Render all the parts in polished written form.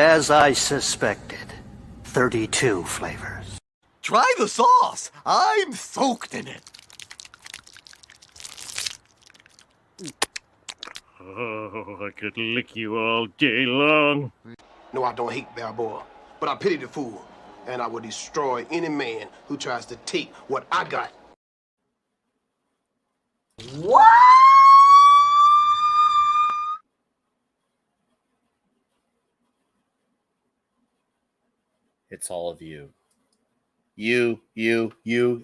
As I suspected, 32 flavors. Try the sauce. I'm soaked in it. Oh, I could lick you all day long. No, I don't hate Balboa, but I pity the fool, and I will destroy any man who tries to take what I got. What? It's all of you. You, and you,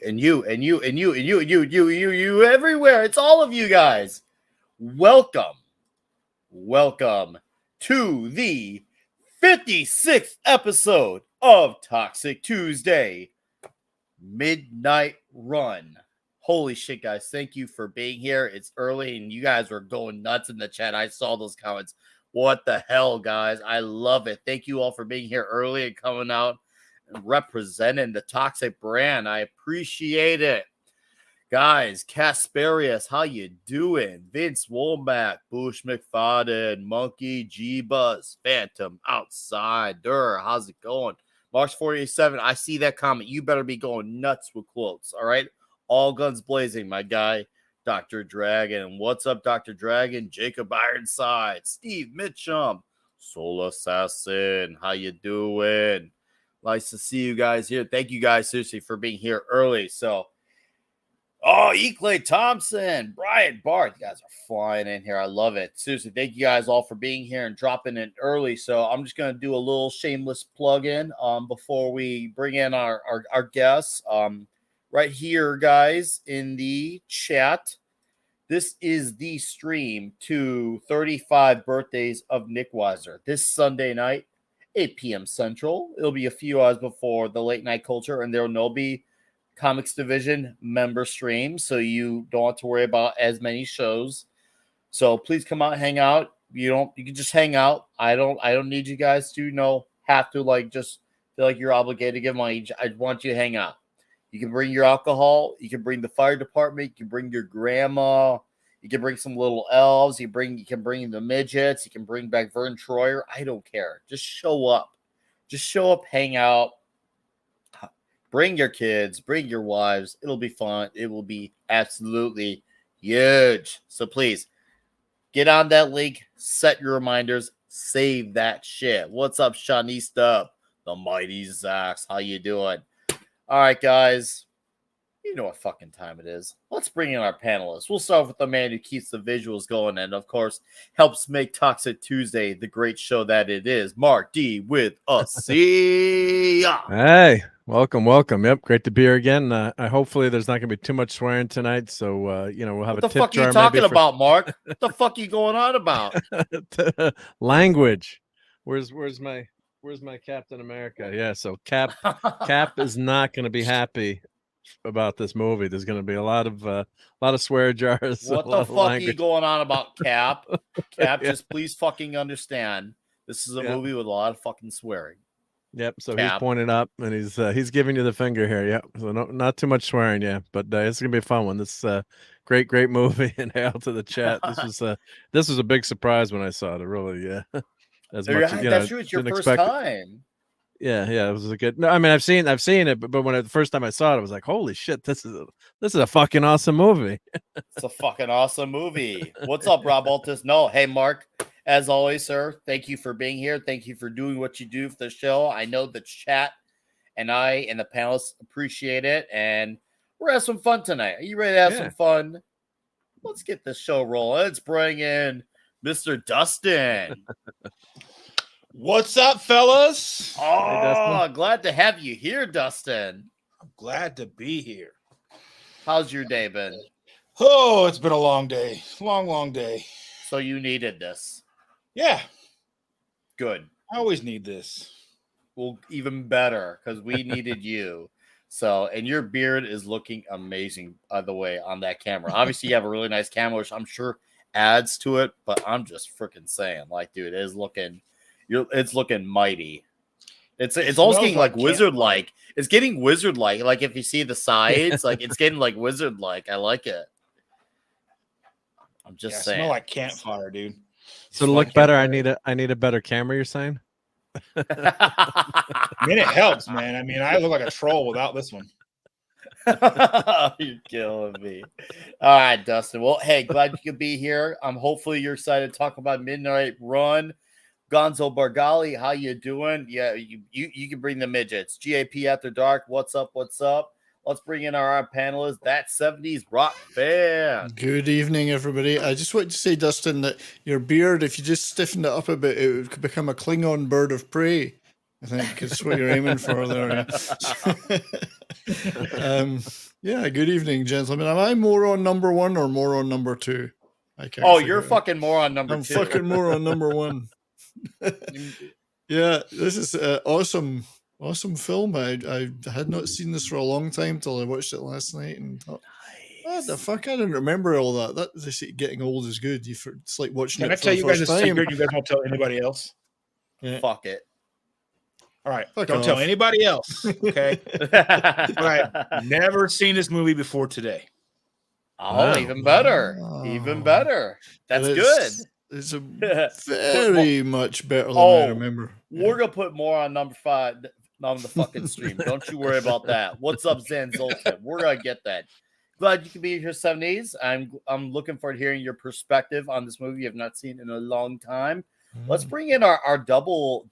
and you, and you, and you, everywhere. It's all of you guys. Welcome to the 56th episode of Toxic Tuesday Midnight Run. Holy shit, guys. Thank you for being here. It's early, and you guys were going nuts in the chat. I saw those comments. What the hell, guys? I love it. Thank you all for being here early and coming out and representing the Toxic brand. I appreciate it. Guys, Casparius, how you doing? Vince Womack, Bush McFadden, Monkey, G-Buzz, Phantom, Outside, how's it going? March 47, I see that comment. You better be going nuts with quotes, all right? All guns blazing, my guy. Dr. Dragon. What's up, Dr. Dragon? Jacob Ironside, Steve Mitchum, Soul Assassin. How you doing? Nice to see you guys here. Thank you guys seriously for being here early. So, E. Clay Thompson, Brian Barth. You guys are flying in here. I love it. Seriously, thank you guys all for being here and dropping in early. So I'm just going to do a little shameless plug-in before we bring in our guests. Right here, guys, in the chat, this is the stream to 35 birthdays of Nick Weiser. This Sunday night, 8 p.m. Central. It'll be a few hours before the Late Night Culture, and there will be Comics Division member streams, so you don't have to worry about as many shows. So please come out, hang out. You can just hang out. I don't need you guys to have to just feel like you're obligated to give money. I want you to hang out. You can bring your alcohol. You can bring the fire department. You can bring your grandma. You can bring some little elves. You can bring the midgets. You can bring back Vern Troyer. I don't care. Just show up. Just show up, hang out. Bring your kids. Bring your wives. It'll be fun. It will be absolutely huge. So please get on that link. Set your reminders. Save that shit. What's up, Shanice Dub? The Mighty Zax. How you doing? All right, guys, you know what fucking time it is. Let's bring in our panelists. We'll start with the man who keeps the visuals going and, of course, helps make Toxic Tuesday the great show that it is. Mark D with us. See ya. Hey, welcome. Yep, great to be here again. Hopefully there's not going to be too much swearing tonight, so, we'll have a tip jar. What the fuck are you talking about, Mark? What the fuck are you going on about? Language. Where's my Captain America? Yeah, so Cap is not going to be happy about this movie. There's going to be a lot of swear jars. What the fuck are you going on about, Cap? Cap, just please fucking understand. This is a movie with a lot of fucking swearing. Yep. So Cap. He's pointing up and he's giving you the finger here. Yep. So not too much swearing, yeah. But it's gonna be a fun one. This great movie. And hail to the chat. This was a big surprise when I saw it. Really, yeah. As much as, that's true. It's your first time. Yeah, it was a good. No, I mean, I've seen it, but when the first time I saw it, I was like, "Holy shit, this is a fucking awesome movie." It's a fucking awesome movie. What's up, Rob Altus? No, hey, Mark. As always, sir, thank you for being here. Thank you for doing what you do for the show. I know the chat and I and the panelists appreciate it, and we're having some fun tonight. Are you ready to have some fun? Let's get this show rolling. Let's bring in Mr. Dustin. What's up, fellas? Oh, hey, glad to have you here, Dustin. I'm glad to be here. How's your day been? Oh, it's been a long day. Long day. So you needed this. Yeah. Good. I always need this. Well, even better, because we needed you. So, and your beard is looking amazing, by the way, on that camera. Obviously, you have a really nice camera, which I'm sure adds to it, but I'm just freaking saying, dude, it's looking mighty. It's almost getting like wizard-like. It's getting wizard-like. Like if you see the sides, it's getting like wizard-like. I like it. I'm just saying. Smell like campfire, dude. So to look better, I need a better camera. You're saying? I mean, it helps, man. I mean, I look like a troll without this one. You're killing me. All right, Dustin. Well, hey, glad you could be here. Hopefully you're excited to talk about Midnight Run. Gonzo Bargali, how you doing? Yeah, you can bring the midgets. GAP After Dark, what's up? What's up? Let's bring in our panelists. That 70s rock fan. Good evening, everybody. I just wanted to say, Dustin, that your beard, if you just stiffened it up a bit, it would become a Klingon bird of prey. I think it's what you're aiming for there. Yeah. Yeah, good evening, gentlemen. Am I more on number one or more on number two? Oh, you're fucking more on number I'm two. fucking more on number one. Yeah, this is awesome film. I had not seen this for a long time till I watched it last night and thought, what the fuck? I didn't remember all that. That they say getting old is good. It's like watching Can it I for tell the you guys first a time. secret? You guys won't tell anybody else. Yeah. Fuck it. All right, Fuck don't off. tell anybody else. Okay. All right, never seen this movie before today. Oh, Wow. even better. Even better. That's good. It's a very much better than I Oh, remember. We're gonna put more on number 5 on the fucking stream. Don't you worry about that. What's up, Zanzolta? We're gonna get that. Glad you can be here, 70s. I'm looking forward to hearing your perspective on this movie you have not seen in a long time. Let's bring in our double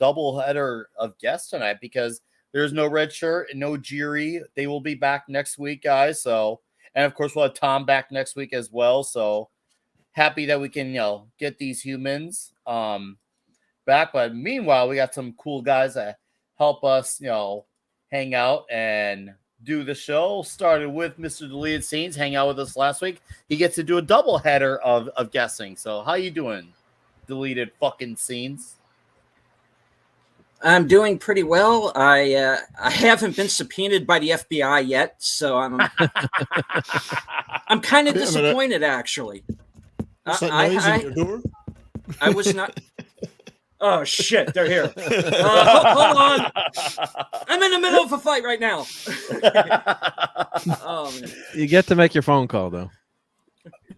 header of guests tonight because there's no Red Shirt and no Gerry. They will be back next week, guys. So, and of course we'll have Tom back next week as well. So happy that we can get these humans back. But meanwhile, we got some cool guys that help us hang out and do the show. Started with Mr. Deleted Scenes, hang out with us last week. He gets to do a double header of guessing. So how you doing, Deleted fucking Scenes? I'm doing pretty well. I haven't been subpoenaed by the FBI yet, so I'm kind of disappointed actually. What's that noise in your door? I was not. Oh shit! They're here. Hold on. I'm in the middle of a fight right now. Oh man. You get to make your phone call though.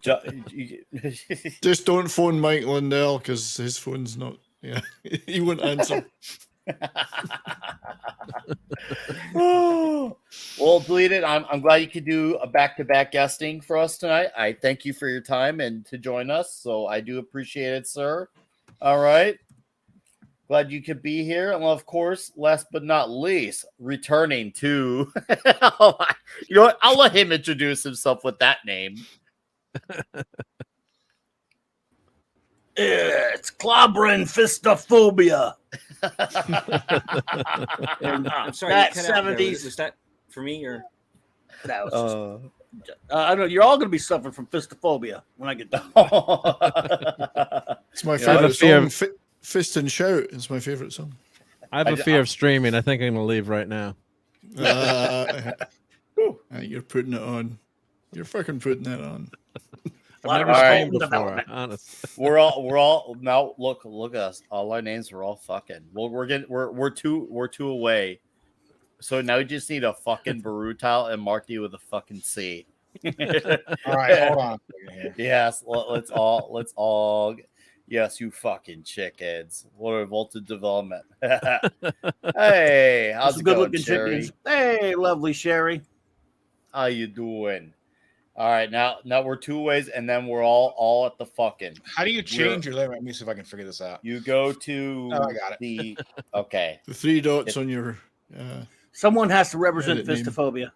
Just don't phone Mike Lindell because his phone's not. Yeah, he won't answer. Well, Deleted, I'm glad you could do a back-to-back guesting for us tonight. I thank you for your time and to join us. So I do appreciate it, sir. All right. Glad you could be here. And of course, last but not least, returning to you know what? I'll let him introduce himself with that name. It's clobbering fistophobia. I'm sorry. That you cut out there. 70s. Was that for me or? That was I don't know. You're all going to be suffering from fistophobia when I get done. It's my I have a favorite fear song. Fist and Shout is my favorite song. I have a fear of streaming. I think I'm gonna leave right now. You're putting it on. You're fucking putting that on. I've never All right. streamed before, honest. We're all now. Look at us. All our names are all fucking. Well, we're two away. So now we just need a fucking Barutile and mark you with a fucking C. All right, hold on. Yes, let's all. Yes, you fucking chickens. What a voltage development. Hey, how's Some it good going, looking Sherry? chickens. Hey, lovely Sherry. How you doing? All right, now we're two ways, and then we're all at the fucking. How do you change your layer? Let me see if I can figure this out. You go to Oh, I got it. the okay. The three dots on your. Someone has to represent Edit name. fistophobia.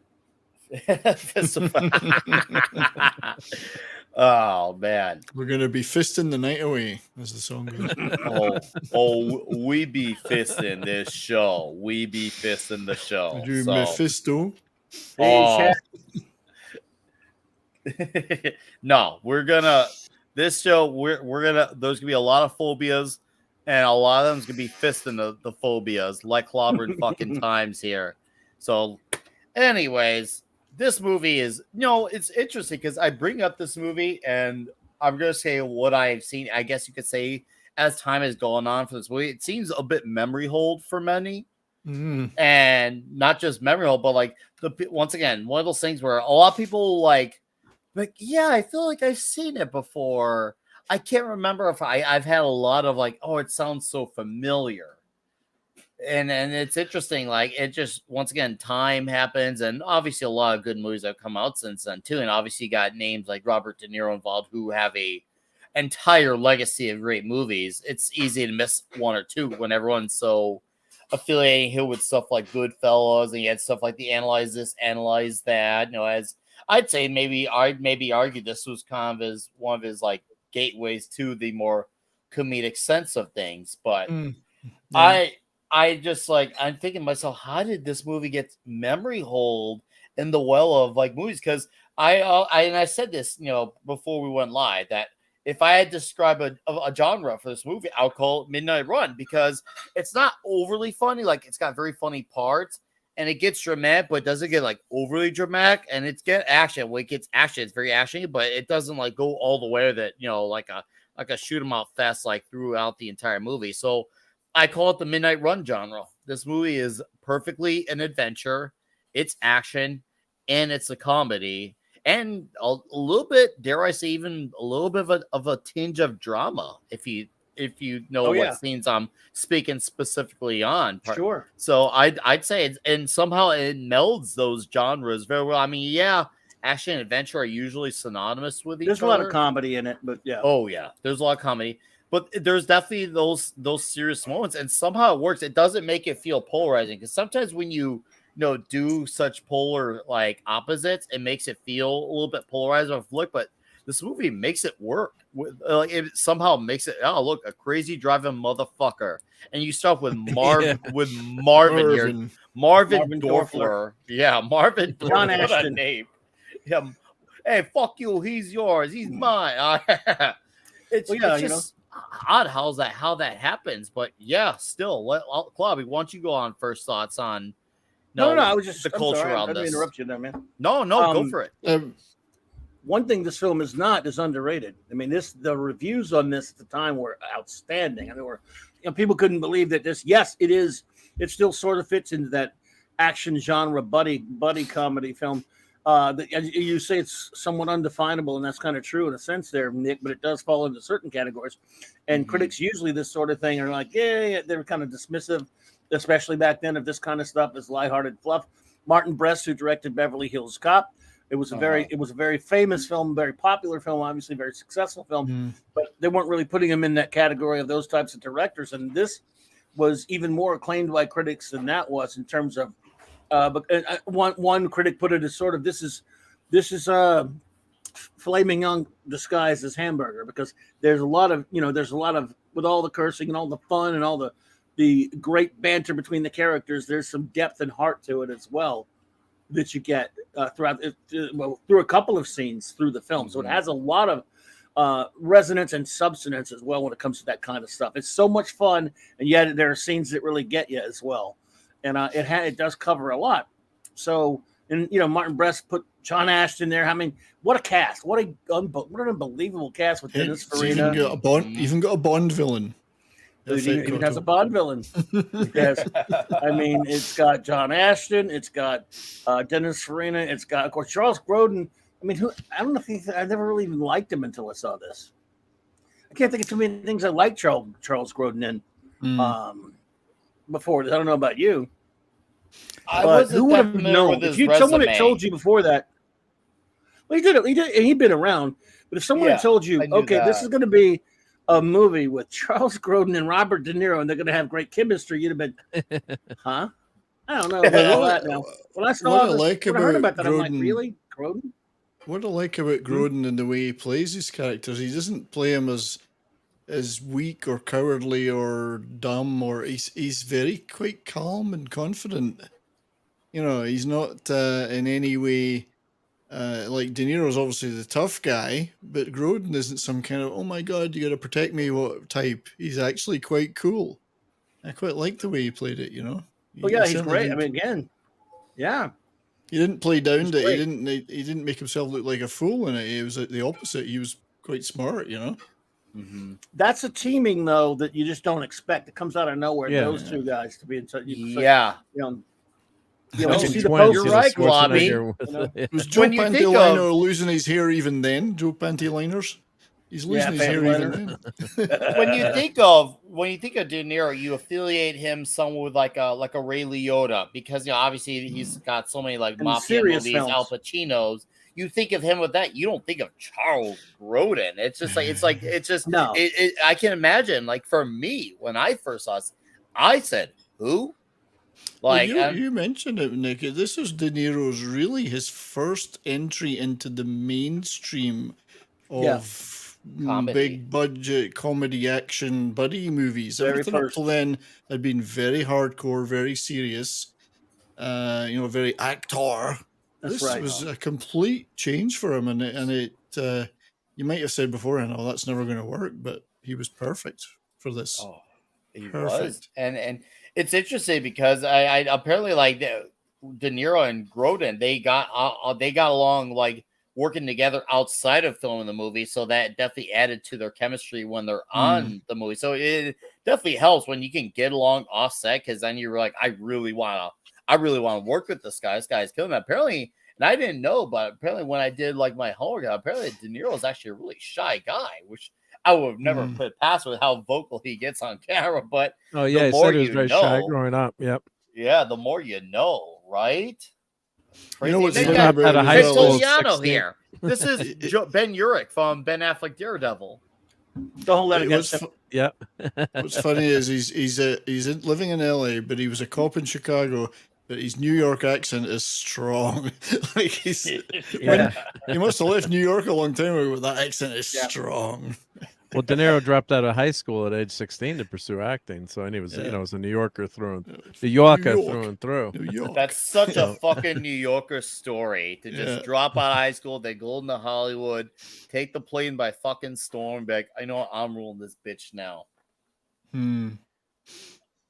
Oh man. We're gonna be fisting the night away, as the song goes. We be fisting this show. We be fisting the show. We do So- Mephisto. Oh. No, we're gonna this show. We're gonna. There's gonna be a lot of phobias, and a lot of them's gonna be fisting the phobias like clobbering fucking times here. So, anyways, this movie is it's interesting because I bring up this movie and I'm gonna say what I've seen. I guess you could say as time is going on for this movie, it seems a bit memory hold for many. And not just memory hold, but like once again, one of those things where a lot of people like, yeah, I feel like I've seen it before. I can't remember if I've had a lot of like, oh, it sounds so familiar. and it's interesting. Like it just once again, time happens, and obviously a lot of good movies have come out since then too. And obviously, you got names like Robert De Niro involved who have a entire legacy of great movies. It's easy to miss one or two when everyone's so affiliating him with stuff like Goodfellas, and you had stuff like the Analyze This, Analyze That. You know, as I'd say, I'd maybe argue this was kind of one of his like gateways to the more comedic sense of things. But Yeah. I just like I'm thinking to myself, how did this movie get memory hold in the well of like movies? Because I said this, you know, before we went live, that if I had to describe a genre for this movie, I'll call it Midnight Run, because it's not overly funny. Like it's got very funny parts and it gets dramatic, but it doesn't get like overly dramatic, and it's get action. When it gets action, it's very actiony, but it doesn't like go all the way that, you know, like a shoot 'em out fest like throughout the entire movie. So I call it the Midnight Run genre. This movie is perfectly an adventure. It's action and it's a comedy, and a little bit, dare I say, even a little bit of a tinge of drama. If you know what scenes I'm speaking specifically on. Sure. So I'd say it's, and somehow it melds those genres very well. I mean, yeah, action and adventure are usually synonymous with each other. There's a lot of comedy in it, but yeah. Oh yeah, there's a lot of comedy, but there's definitely those serious moments, and somehow it works. It doesn't make it feel polarizing, because sometimes when you know do such polar like opposites, it makes it feel a little bit polarizing of look. But this movie makes it work. Like it somehow makes it. Oh look, a crazy driving motherfucker, and you start with Marvin here, Marvin Dorfler. Yeah, Marvin Dorfler. John Ashton. Name. Yeah. Hey, fuck you. He's yours. He's mine. It's just odd how that happens, but yeah, still. Claudia, why don't you go on first thoughts on? No, I was just the culture around I didn't this. interrupt you there, man. No, go for it. One thing this film is not is underrated. I mean, the reviews on this at the time were outstanding. I mean, people couldn't believe that this. Yes, it is. It still sort of fits into that action genre buddy comedy film. You say it's somewhat undefinable, and that's kind of true in a sense there, Nick, but it does fall into certain categories. And critics usually this sort of thing are like, yeah, they're kind of dismissive, especially back then, of this kind of stuff as lighthearted fluff. Martin Brest, who directed Beverly Hills Cop, it was a very famous film, very popular film, obviously very successful film, but they weren't really putting him in that category of those types of directors. And this was even more acclaimed by critics than that was in terms of. But one critic put it as sort of this is filet mignon disguised as hamburger, because there's a lot of with all the cursing and all the fun and all the great banter between the characters, there's some depth and heart to it as well that you get through a couple of scenes through the film. So it has a lot of resonance and substance as well when it comes to that kind of stuff. It's so much fun, and yet there are scenes that really get you as well. And it does cover a lot. So, and Martin Brest put John Ashton there. I mean, what a cast! What an unbelievable cast with Dennis Farina. Even got a Bond villain. It even has a Bond villain. Yes, I mean, it's got John Ashton. It's got Dennis Farina. It's got, of course, Charles Grodin. I mean, I don't know if I never really even liked him until I saw this. I can't think of too many things I like Charles Grodin in. Before this, I don't know about you. Who would have known? If someone had told you before that, well, he'd been around. But if someone had told you, okay, this is going to be a movie with Charles Grodin and Robert De Niro, and they're going to have great chemistry, you'd have been, huh? I don't know about all that now. When I saw when I heard about that, I'm like, really, Grodin? What I like about Grodin and the way he plays his characters, he doesn't play him as weak or cowardly or dumb, or he's very quite calm and confident. He's not in any way like De Niro's obviously the tough guy, but Grodin isn't some kind of, oh my god, you got to protect me what type. He's actually quite cool. I quite like the way he played it. Oh yeah, he's great. I mean, again, yeah. He didn't play down to it. He didn't make himself look like a fool in it. He was the opposite. He was quite smart. That's a teaming though that you just don't expect. It comes out of nowhere. Those two guys to be in touch. Yeah. See the post. You're right, Globby. Was Joe Pantalino losing his hair even then? Joe Pantaliners? He's losing his hair even then. when you think of De Niro, you affiliate him somewhat with like a Ray Liotta because obviously he's got so many like mafia movies, Al Pacino's. You think of him with that. You don't think of Charles Grodin. It's just no. I can imagine. Like for me, when I first saw it, I said, "Who?" Like you mentioned it, Nick. This is De Niro's really his first entry into the mainstream of big budget comedy action buddy movies. Everything up till then had been very hardcore, very serious. Very actor. This was a complete change for him, and it you might have said before, "Oh, that's never going to work," but he was perfect for this. Oh, he was, and it's interesting because I apparently like De Niro and Grodin they got along like working together outside of filming the movie, so that definitely added to their chemistry when they're on the movie. So it definitely helps when you can get along off set because then you're like, I really want to work with this guy. This guy's killing me. Apparently, and I didn't know, but apparently when I did like my homework, apparently De Niro is actually a really shy guy, which I would have never put past with how vocal he gets on camera. But oh yeah, he said he was very shy growing up. Yep. Yeah, the more you know, right? Crazy. You know what's funny about a high school here. This is Ben Urich from Ben Affleck Daredevil. Don't let it Yeah. What's funny is he's living in LA, but he was a cop in Chicago. But his New York accent is strong. Like he must have left New York a long time ago, but that accent is strong. Well, De Niro dropped out of high school at age 16 to pursue acting, so and he was, was a New Yorker through and through. That's such a fucking New Yorker story to just drop out of high school, then go into Hollywood, take the plane by fucking storm, back. I know I'm ruling this bitch now.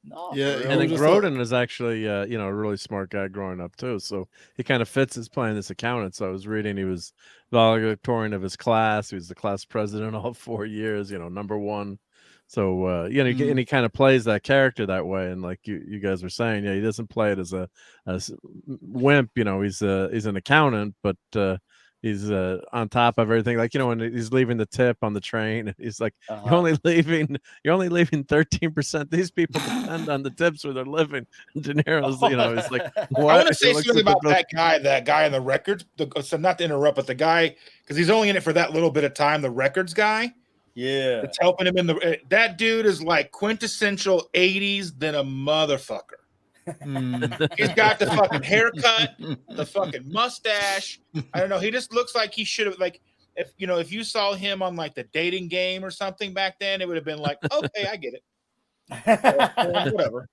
No, and then Grodin is actually, a really smart guy growing up too. So he kind of fits his playing this accountant. So I was reading he was valedictorian of his class. He was the class president all 4 years. Number one. So and he kind of plays that character that way. And like you guys were saying, he doesn't play it as a wimp. He's an accountant, but he's on top of everything. Like, when he's leaving the tip on the train, he's like, you're only leaving 13%. These people depend on the tips where they're living. De Niro's, he's like, what? I want to say something about that guy in the records. So not to interrupt, but the guy, because he's only in it for that little bit of time, the records guy. Yeah. It's helping him that dude is like quintessential 80s than a motherfucker. He's got the fucking haircut, the fucking mustache. I don't know. He just looks like he should have, like, if you saw him on like the Dating Game or something back then, it would have been like, okay, I get it. Whatever.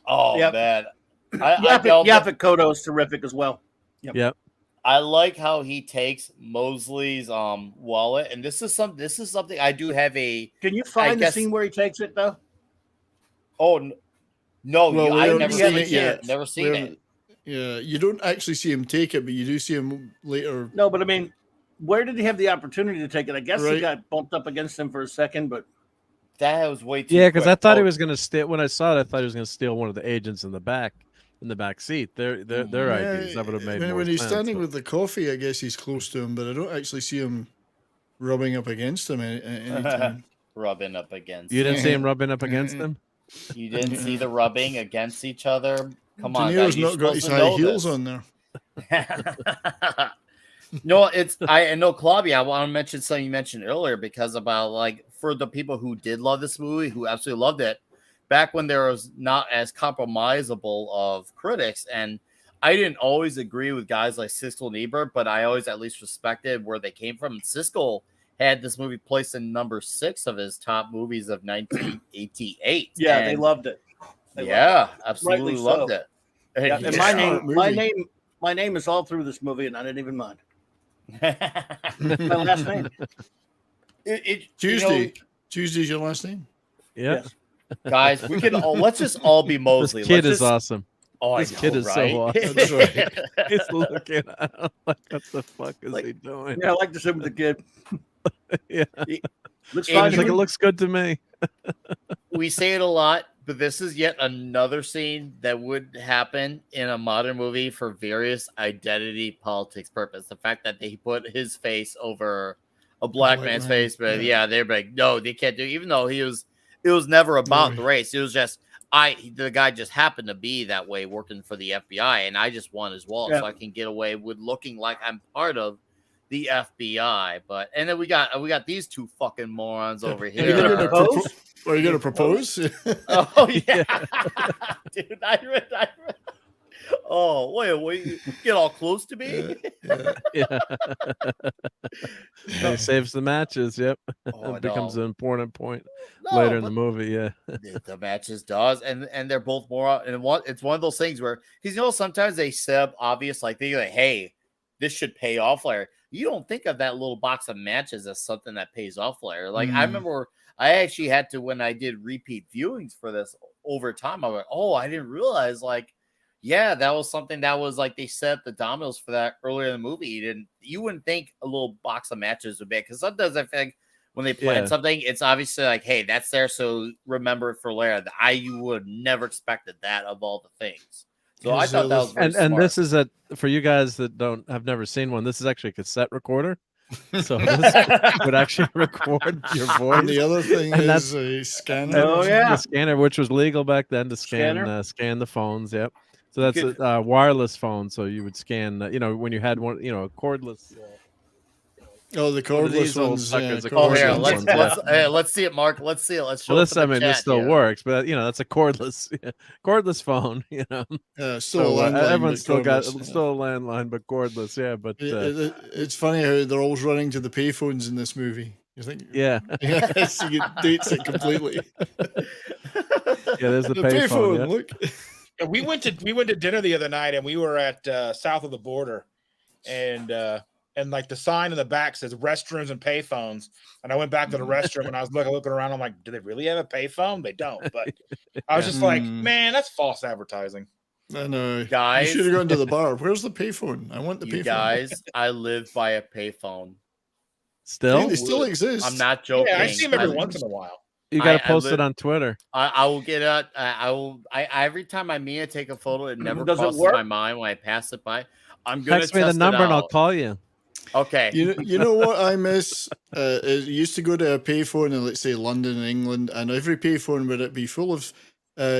Oh man, Yaphet Kotto is terrific as well. Yep. I like how he takes Mosley's wallet, and this is something I do have a. Can you find the scene where he takes it though? Oh. No, I've never seen it yet. Never seen it. Yeah, you don't actually see him take it, but you do see him later. No, but I mean, where did he have the opportunity to take it? I guess he got bumped up against him for a second, but that was way too. Yeah, because I thought he was going to steal. When I saw it, I thought he was going to steal one of the agents in the back seat. Their IDs. That would have made more sense. When he's standing with the coffee, I guess he's close to him, but I don't actually see him rubbing up against him anytime. Rubbing up against. You didn't see him rubbing up against him. You didn't see the rubbing against each other. Come on, De Niro's not got his high heels on there. No, I know, Claudia. I want to mention something you mentioned earlier because about like for the people who did love this movie, who absolutely loved it, back when there was not as compromisable of critics, and I didn't always agree with guys like Siskel and Ebert, but I always at least respected where they came from. And Siskel had this movie placed in number 6 of his top movies of 1988. Yeah, and they loved it. Absolutely loved it. Yeah, and my name is all through this movie, and I didn't even mind. My last name. Tuesday's your last name. Yeah, yes. Guys, we can let's just all be Mosley. This kid is awesome. Oh, this kid is so awesome. That's right. He's looking at him like, what the fuck is he doing? Yeah, I like to sit with the kid. Yeah, looks fine. Like, it looks good to me. We say it a lot, but this is yet another scene that would happen in a modern movie for various identity politics purpose. The fact that they put his face over a black Black man's man, face, but yeah. yeah, they're like, no, they can't do. Even though it was never about the race. It was just the guy just happened to be that way working for the FBI, and I just won as well, so I can get away with looking like I'm part of the FBI. But and then we got these two fucking morons over Are here. you gonna propose? Are you gonna propose? Oh yeah, dude, I read. Oh wait, you get all close to me? Yeah. He saves the matches. Yep, Oh, it becomes no. an important point No, later in the but movie. Yeah, the matches does, and they're both more. And it's one of those things where because sometimes they set up obvious, like they're like, hey, this should pay off later. You don't think of that little box of matches as something that pays off later. Like I remember, I actually had to when I did repeat viewings for this over time. I went, oh, I didn't realize like. Yeah, that was something that was like they set up the dominoes for that earlier in the movie. You wouldn't think a little box of matches would be because sometimes I think when they plan something, it's obviously like, hey, that's there, so remember it for later. You would have never expected that of all the things. So I thought that was very smart. And this is for you guys that have never seen one. This is actually a cassette recorder. So this would actually record your voice. And the other thing and is a scanner. The scanner, which was legal back then to scan scan the phones. Yep. So that's a wireless phone. So you would scan, when you had one, a cordless. Oh, the cordless ones. Let's see it, Mark. Let's see it. Let's show this still works, but that's a cordless phone. Still everyone's still a landline, but cordless. Yeah, but it's funny how they're always running to the payphones in this movie. You think? Yeah. Yes, you dates it completely. Yeah, there's the payphone. Yeah. Look. We went to dinner the other night, and we were at south of the border, and like the sign in the back says restrooms and payphones. And I went back to the restroom, and I was looking around. I'm like, do they really have a payphone? They don't. But I was just like, man, that's false advertising. I know, guys. You should have gone to the bar. Where's the payphone? I want the payphone. Guys, I live by a payphone. Still, they still exist. I'm not joking. Yeah, I see them every once in a while. You got to post it on Twitter. I will get it. Every time I mean to take a photo, it never crosses my mind when I pass it by. I'm going to text me the number and I'll call you. Okay. You know what I miss? It used to go to a payphone in, let's say, London, England, and every payphone would it be full of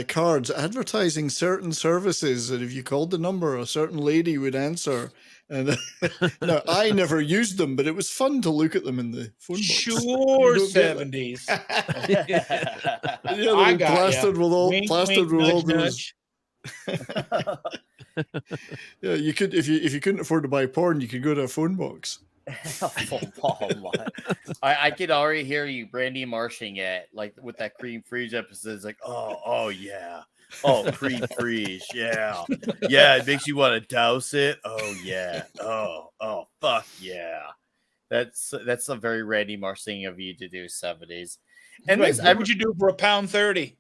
cards advertising certain services, and if you called the number, a certain lady would answer. And now I never used them, but it was fun to look at them in the phone box. Sure, 70s. Yeah, I got plastered with all those. Yeah, you could if you couldn't afford to buy porn, you could go to a phone box. I could already hear you, Brandy, marching it like with that cream freeze episode. It's like, oh yeah. Oh, cream freeze, yeah. It makes you want to douse it. Oh yeah. Oh fuck yeah. That's a very Randy Marsh thing of you to do 70s. And what would you do for £1.30?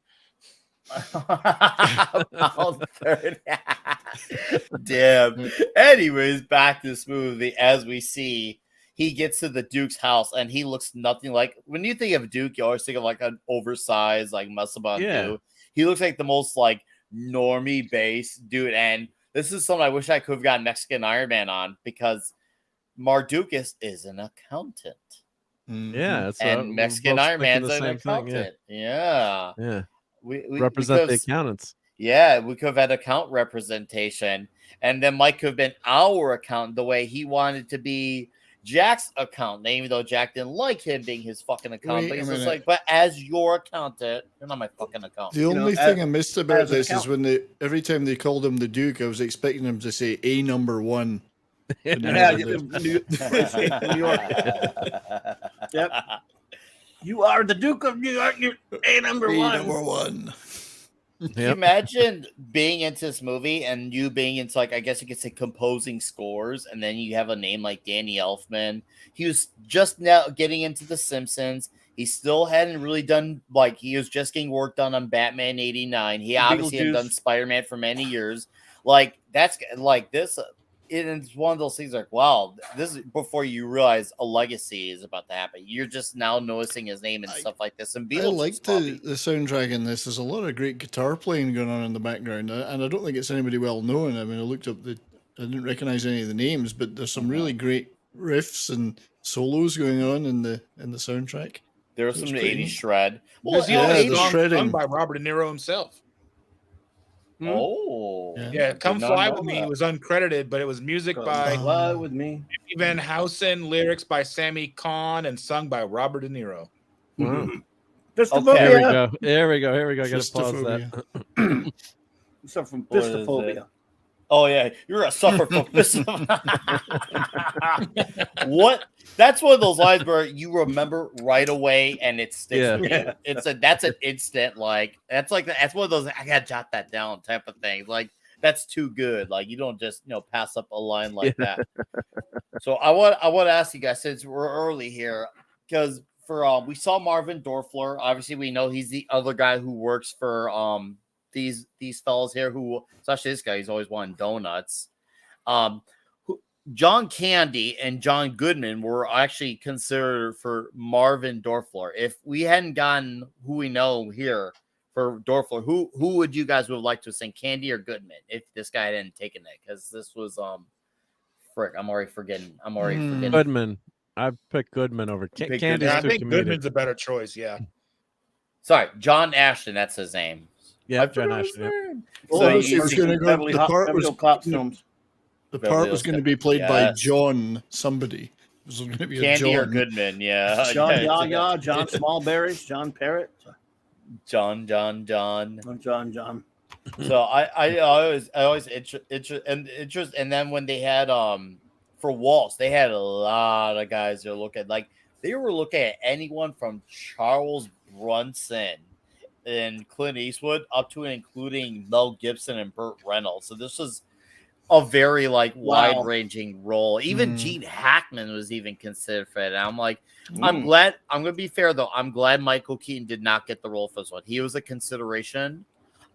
£1.30. Damn. Anyways, back to this movie. As we see, he gets to the Duke's house and he looks nothing like. When you think of Duke, you always think of like an oversized, like muscle-bound dude. He looks like the most like normie base dude, and this is something I wish I could have gotten Mexican Iron Man on because Mardukas is an accountant. Yeah, and Mexican Iron Man's an accountant. Yeah. We represent the accountants. Yeah, we could have had account representation, and then Mike could have been our accountant the way he wanted to be Jack's accountant, even though Jack didn't like him being his fucking accountant. But he's just like, but as your accountant, you're not my fucking accountant. The only thing I missed about this is when every time they called him the Duke, I was expecting him to say A number 1. New York. Yep. You are the Duke of New York. You're A number 1. Number 1. Can you imagine being into this movie and you being into, like, I guess you could say composing scores, and then you have a name like Danny Elfman. He was just now getting into The Simpsons. He still hadn't really done, like, he was just getting work done on Batman 89. He obviously hadn't done Spider-Man for many years. Like, that's, like, this, it's one of those things like, wow, this is before you realize a legacy is about to happen. You're just now noticing his name and stuff like this. And I like the soundtrack in this. There's a lot of great guitar playing going on in the background, and I don't think it's anybody well known. I mean, I looked up I didn't recognize any of the names, but there's some really great riffs, and solos going on in the soundtrack. There was It was some pretty 80s neat. shred. Well, yeah, the 80s shredding. sung by Robert De Niro himself. Oh. Yeah, Come Did not Fly know With Me that. was uncredited, but it was music by Fly With Me. Jimmy Van Housen, lyrics by Sammy Kahn, and sung by Robert De Niro. Wow. Fistophobia. Here we go. Here we go. Here we go. I gotta pause that. You suffer from What is fistophobia. Oh yeah, you're gonna suffer from what? That's one of those lines where you remember right away, and it sticks. Yeah. With you. That's an instant that's one of those I gotta jot that down type of thing. Like that's too good. Like you don't just pass up a line like that. So I want to ask you guys, since we're early here, because for we saw Marvin Dorfler. Obviously, we know he's the other guy who works for these fellas here, who especially this guy, he's always wanting donuts. John Candy and John Goodman were actually considered for Marvin Dorfler. If we hadn't gotten who we know here for Dorfler, who would you guys would like to sing, Candy or Goodman, if this guy hadn't taken it? Because this was frick, I'm already forgetting. Goodman. I picked Goodman over Candy's I too think comedic. Goodman's a better choice. Yeah. Sorry, John Ashton. That's his name. Yeah, I John forgot his Ashton. Yep. name. Oh, So so he's- was gonna go, Beverly the Hot- part Beverly was Hills Cop films. the Beverly part Hills was going to Cop. be played by Yes. John somebody. It was going to be a Candy or John. Goodman, yeah. John Yahya, John Smallberries, John Parrott, John. John. So I always interest, and then when they had for Waltz, they had a lot of guys that look at, like, they were looking at anyone from Charles Bronson and Clint Eastwood up to and including Mel Gibson and Burt Reynolds. So this was a very wide ranging role. Even Gene Hackman was even considered for it. And I'm like, I'm glad. I'm gonna be fair though. I'm glad Michael Keaton did not get the role for this one. He was a consideration.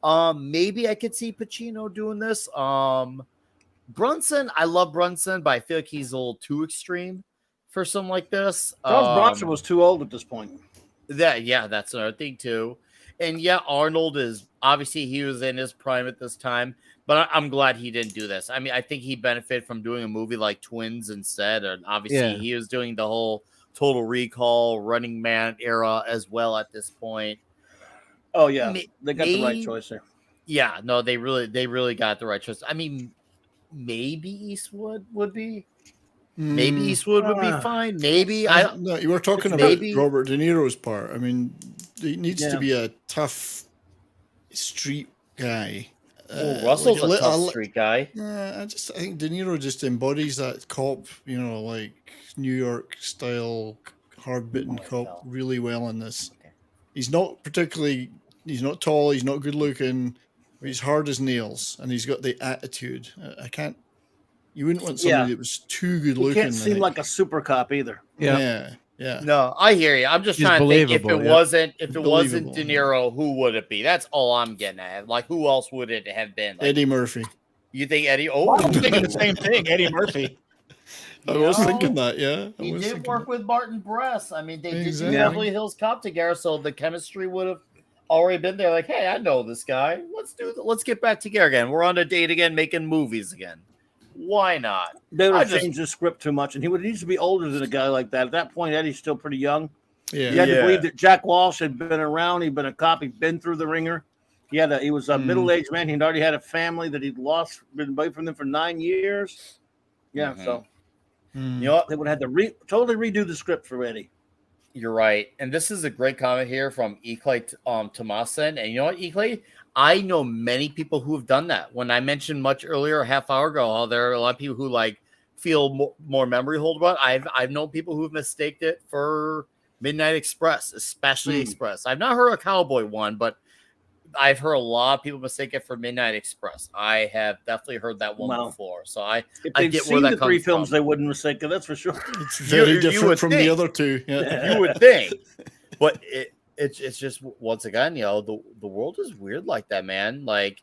Maybe I could see Pacino doing this. Brunson, I love Brunson, but I feel like he's a little too extreme for something like this. Charles Bronson was too old at this point. That's another thing too. And yeah, Arnold is obviously he was in his prime at this time, but I'm glad he didn't do this. I mean, I think he benefited from doing a movie like Twins instead, and obviously he was doing the whole Total Recall, Running Man era as well at this point. Oh yeah, they got the right choice there. Yeah, no, they really got the right choice. I mean, maybe Eastwood would be. Maybe Eastwood would be fine. Maybe No, you were talking about maybe Robert De Niro's part. I mean, he needs to be a tough street guy. Russell's a tough street guy. Yeah, I think De Niro just embodies that cop, like New York style, hard bitten cop really well in this. Okay. He's not tall, he's not good looking, but he's hard as nails, and he's got the attitude. You wouldn't want somebody that was too good looking. He can't seem like a super cop either. Yeah. No, I hear you. I'm just trying to think if it wasn't De Niro, who would it be? That's all I'm getting at. Like, who else would it have been? Like, Eddie Murphy. You think Eddie? Oh, I'm thinking the same thing. Eddie Murphy. I was thinking that. Yeah, he did work with Martin Brest. I mean, they did do Exactly. Beverly Hills Cop together, so the chemistry would have already been there. Like, hey, I know this guy. Let's get back together again. We're on a date again, making movies again. Why not? They would have changed the script too much, and he would need to be older than a guy like that. At that point, Eddie's still pretty young. Yeah. You had to believe that Jack Walsh had been around. He'd been a cop. He'd been through the ringer. He was a middle-aged man. He'd already had a family that he'd lost, been away from them for 9 years. Yeah, so you know what? they would have had to totally redo the script for Eddie. You're right. And this is a great comment here from Eklay Tomasin. And you know what, Eklay? I know many people who have done that. When I mentioned much earlier, a half hour ago, how there are a lot of people who feel more memory hold about. I've known people who've mistaked it for Midnight Express, especially Express. I've not heard a cowboy one, but I've heard a lot of people mistake it for Midnight Express. I have definitely heard that one before. So I get seen where that the comes three films, from. they wouldn't mistake it. That's for sure. It's very different from the other two. Yeah. You would think, but it's just, once again, the world is weird like that, man. Like,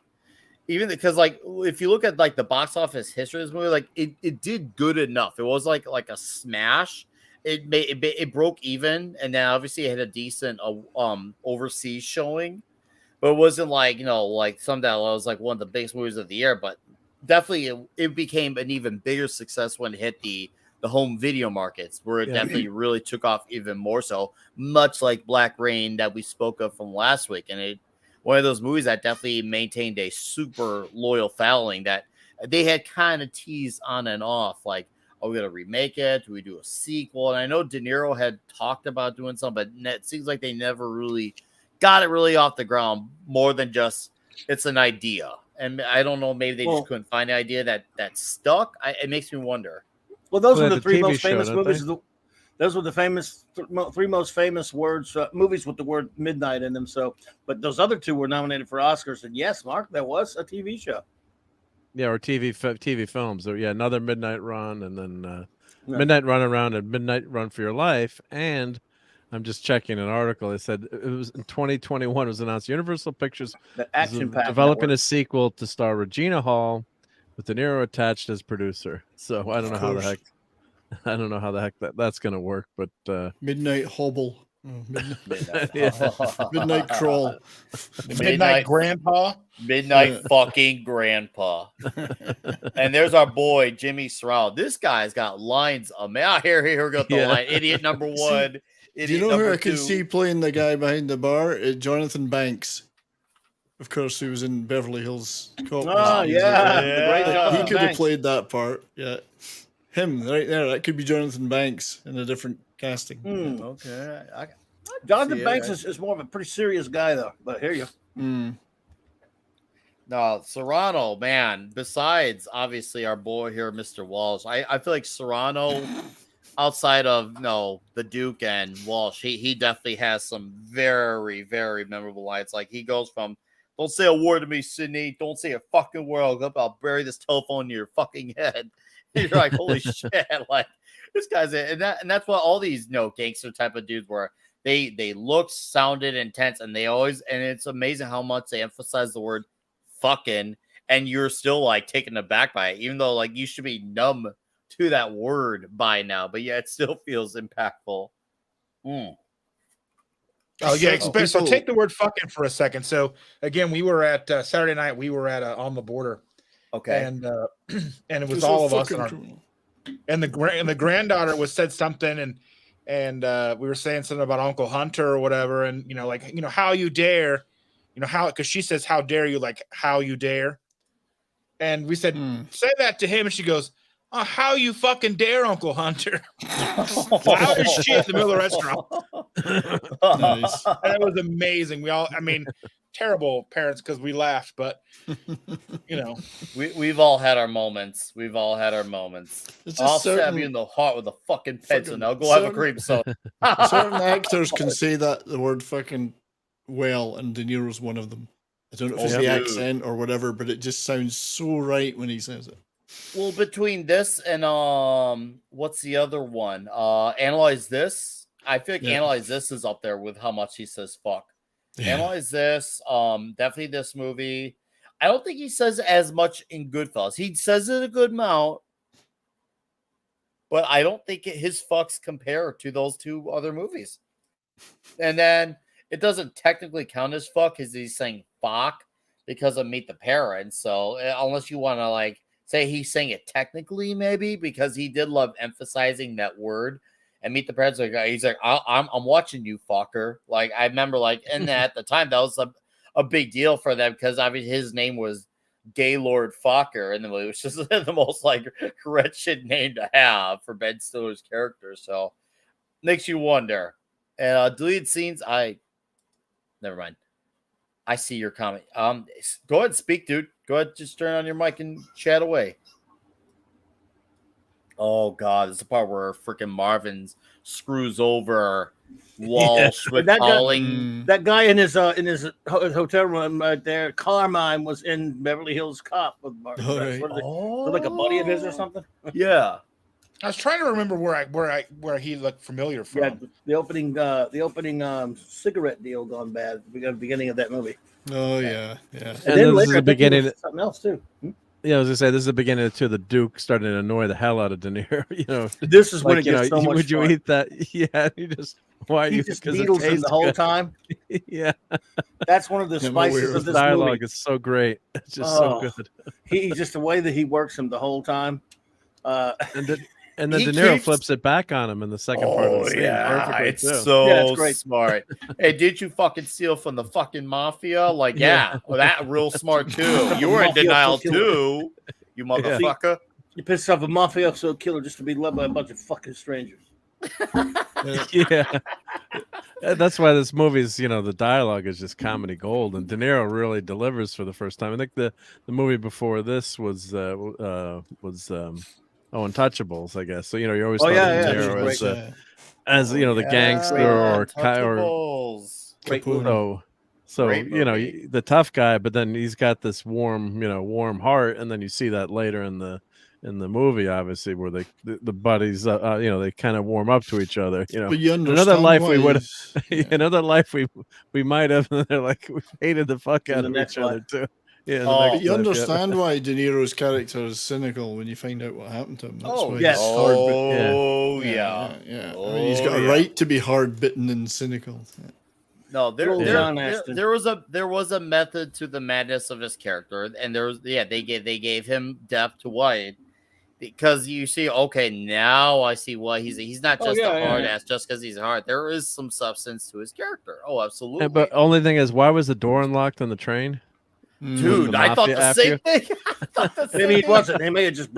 even because if you look at the box office history of this movie, it did good enough. It was like a smash. It broke even, and then obviously it had a decent overseas showing, but it wasn't some that was one of the biggest movies of the year. But definitely it became an even bigger success when it hit the home video markets, where it Yeah. definitely really took off even more so, much like Black Rain that we spoke of from last week. And one of those movies that definitely maintained a super loyal following that they had kind of teased on and off, like, are we going to remake it? Do we do a sequel? And I know De Niro had talked about doing something, but it seems like they never really got it really off the ground, more than just it's an idea. And I don't know, maybe they just couldn't find an idea that stuck. It makes me wonder. Well, those Well, were they the had three the TV most show, famous don't movies. they? Those were the three most famous words movies with the word midnight in them. So, but those other two were nominated for Oscars. And yes, Mark, that was a TV show. Yeah, or TV films. Or yeah, another Midnight Run, and then Yeah. Midnight Run Around and Midnight Run for Your Life. And I'm just checking an article. It said it was in 2021. It was announced Universal Pictures The is action-packed developing network. a sequel to star Regina Hall, with De Niro attached as producer. So I don't know how the heck. I don't know how the heck that's going to work, but Midnight Hobble. Oh, Midnight, yeah. Midnight Crawl. Midnight Grandpa. Midnight fucking Grandpa. And there's our boy Jimmy Serrano. This guy's got lines. Here we go. The line. Idiot number one. Do you know who I could see playing the guy behind the bar? Jonathan Banks. Of course, he was in Beverly Hills Cop. Oh, yeah. The great He Jonathan could have Banks. played that part. Yeah. Him right there. That could be Jonathan Banks in a different casting. Okay. Jonathan see Banks it. is more of a pretty serious guy, though. But here you. No, Serrano, man. Besides, obviously, our boy here, Mr. Walsh. I feel like Serrano, outside of the Duke and Walsh, he definitely has some very, very memorable lines. Like he goes from, "Don't say a word to me, Sydney. Don't say a fucking word. I'll bury this telephone in your fucking head." You're like, holy shit! Like this guy's and that's what all these gangster type of dudes were. They looked, sounded intense, and it's amazing how much they emphasize the word fucking, and you're still like taken aback by it, even though like you should be numb to that word by now, but yeah, it still feels impactful. Oh yeah, so take the word fucking for a second. So again, we were at Saturday night. We were at On the Border. Okay, and it was all of us, and the granddaughter said something, and we were saying something about Uncle Hunter or whatever, and how you dare, because she says how dare you, like how you dare, and we said say that to him, and she goes, "Oh, how you fucking dare, Uncle Hunter!" Loud as shit in the middle of the restaurant. Nice. And it was amazing. We all, terrible parents because we laughed, but we've all had our moments. We've all had our moments. I'll stab you in the heart with a fucking pencil. Now go have a cream soda. Certain actors can say the word fucking well, and De Niro's one of them. I don't know if it's the accent or whatever, but it just sounds so right when he says it. Well, between this and what's the other one? Analyze This. I feel like Analyze This is up there with how much he says fuck. Yeah. Analyze This. Definitely this movie. I don't think he says as much in Goodfellas. He says it a good amount, but I don't think his fucks compare to those two other movies. And then it doesn't technically count as fuck because he's saying fuck because of Meet the Parents. So unless you want to say he's saying it technically, maybe because he did love emphasizing that word. And Meet the Parents, he's like, I'm watching you, fucker. Like I remember, and at the time that was a big deal for them because obviously his name was Gaylord Fokker in the movie, which is the most wretched name to have for Ben Stiller's character. So makes you wonder. And deleted scenes, never mind. I see your comment. Go ahead and speak, dude. Go ahead, just turn on your mic and chat away. Oh God, it's the part where freaking Marvin's screws over Walsh with calling. That guy in his hotel room right there, Carmine, was in Beverly Hills Cop with Marvin. Like a buddy of his or something. Yeah. I was trying to remember where he looked familiar from. Yeah, the opening cigarette deal gone bad at the beginning of that movie. Oh yeah. And then later, the beginning. Something else too. Yeah, I was gonna say this is the beginning of the Duke starting to annoy the hell out of De Niro. This is when it gets so much would you fun. eat that? Yeah, He just needles him the whole time. Yeah, that's one of the spices of this dialogue movie. Is so great. It's just so good. He just the way that he works him the whole time. And And then He De Niro keeps- flips it back on him in the second part of the scene. Perfectly, it's too. so Yeah, it's great. smart. Hey, did you fucking steal from the fucking mafia? Like, yeah, well, that real smart too. You were in Mafia denial killer. too, you motherfucker. You pissed off a mafioso killer just to be loved by a bunch of fucking strangers. Yeah. That's why this movie's, the dialogue is just comedy gold, and De Niro really delivers for the first time. I think the movie before this was Untouchables, I guess. So you always thought of De Niro as the gangster or Untouchables. So Great movie. the tough guy, but then he's got this warm heart, and then you see that later in the movie, obviously, where the buddies, they kind of warm up to each other. But you understand another life we why would, he's- another life we might have. They're like we hated the fuck In out the of next each other life. too. Yeah, But you understand why De Niro's character is cynical when you find out what happened to him. That's why he's hard bitten. Yeah. I mean, he's got a right to be hard bitten and cynical. No, John Ashton. there was a method to the madness of his character, and they gave him depth to why, because you see, okay, now I see why he's not just a hard ass just because he's hard. There is some substance to his character. Oh, absolutely. But only thing is, why was the door unlocked on the train? Dude, I thought the same thing. Maybe he wasn't. He may have just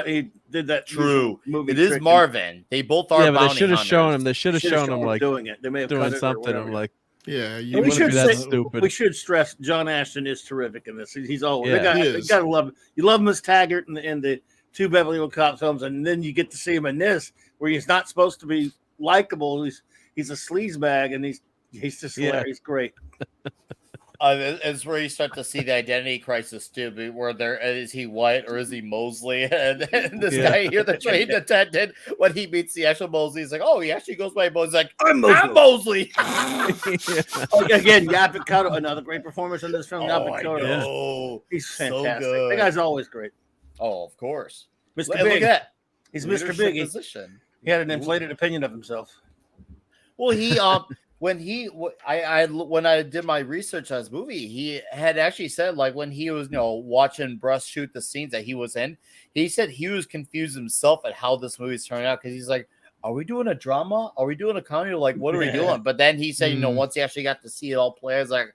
he did that. True. Movie It is trick and- Marvin. They both are. Yeah, but they bounty should have shown hunters. him. They should have Should've shown him like doing it. They may have cut doing it or something. whatever. I'm like, Yeah, And you we wouldn't should be that say stupid. we should stress John Ashton is terrific in this. He's always Yeah. He you is. gotta love him. You love him as Taggart in the two Beverly Hills Cop films, and then you get to see him in this where he's not supposed to be likable. He's a sleazebag, and he's just hilarious. He's great. It's where you start to see the identity crisis too. Where is he white or is he Mosley? And this guy here, the train attendant, when he meets the actual Mosley, he's like, "Oh, he actually goes by Mosley." He's like, "I'm Mosley." Again, Yaphet Kotto, another great performance in this film. Oh, Yaphet I Kotto. know. He's So fantastic. good. That guy's always great. Oh, of course. Mr. Look Big. at that. He's Mr. Leadership Big. Position. He had an inflated opinion of himself. Well, he when I did my research on this movie, he had actually said, like, when he was watching Bruce shoot the scenes that he was in, he said he was confused himself at how this movie's turning out, because he's like, are we doing a drama? Are we doing a comedy? Like, what are we doing? But then he said, once he actually got to see it all play, I was like,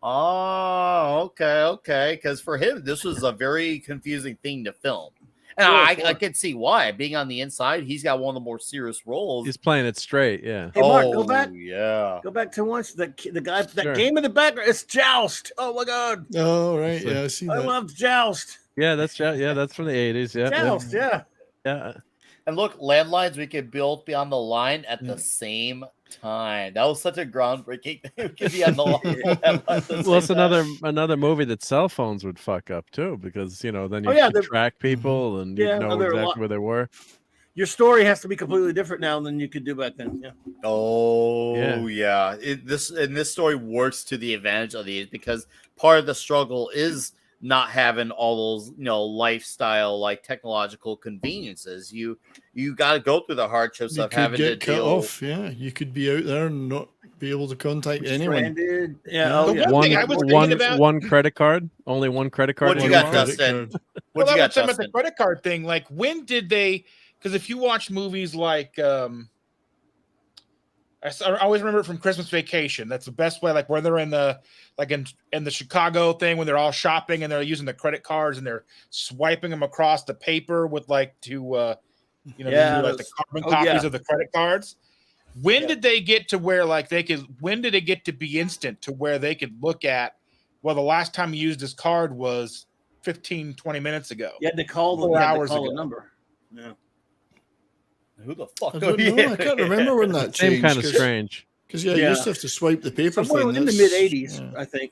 oh, okay. Because for him, this was a very confusing thing to film. And I could see why. Being on the inside, he's got one of the more serious roles. He's playing it straight. Yeah. Hey, Mark, go back. Yeah. Go back to once the guy, that Sure. game in the background. It's Joust. Oh my God. Oh, right. Yeah, I see I that. loved Joust. Yeah, that's from the 80s. Yeah. Joust. Yeah. Yeah. And look, landlines we could both be on the line at the same time. That was such a groundbreaking thing. We could be on the line. Well, it's another movie that cell phones would fuck up too, because then you could track people and you know exactly where they were. Your story has to be completely different now than you could do back then. Yeah. Oh yeah. This story works to the advantage of these, because part of the struggle is not having all those lifestyle, like, technological conveniences. You got to go through the hardships of having to cut deal off. Yeah, you could be out there and not be able to contact anyone. Stranded. Yeah. Yeah. Oh, The yeah. one thing I was thinking about. One credit card, only one credit card. What you one got, card. Dustin? Well, What you that got, was something about the Dustin? credit card thing. Like, when did they? Because if you watch movies like, I always remember it from Christmas Vacation. That's the best way. Like, where they're in the in the Chicago thing, when they're all shopping and they're using the credit cards and they're swiping them across the paper with like they do like the carbon copies of the credit cards. When did they get to where like they could? When did it get to be instant to where they could look at? Well, the last time you used this card was 15, 20 minutes ago. You had to call the 4 hours call ago. a number. Yeah. Who the fuck? I don't know. I can't remember when that changed. Same kind of strange. Because you used to have to swipe the paper Somewhere thing. in the That's- mid '80s, yeah. I think.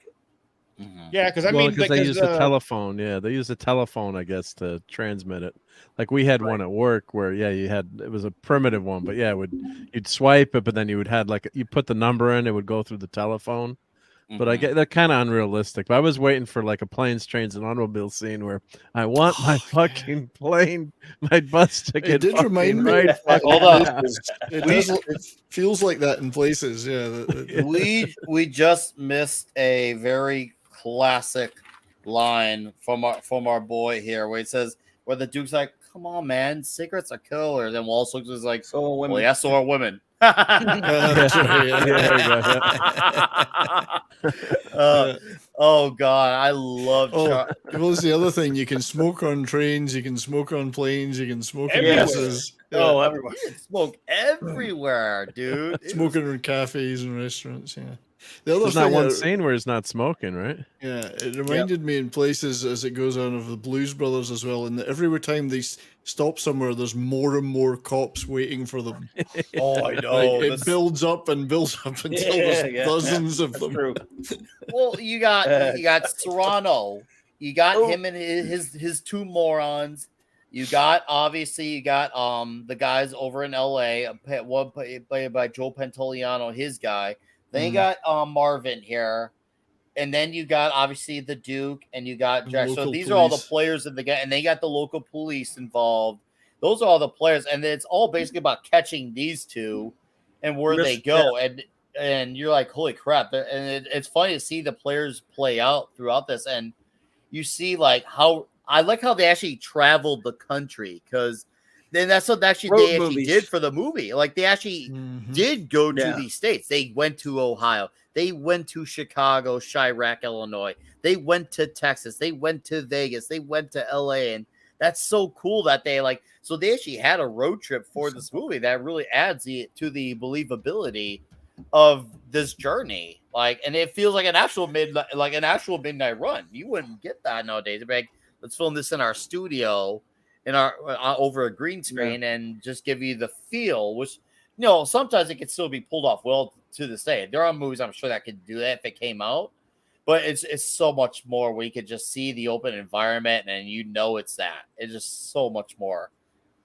Yeah, because I Well, mean, because they use the telephone. Yeah, they use the telephone, I guess, to transmit it. Like we had one at work where, it was a primitive one, but you'd swipe it, but then you would had you put the number in, it would go through the telephone. But I get they're kind of unrealistic. But I was waiting for like a planes, trains, and automobile scene where I want my fucking plane, my bus ticket. It did remind me. Right. Hold on. It feels like that in places. Yeah. We just missed a very classic line from our boy here, where it says, where the Duke's like, come on, man, cigarettes are killer. Then Wallace looks is like, So women. well, yeah, so are women. That's right, yeah. There you go. Oh God, I love. Oh, well, it's the other thing. You can smoke on trains, you can smoke on planes, you can smoke in Everywhere. buses. Oh, everywhere. You can smoke everywhere, dude. It was- Smoking in cafes and restaurants, yeah. The other There's not thing, one scene where he's not smoking, right? yeah, it reminded me in places as it goes on of the Blues Brothers as well, and that every time they stop somewhere, there's more and more cops waiting for them. Oh, I know. Like, it This- builds up until there's dozens of them. True. Well, you got Serrano. You got him and his two morons. You got the guys over in LA, one played by Joe Pantoliano, his guy. Then you got Marvin here. And then you got obviously the Duke and you got Jack. So these are all the players of the game, and they got the local police involved. Those are all the players, and it's all basically about catching these two and where they go. And you're like, holy crap. And it's funny to see the players play out throughout this. And you see like how I like how they actually traveled the country, because then that's what they actually did for the movie. Like they actually did go to these states. They went to Ohio. They went to Chicago, Chirac, Illinois. They went to Texas. They went to Vegas. They went to LA. And that's so cool that they so they actually had a road trip for this movie that really adds to the believability of this journey. And it feels like an actual midnight run. You wouldn't get that nowadays. Like, let's film this in our studio, in our over a green screen, and just give you the feel. Which, sometimes it can still be pulled off well to this day. There are movies I'm sure that could do that if it came out, but it's so much more where you could just see the open environment and it's that. It's just so much more.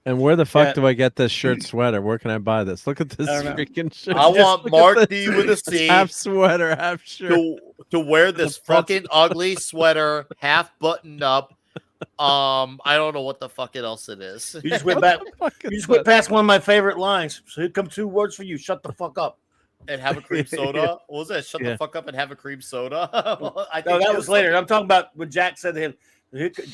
And where the fuck do I get this shirt sweater? Where can I buy this? Look at this freaking shirt. I want Mark D with a C. Half sweater, half shirt. To wear this fucking ugly sweater, half buttoned up. I don't know what the fuck else it is. You just went back. You just went past one of my favorite lines. So here come 2 words for you. Shut the fuck up. And have a cream soda. What was that? Shut the fuck up and have a cream soda. I think that was later. I'm talking about what Jack said to him.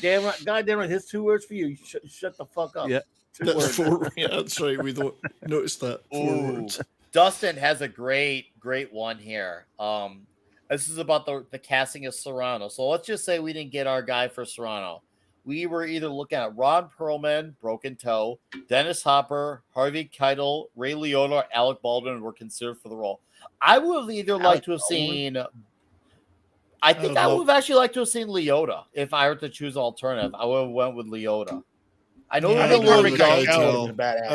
Damn right, goddamn right. His 2 words for you. Shut the fuck up. Yeah. That's 4. Yeah, that's right. We don't notice that. 4 words. Dustin has a great one here. This is about the casting of Serrano. So let's just say we didn't get our guy for Serrano. We were either looking at Ron Perlman, Broken Toe, Dennis Hopper, Harvey Keitel, Ray Liotta, or Alec Baldwin were considered for the role. I would have either liked to have seen. I think I would have actually liked to have seen Liotta. If I were to choose an alternative, I would have went with Liotta. I know I a little bit I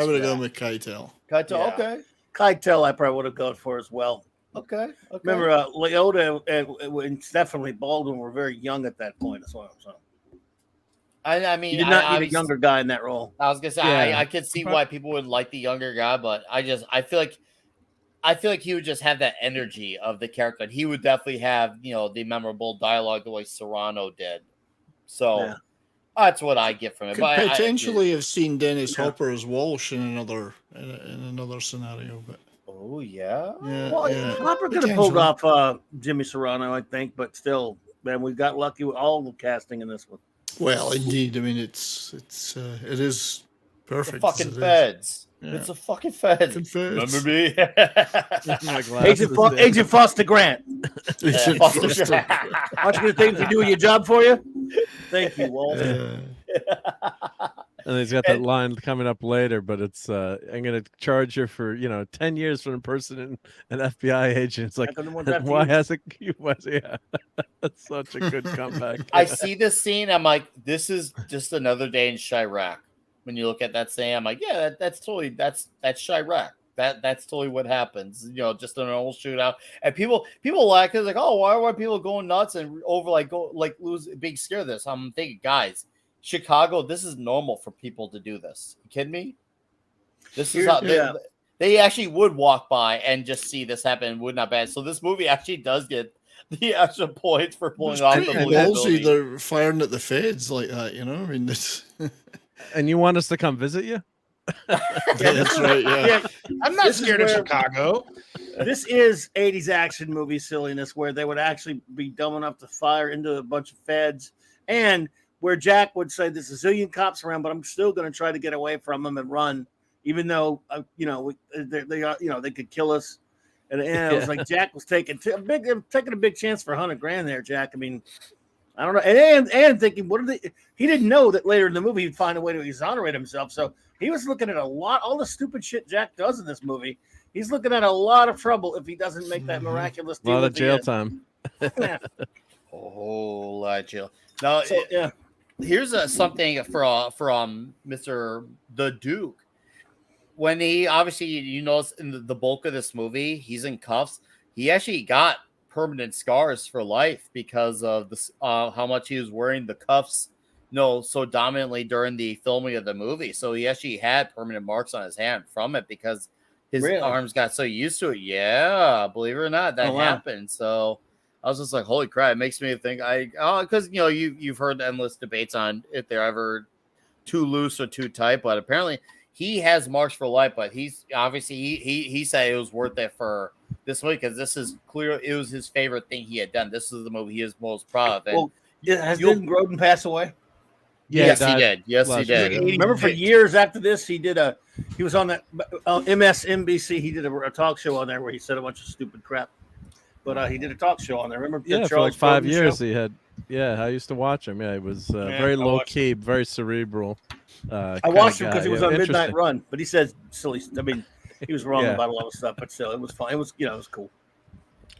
would have gone with Keitel. Keitel, okay. Keitel, I probably would have gone for as well. Okay. Remember, Liotta and definitely Baldwin were very young at that point. That's what I'm saying. I mean, you did not need a younger guy in that role. I was gonna say I could see why people would like the younger guy, but I feel like he would just have that energy of the character. And he would definitely have the memorable dialogue the way Serrano did. So that's what I get from it. Could but potentially have seen Dennis Hopper as Walsh in another scenario, but oh yeah. Hopper could have pulled off Jimmy Serrano, I think, but still, man, we got lucky with all the casting in this one. Well, indeed. I mean, it is perfect. The fucking feds. Yeah. It's a fucking feds. Remember me? Agent Foster Grant. Foster Grant. Aren't you going to think we do your job for you? Thank you, Walt. And he's got that line coming up later, but it's I'm going to charge you for 10 years for impersonating an FBI agent. It's like, why hasn't you? That's such a good comeback. I see this scene. I'm like, this is just another day in Chirac. When you look at that scene, I'm like, yeah, that's Chirac. That's totally what happens. Just an old shootout, and people like it's like, oh, why are people going nuts and lose being scared of this? I'm thinking, guys, Chicago, this is normal for people to do this. You kidding me? This is how they actually would walk by and just see this happen and would not bad. So this movie actually does get the extra points for pulling off the believability. They're firing at the feds like that, I mean, this. And you want us to come visit you? That's right. Yeah. I'm not scared of Chicago. This is 80s action movie silliness where they would actually be dumb enough to fire into a bunch of feds, and where Jack would say, "There's a zillion cops around, but I'm still going to try to get away from them and run, even though they could kill us." And it was like Jack was taking a big chance for $100,000 there, Jack. I mean, I don't know, and thinking, he didn't know that later in the movie he'd find a way to exonerate himself. So he was looking at all the stupid shit Jack does in this movie. He's looking at a lot of trouble if he doesn't make that miraculous deal. A lot of jail time. Yeah. A whole lot of jail. Now, yeah. Here's something from Mr. the Duke. When he obviously, you notice in the bulk of this movie, he's in cuffs. He actually got permanent scars for life because of this, how much he was wearing the cuffs, so dominantly during the filming of the movie. So he actually had permanent marks on his hand from it because his arms got so used to it. Yeah, believe it or not, that happened. So I was just like, holy crap! It makes me think because you've heard endless debates on if they're ever too loose or too tight, but apparently he has marks for life. But he's obviously he said it was worth it for this movie because this is clear. It was his favorite thing he had done. This is the movie he is most proud of. And didn't Grodin pass away? Yes, he did. Yes, he did. Remember, for years after this, he was on that MSNBC. He did a talk show on there where he said a bunch of stupid crap. But he did a talk show on there. Remember? For like 5 years he had. Yeah, I used to watch him. Yeah, he was very low key, very cerebral. I watched him because he was on Midnight Run, but he said silly. I mean, he was wrong about a lot of stuff, but still, it was fun. It was, it was cool.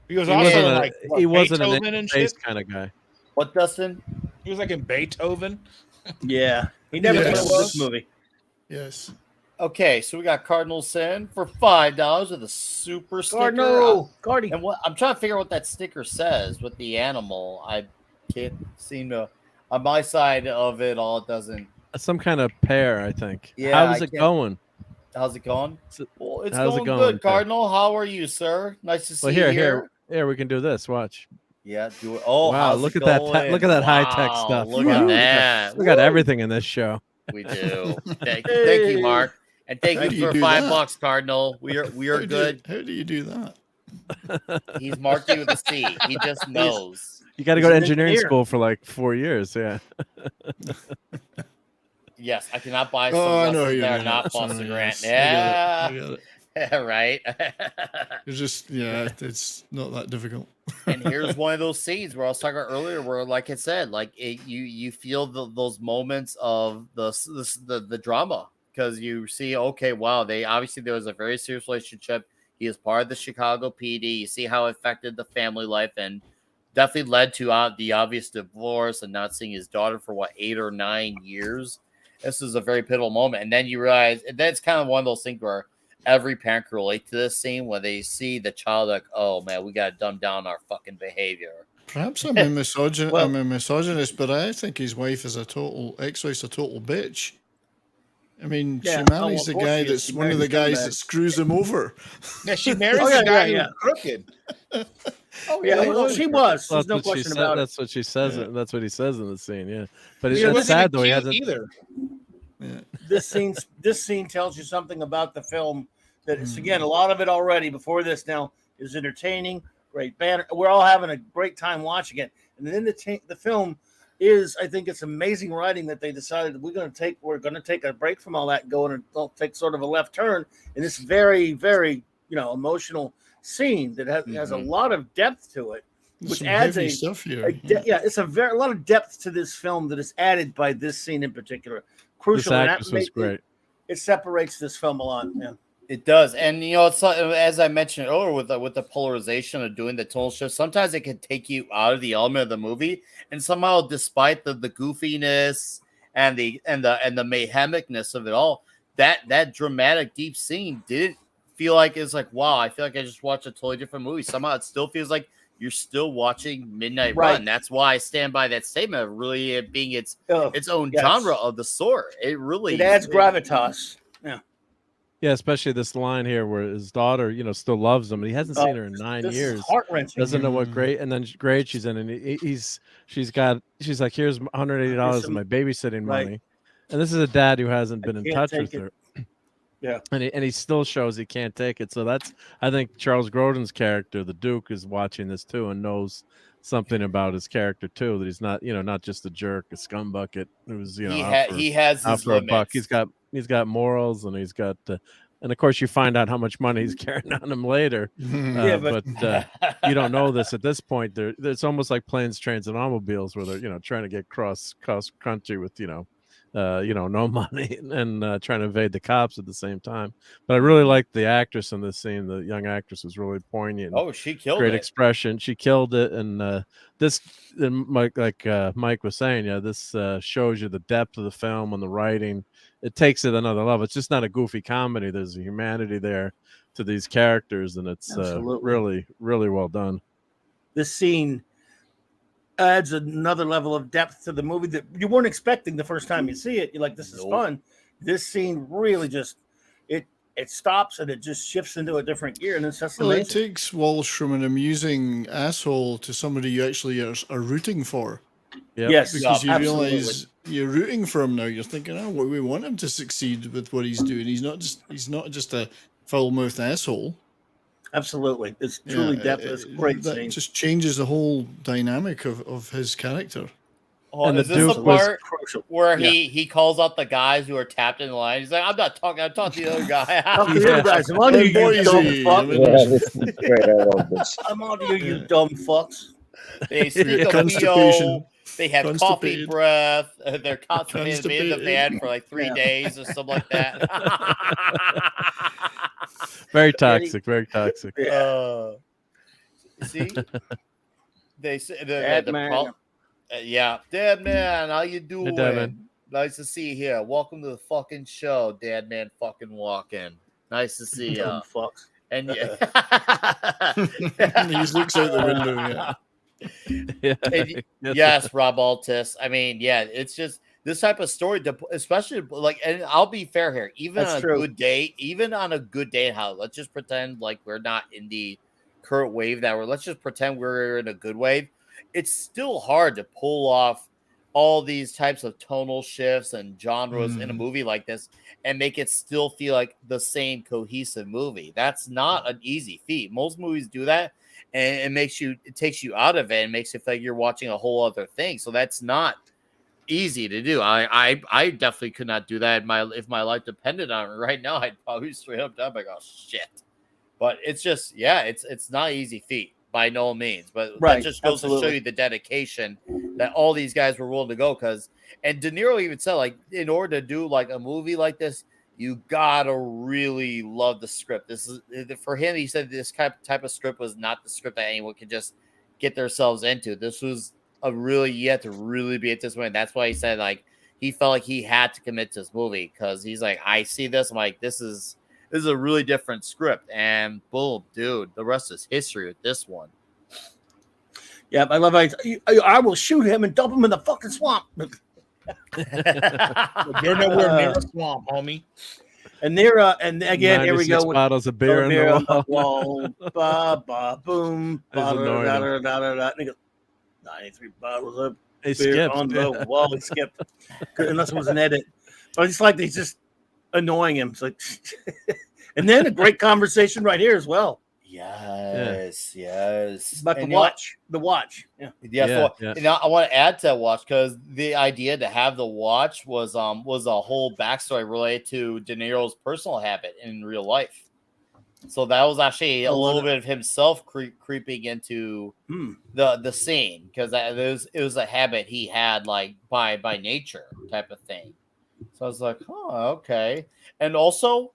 He was also he wasn't Beethoven an face kind of guy. What, Dustin? He was like in Beethoven. Yeah, he never did this movie. Yes. Okay, so we got Cardinal Sin for $5 with a super sticker. Cardi. And I'm trying to figure out what that sticker says with the animal. I can't seem to. On my side of it all, it doesn't. Some kind of pear, I think. Yeah. How's it going? How's it going? Well, it's how's going it going, good, Cardinal. How are you, sir? Nice to see you here. Here, we can do this. Watch. Yeah, do it. Oh, wow! Look at that! Look at that high tech stuff. Look at that! We got everything in this show. We do. Thank you, Mark, and thank you for $5, Cardinal. We are good. How do you do that? He's marked you with a C. He just knows. You got to go to engineering school for like 4 years. Yeah. Yes, I cannot buy some that are not Foster Grant. Yeah. I get it. Right. It's just it's not that difficult. And here's one of those scenes where I was talking about earlier, where, like I said, you feel those moments of the drama because you see, okay, wow, there was a very serious relationship. He is part of the Chicago PD. You see how it affected the family life and definitely led to the obvious divorce and not seeing his daughter for 8 or 9 years. This is a very pivotal moment, and then you realize, and that's kind of one of those things where every parent can relate to this scene when they see the child like, oh man, we got to dumb down our fucking behavior. Perhaps I'm a misogynist, but I think his wife is ex-wife's a total bitch. I mean, she marries the guy that's one of the guys that screws him over. Yeah, she marries the guy who's crooked. Oh yeah, well, she was. There's no question about it. That's what she says. Yeah. That's what he says in the scene. Yeah, but it's sad though. He hasn't either. Yeah. This scene tells you something about the film that it's again a lot of it already before this now is entertaining, great banner. We're all having a great time watching it, and then the film is, I think it's amazing writing that they decided we're going to take a break from all that and go and take sort of a left turn in this very, very emotional scene that has a lot of depth to it, which adds stuff here. It's a lot of depth to this film that is added by this scene in particular. Crucial. This actress was great. It separates this film a lot. Yeah. It does, and it's as I mentioned earlier with the polarization of doing the tonal shift. Sometimes it can take you out of the element of the movie, and somehow, despite the goofiness and the mayhemicness of it all, that dramatic deep scene didn't feel like it's like, wow, I feel like I just watched a totally different movie. Somehow, it still feels like you're still watching Midnight Run. That's why I stand by that statement of really it being its own genre of the sort. It adds gravitas. Yeah. Yeah, especially this line here where his daughter, still loves him, and he hasn't seen her in 9 years. Heart-wrenching. Doesn't know what great, and then great she's in, and she's like, here's $180 of my babysitting money, and this is a dad who hasn't been in touch with her. Yeah, and he still shows he can't take it. So I think Charles Grodin's character, the Duke, is watching this too and knows something about his character too, that he's not, not just a jerk, a scumbucket who's, he has out his for a buck. limits. He's got morals, and he's got and of course you find out how much money he's carrying on him later. But you don't know this at this point. It's almost like planes, trains, and automobiles, where they're trying to get cross country with no money, and trying to evade the cops at the same time. But I really liked the actress in this scene. The young actress was really poignant. Oh, she killed great it. expression. She killed it. And Mike was saying, this shows you the depth of the film and the writing. It takes it another level. It's just not a goofy comedy. There's a humanity there to these characters, and it's really, really well done. This scene adds another level of depth to the movie that you weren't expecting the first time you see it. You're like, this is fun. This scene really just it stops and it just shifts into a different gear, and it's just amazing. It takes Walsh from an amusing asshole to somebody you actually are rooting for. Yep. Yes, because you absolutely. realize you're rooting for him now. You're thinking, oh, we want him to succeed with what he's doing. He's not just a foul-mouthed asshole. Absolutely, it's truly depth. It's a great that scene. just changes the whole dynamic of his character. Oh, And is the this the Duke was part where he calls out the guys who are tapped in the line? He's like, I'm talking to the other guy. Talk to the other guys. I'm on to you, you dumb fuck. This is great. I love this. I'm on to you, you dumb fucks. They speak of Constipation. They have coffee Constipated. breath. They're constipated, been in the van for like 3 days or something like that. Very toxic. Very toxic. See, they say Dead man. Dead man, how you doing? Hey, Devin. Nice to see you here. Welcome to the fucking show, Dead man. Fucking walking. Nice to see you. Dumb fucks. And He just looks out the window. And yes, Rob Altus. I mean, it's just this type of story, especially like, and I'll be fair here, even That's on true. a good day, how let's just pretend like we're not in the current wave that let's just pretend we're in a good wave. It's still hard to pull off all these types of tonal shifts and genres in a movie like this and make it still feel like the same cohesive movie. That's not an easy feat. Most movies do that, and it takes you out of it and makes it feel like you're watching a whole other thing. So that's not easy to do. I definitely could not do that if my life depended on it. Right now, I'd probably straight up die. Like, oh shit. But it's just, it's not an easy feat by no means. But that just goes to show you the dedication that all these guys were willing to go. And De Niro even said, like, in order to do like a movie like this, you gotta really love the script. This is for him. He said this type of script was not the script that anyone could just get themselves into. This was you had to really be at this point. That's why he said like he felt like he had to commit to this movie because he's like, I see this. I'm like, this is a really different script, and boom, dude, the rest is history with this one. Yeah, I love I will shoot him and dump him in the fucking swamp. You're nowhere near a swamp, homie. And there, and again, here we go. With bottles of beer on the wall. Ba, ba, boom. That's annoying. And he goes, 93 bottles of He beer skipped. on the wall. He skipped. Unless it was an edit. But it's like he's just annoying him. It's like, and then a great conversation right here as well. Yes. About the watch. Yeah. Now I want to add to that watch because the idea to have the watch was a whole backstory related to De Niro's personal habit in real life. So that was actually a little bit of himself creeping into the scene because it was a habit he had like by nature type of thing. So I was like, oh, okay. And also,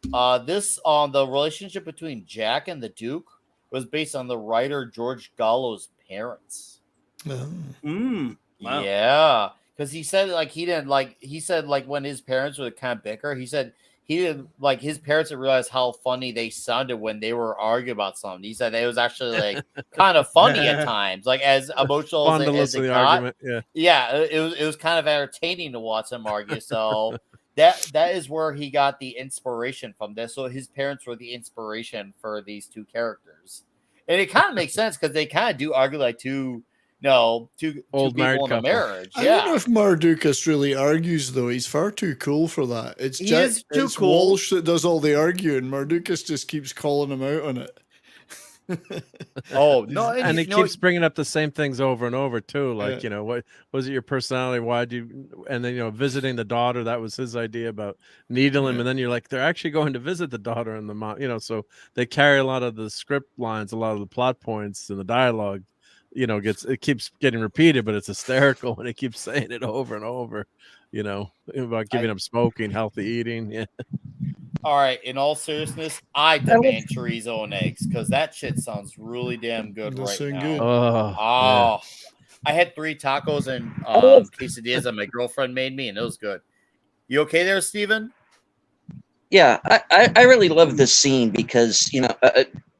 the relationship between Jack and the Duke was based on the writer George Gallo's parents. Wow. Yeah, because he said when his parents were kind of bicker, he said he didn't like his parents didn't realize how funny they sounded when they were arguing about something. He said it was actually like kind of funny at times, like as emotional as it got. Argument. It was kind of entertaining to watch them argue. So that is where he got the inspiration from this. So his parents were the inspiration for these two characters, and it kind of makes sense because they kind of do argue like two old people in a marriage. I don't know if Mardukas really argues though. He's far too cool for that. It's He Jack, is too it's cool. Walsh that does all the arguing. Mardukas just keeps calling him out on it. Oh no, And you it know, keeps bringing up the same things over and over too. Like, Yeah. you know, what was it your personality? Why'd you? And then, you know, visiting the daughter, that was his idea about needling him. And then you're like, they're actually going to visit the daughter and the mom, you know, so they carry a lot of the script lines, a lot of the plot points and the dialogue, you know, it keeps getting repeated, but it's hysterical and it keeps saying it over and over, you know, about giving up smoking, healthy eating. Yeah. all right, in all seriousness, I demand chorizo and eggs because that shit sounds really damn good Does right sound now. good. Oh, Oh, I had 3 tacos and love- quesadillas that my girlfriend made me, and it was good. You okay there, Steven? Yeah, I really love this scene because, you know,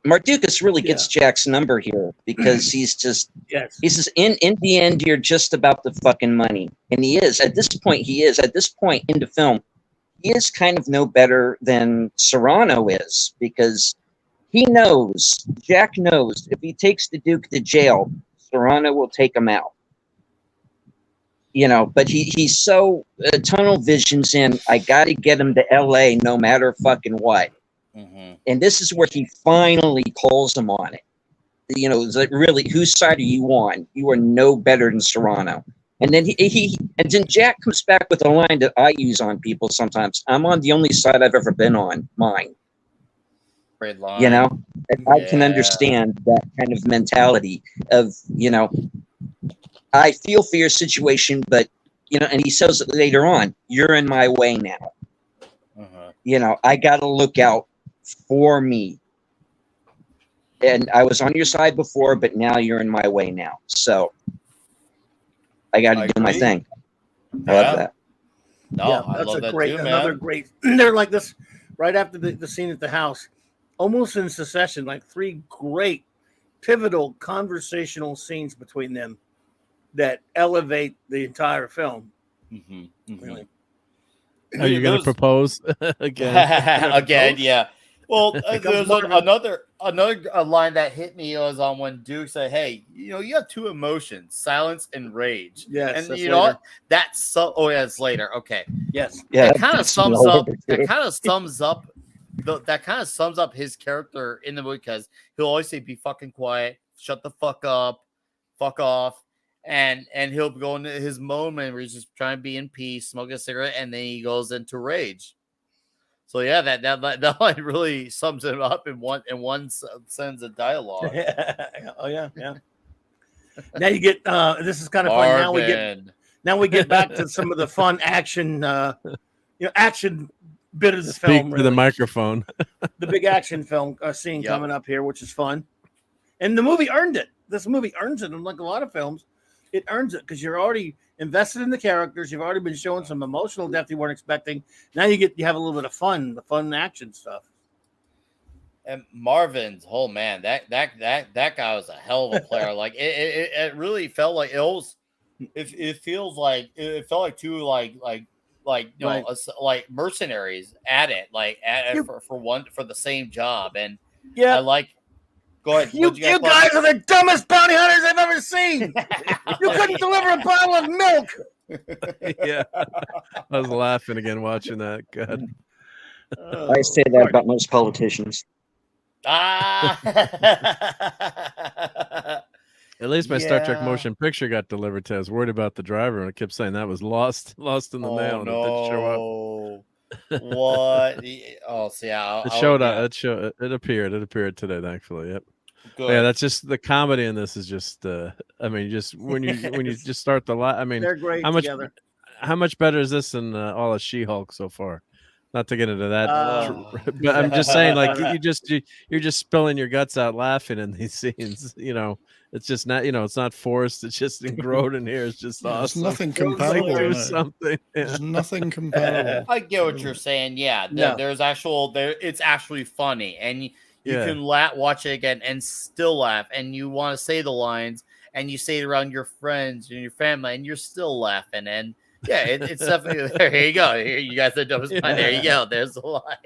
Mardukas really gets Jack's number here because he's just, Yes. he says, in the end, you're just about the fucking money. And he is. At this point, At this point in the film, he is kind of no better than Serrano is because Jack knows if he takes the Duke to jail, Serrano will take him out. You know, but he's so tunnel visions in, I got to get him to LA no matter fucking what. Mm-hmm. And this is where he finally calls him on it. You know, it's like, really, whose side are you on? You are no better than Serrano. And then and then Jack comes back with a line that I use on people sometimes. I'm on the only side I've ever been on, mine. Great line. You know, and I can Yeah. understand that kind of mentality of, you know, I feel for your situation, but, you know, and he says it later on, you're in my way now. Uh-huh. You know, I got to look out for me. And I was on your side before, but now you're in my way now. So I got to do my agree. thing. I Yeah. love that. No, I that's love a that great, too, man. another great. They're like this right after the scene at the house, almost in succession, like 3 great, pivotal conversational scenes between them that elevate the entire film. Mm-hmm. Mm-hmm. Really. Are you going to propose again? Again, yeah. Well, Becomes there's Marvin. another line that hit me was on when Duke said, "Hey, you know, you have 2 emotions, silence and rage." Yes, and that's you know later. what? That's so. Oh, yeah, it's later. Okay, Yes. Yeah, that kind of that's sums all up. over That too. kind of sums up. That kind of sums up his character in the movie because he'll always say, "Be fucking quiet, shut the fuck up, fuck off." And he'll go into his moment where he's just trying to be in peace, smoke a cigarette, and then he goes into rage. So yeah, that line really sums it up in one sentence of dialogue. Oh yeah. Now you get this is kind of fun. Now we get back to some of the fun action action bit of the Speak film. to Really. the microphone. The big action film scene Yep. coming up here, which is fun. And the movie earned it. This movie earns it, unlike a lot of films. It earns it because you're already invested in the characters. You've already been showing some emotional depth you weren't expecting. Now you have a little bit of fun, the fun action stuff. And Marvin's, oh man, that guy was a hell of a player. Like it really felt like it felt like 2 like you know Right. like mercenaries at it for the same job. And Yeah. I like. Go ahead. You guys are the dumbest bounty hunters I've ever seen. You couldn't deliver a bottle of milk. Yeah. I was laughing again watching that. God. I say that about most politicians. At least my Star Trek Yeah. motion picture got delivered to us. Worried about the driver, and I kept saying that was lost in the mail. And it didn't show up. What? Oh, see, It showed up. It appeared today, thankfully. Yep. Good. Yeah, that's just the comedy in this is just. I mean, just when you just start the I mean, They're great together. How much better is this than all of She-Hulk so far? Not to get into that, but I'm just saying, like you're just spilling your guts out laughing in these scenes. You know, it's just not. You know, it's not forced. It's just ingrained in here. It's just awesome. There's nothing Like, comparable. do in it. something. Yeah. There's nothing comparable. I get what you're saying. Yeah, No. it's actually funny, and you Yeah. can watch it again and still laugh, and you want to say the lines, and you say it around your friends and your family, and you're still laughing. And yeah, it's definitely there. Here you go. Here, you guys are dumbest line. There you go. There's the line.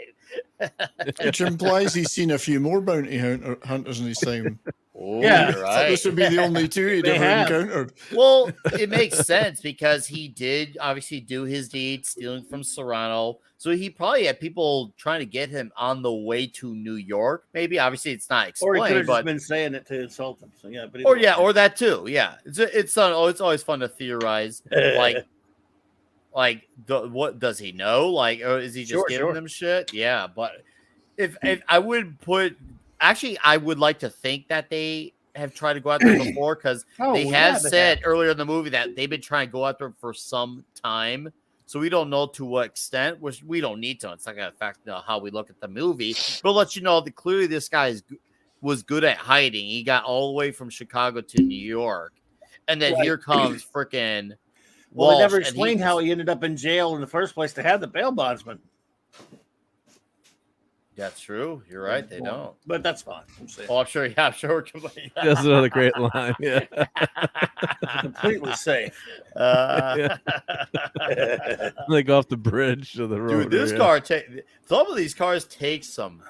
Which implies he's seen a few more bounty hunters in his time. Oh, Yeah. you're I thought this right. would be the only two he'd They ever have. encountered. Well, it makes sense because he did obviously do his deed stealing from Serrano. So he probably had people trying to get him on the way to New York. Maybe obviously it's not Or he could explained, have just but been saying it to insult him. So yeah, but or yeah, or that too. Yeah, it's always fun to theorize. What does he know? Like, or is he just giving them shit? Yeah, but if I would put, actually, I would like to think that they have tried to go out there before because they have said earlier in the movie that they've been trying to go out there for some time. So we don't know to what extent, which we don't need to. It's not going to affect how we look at the movie, but let you know that clearly this guy was good at hiding. He got all the way from Chicago to New York, and then here comes freaking. Well, they never explained how he ended up in jail in the first place to have the bail bondsman. That's true. You're right. They don't. But that's fine. I'm sure. Yeah, I'm sure. That's another great line. Yeah. Completely safe. They go off the bridge to the road. Dude, this car some of these cars take some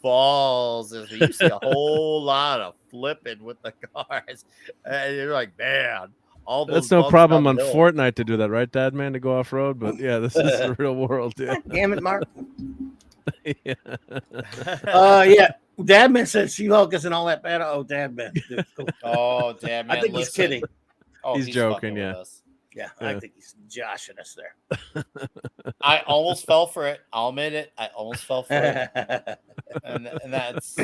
balls. You see a whole lot of flipping with the cars, and you're like, man. All That's no problem on Fortnite to do that, right, Dad, man, to go off road. But yeah, this is the real world. Yeah. Damn it, Mark. Yeah. Yeah. Dadman said She-Hulk isn't all that bad. Oh, Dadman. Dude, cool. Oh, Dadman. I think he's kidding. Oh, he's joking. Yeah. Yeah, I think he's joshing us there. I almost fell for it. I'll admit it. I almost fell for it. and that's.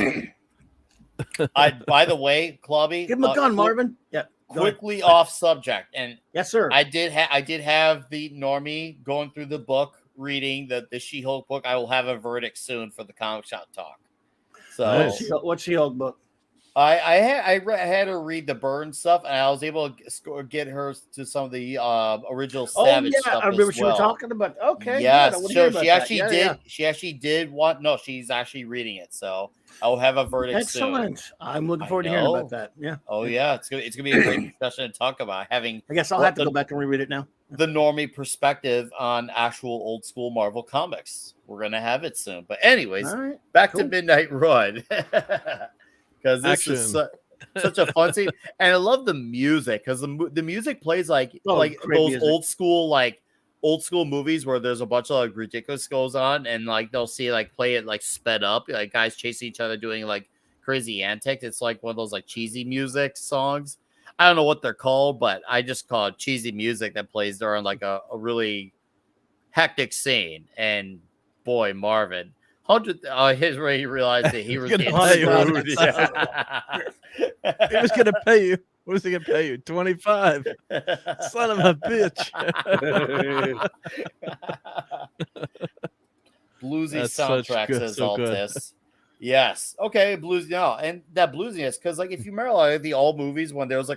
By the way, Clubby. Give him a gun, Marvin. Yeah. Quickly off subject, and yes, sir. I did have the normie going through the book, reading the She-Hulk book. I will have a verdict soon for the comic shop talk. So, what She-Hulk book? I had her read the Burn stuff, and I was able to get her to some of the original Savage stuff. I remember you were talking about. Okay, yes, so she actually did. Yeah. She actually did want. No, she's actually reading it. So I will have a verdict. Excellent. Soon. I'm looking forward to hearing about that. Yeah. Oh yeah, it's gonna be a great discussion to talk about. I guess I'll have to go back and reread it now. The normie perspective on actual old school Marvel comics. We're gonna have it soon. But anyways, back to Midnight Run. Because this is such a fun scene, and I love the music because the music plays like those music. old school movies where there's a bunch of like ridiculous goes on, and like they'll see play it sped up, like guys chasing each other doing like crazy antics. It's like one of those like cheesy music songs. I don't know what they're called, but I just call it cheesy music that plays during like a really hectic scene. And boy, Marvin. His way he realized that he was getting screwed. He was going to pay you. What was he going to pay you? 25. Son of a bitch. Bluesy soundtrack, says Altis. Yes. Okay, blues. No, and that bluesiness, because if you remember the old movies when there was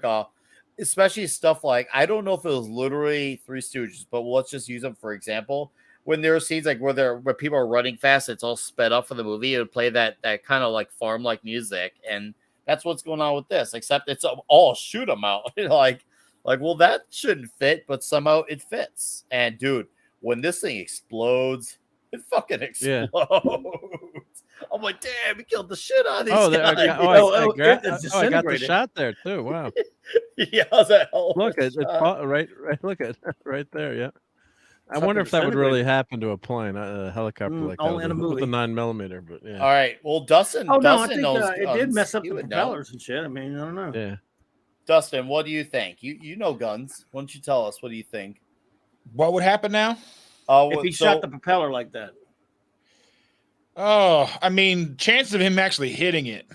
especially stuff like, I don't know if it was literally Three Stooges, but let's just use them for example. When there are scenes where people are running fast, it's all sped up for the movie. It would play that kind of farm music, and that's what's going on with this. Except it's all shoot 'em out. Well, that shouldn't fit, but somehow it fits. And dude, when this thing explodes, it fucking explodes. Yeah. I'm like, damn, he killed the shit out of these guys. I got the shot there too. Wow. Yeah, that look, it's right. Look at right there. Yeah. I wonder if that would really happen to a plane, a helicopter like only that in a movie. with a 9mm. But yeah. All right. Well, Dustin. Oh no, I Dustin think knows, it did mess up the propellers and shit. I mean, I don't know. Yeah. Dustin, what do you think? You know guns. Why don't you tell us? What do you think? What would happen now? If he shot the propeller like that. Oh, I mean, chances of him actually hitting it.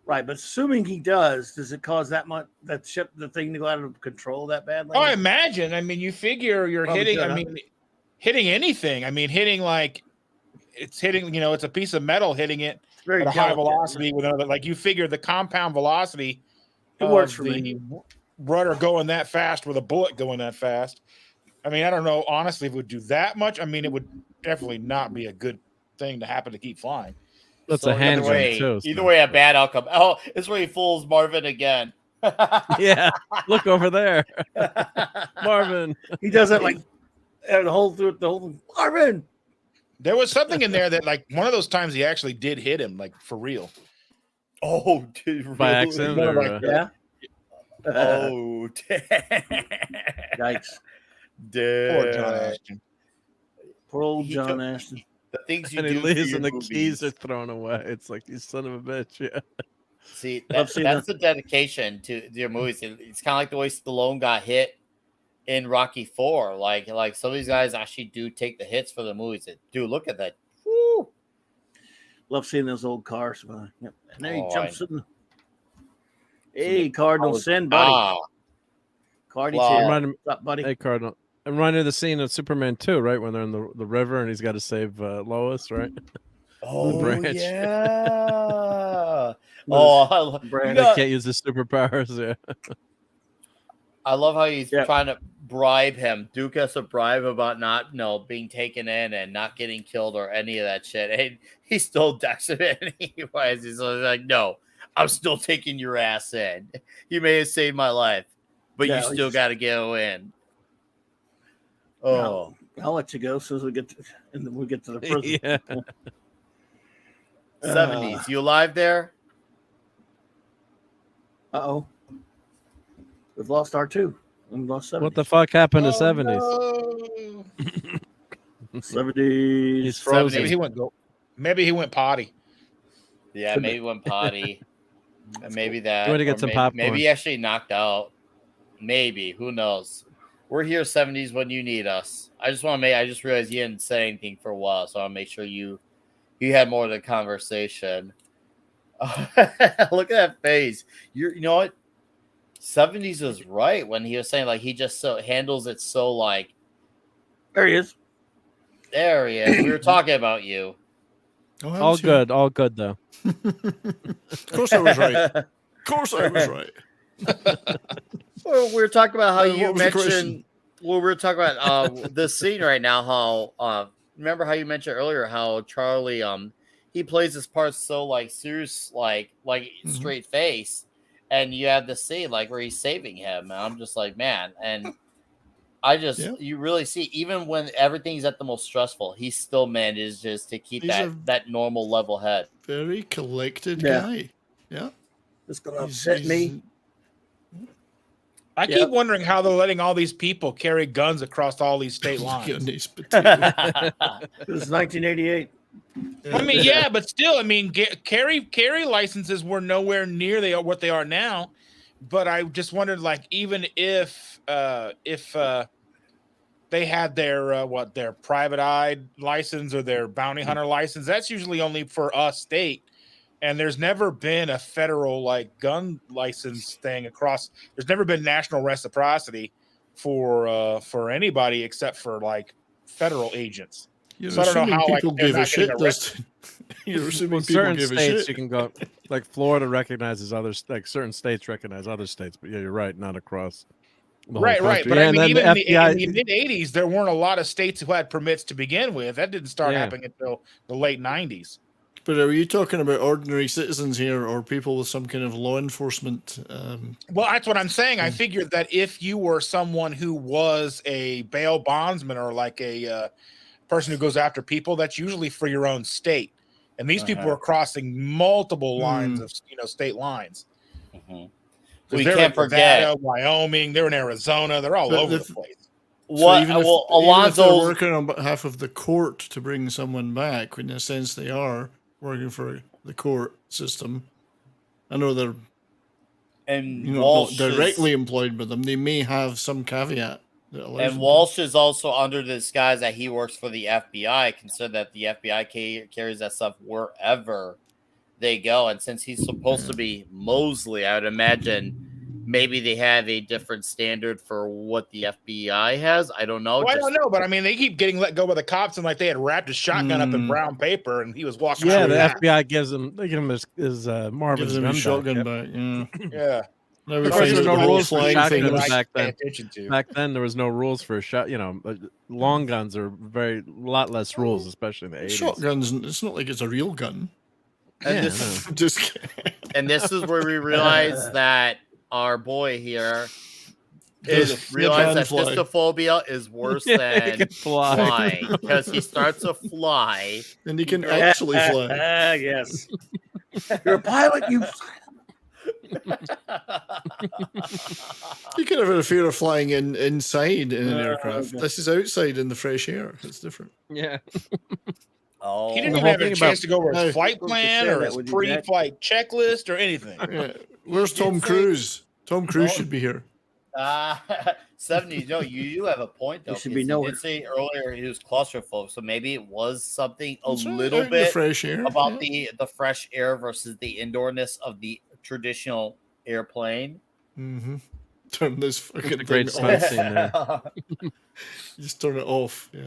Right, but assuming he does it cause the thing to go out of control that badly? Oh, I imagine. I mean, you figure you're hitting. Hitting anything. I mean, hitting it's hitting. It's a piece of metal hitting it at a high velocity with another. You figure the compound velocity. It works for me. Rudder going that fast with a bullet going that fast. I mean, I don't know. Honestly, if it would do that much, I mean, it would definitely not be a good thing to happen to keep flying. That's a hand too. Either way, a bad outcome. Oh, it's where he fools Marvin again. Yeah, look over there, Marvin. He does it the whole Marvin. There was something in there that one of those times he actually did hit him for real. Oh, dude, by really? accident, One of or, our- yeah. Oh, Yikes. Poor John dude. Ashton. Poor old He John took- Ashton. The things you and he do for leaves your and the movies. keys are thrown away. It's like, you son of a bitch. Yeah. See, Love seeing that's the dedication to your movies. It's kind of like the way Stallone got hit in Rocky 4. Like some of these guys actually do take the hits for the movies. Dude, look at that. Woo. Love seeing those old cars. Yep. And there he Oh, jumps I- in. Hey, Cardinal Sin, buddy. Ah, Cardi's well, here. Remind me- What's up, buddy? Hey, Cardinal. And remind me of the scene of Superman 2, right? When they're in the river and he's got to save Lois, right? oh branch. yeah. Oh, Brad, They can't use his superpowers. Yeah. I love how he's Yeah. trying to bribe him. Duke has to bribe about not, being taken in and not getting killed or any of that shit. And he still decks him anyways. He's like, no, I'm still taking your ass in. You may have saved my life, but Yeah, you still got to go in. Oh, I'll let you go as soon as we get to, and then we'll get to the prison. Yeah. 70s. You alive there? Uh-oh. We've lost R2. We've lost 70s. What the fuck happened to Oh, 70s? no. 70s. He's frozen. Maybe he went potty. Yeah, maybe went potty. Maybe that. You want to get or some maybe, popcorn. Maybe he actually knocked out. Maybe. Who knows? We're here 70s when you need us. I just realized you didn't say anything for a while, so I'll make sure you had more of the conversation. Look at that face. You know what? 70s is right when he was saying like he just so handles it so like There he is. there he is. We were talking about you. Oh, I All was here. good. All good, though. Of course I was right. Of course I was right. Well, we were talking about how What you was the question? mentioned. Well, we were talking about this scene right now. How remember how you mentioned earlier how Charlie he plays his part so like serious, like straight face, and you have the scene like where he's saving him, and I'm just like, man, and I just you really see even when everything's at the most stressful, he still manages just to keep He's that normal level head. Very collected Yeah. guy. Yeah. It's going to upset me. I keep wondering how they're letting all these people carry guns across all these state lines. Goodness, potato. It was 1988. I mean, yeah, but still, I mean, carry licenses were nowhere near what they are now. But I just wondered, like, even if they had their private eye license or their bounty hunter license, that's usually only for us state. And there's never been a federal like gun license thing across. There's never been national reciprocity for anybody except for like federal agents. You're So I don't know assuming how like people they're give a not getting shit. arrested. You're assuming Well, people certain give a states shit. you can go, like Florida recognizes others, like certain states recognize other states, but yeah, you're right, not across the whole Right. country. But Yeah, I and mean, then even the in the mid '80s, there weren't a lot of states who had permits to begin with. That didn't start Yeah. happening until the late '90s. But are you talking about ordinary citizens here, or people with some kind of law enforcement? Well, that's what I'm saying. I figured that if you were someone who was a bail bondsman or like a person who goes after people, that's usually for your own state. And these people are crossing multiple lines of state lines. We They're can't in forget Nevada, Wyoming. They're in Arizona. They're all But over the- the place. what. even if, Well, even if they're Alonzo's working on behalf of the court to bring someone back, when in a sense they are working for the court system. I know they're and not Walsh directly is, employed by them. They may have some caveat that allows them and to. Walsh is also under the disguise that he works for the FBI. Consider that the FBI carries that stuff wherever they go, and since he's supposed to be Mosley, I would imagine maybe they have a different standard for what the FBI has. I don't know. Well, I don't know, but I mean, they keep getting let go by the cops, and like they had wrapped his shotgun up in brown paper, and he was walking. Yeah, out the with that. FBI gives him. They give him his Marvin's Gives him gun a shotgun back. back. Yeah. Yeah. Now we Of course, find there's out no the whole rules for flying thing shotguns was back Pay then. attention to. Back then, there was no rules for shot. Long guns are lot less rules, especially in the 80s. shotguns. It's not like it's a real gun. And Yeah, this, no. Just kidding. and this is where we realize that our boy here Does is realize that fly. fistophobia is worse Yeah, he than can fly. flying because he starts to fly. And he can actually fly. Yes. You're a pilot. You. You can have a fear of flying inside in an aircraft. Okay. This is outside in the fresh air. It's different. Yeah. Oh, He didn't the even whole have a thing chance about- to go over his No. flight Supposed to plan share or that his with you, Jack. pre-flight checklist or anything. Yeah. Where's did Tom say- Cruise? Tom Cruise No. should be here. 70s. No, you have a point though. You should 'cause be he nowhere. did say earlier he was claustrophobic, so maybe it was something a That's right, little out in the bit fresh air. about yeah. the fresh air versus the indoorness of the traditional airplane. Mm-hmm. Turn this fucking a great thing stunt off. scene there. Just turn it off. Yeah.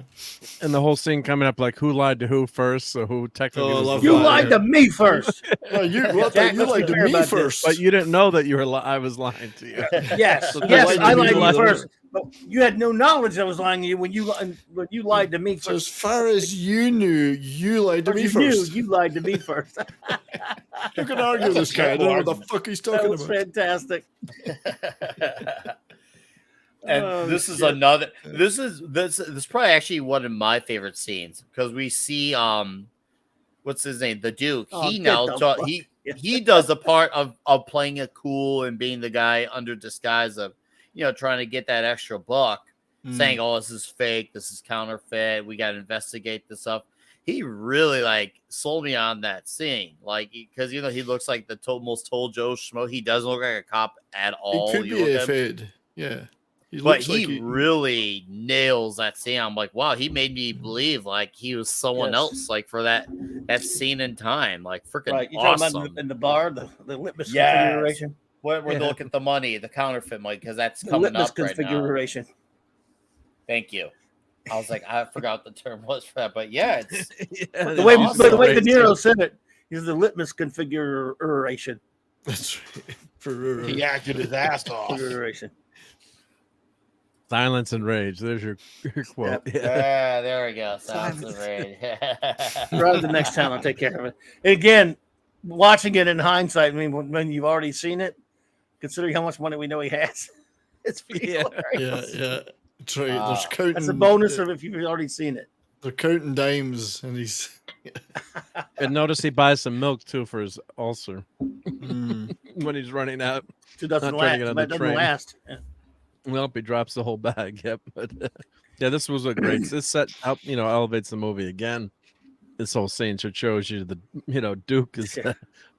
And the whole scene coming up like who lied to who first, so who technically Oh, I was love the You that, liar. lied to me first. Oh, you what? Jack, You let's be lied to fair me about this. first. But you didn't know that you were I was lying to you. Yes, So yes, lied to I me lied to you first. first. But you had no knowledge I was lying to you when you lied to me So as first. far as you knew, you lied to me You first. knew you lied to me first. You can argue this guy. I don't know what the fuck he's That talking was about. fantastic. And Oh, this is shit. another. This is probably actually one of my favorite scenes because we see what's his name, the Duke. Oh, He get now the fuck- he does the part of playing it cool and being the guy under disguise of trying to get that extra buck, saying, "Oh, this is fake. This is counterfeit. We got to investigate this up." He really sold me on that scene, because he looks like the most told Joe schmo. He doesn't look like a cop at all. He could You be look a at him, Fed. Yeah. He but looks like he really nails that scene. I'm like, wow, he made me believe like he was someone Yes. else, like for that scene in time, like freaking Right, you talking awesome. about in the bar, the litmus Yes. configuration? Where Yeah. they look at the money, the counterfeit money, because that's The coming litmus up right now. configuration. Thank you. I was like, I forgot what the term was for that, but yeah, it's The way, awesome. the way De Niro said it is the litmus configuration. That's right. He acted his ass off. Configuration. Silence and rage. There's your quote. Yep. Yeah. Yeah, there we go. Sounds great. Rather the next time I'll take care of it. Again, watching it in hindsight, I mean, when you've already seen it, considering how much money we know he has, it's pretty Yeah. hilarious. Yeah. That's right. There's counting. That's a bonus of if you've already seen it. They're counting dimes, and he's. And notice he buys some milk too for his ulcer Mm. when he's running out. It doesn't Not trying to last. get on That the doesn't train. last. Yeah. Well, he drops the whole bag. Yep. But yeah, this was a great. This set up, elevates the movie again. This whole scene shows you the Duke is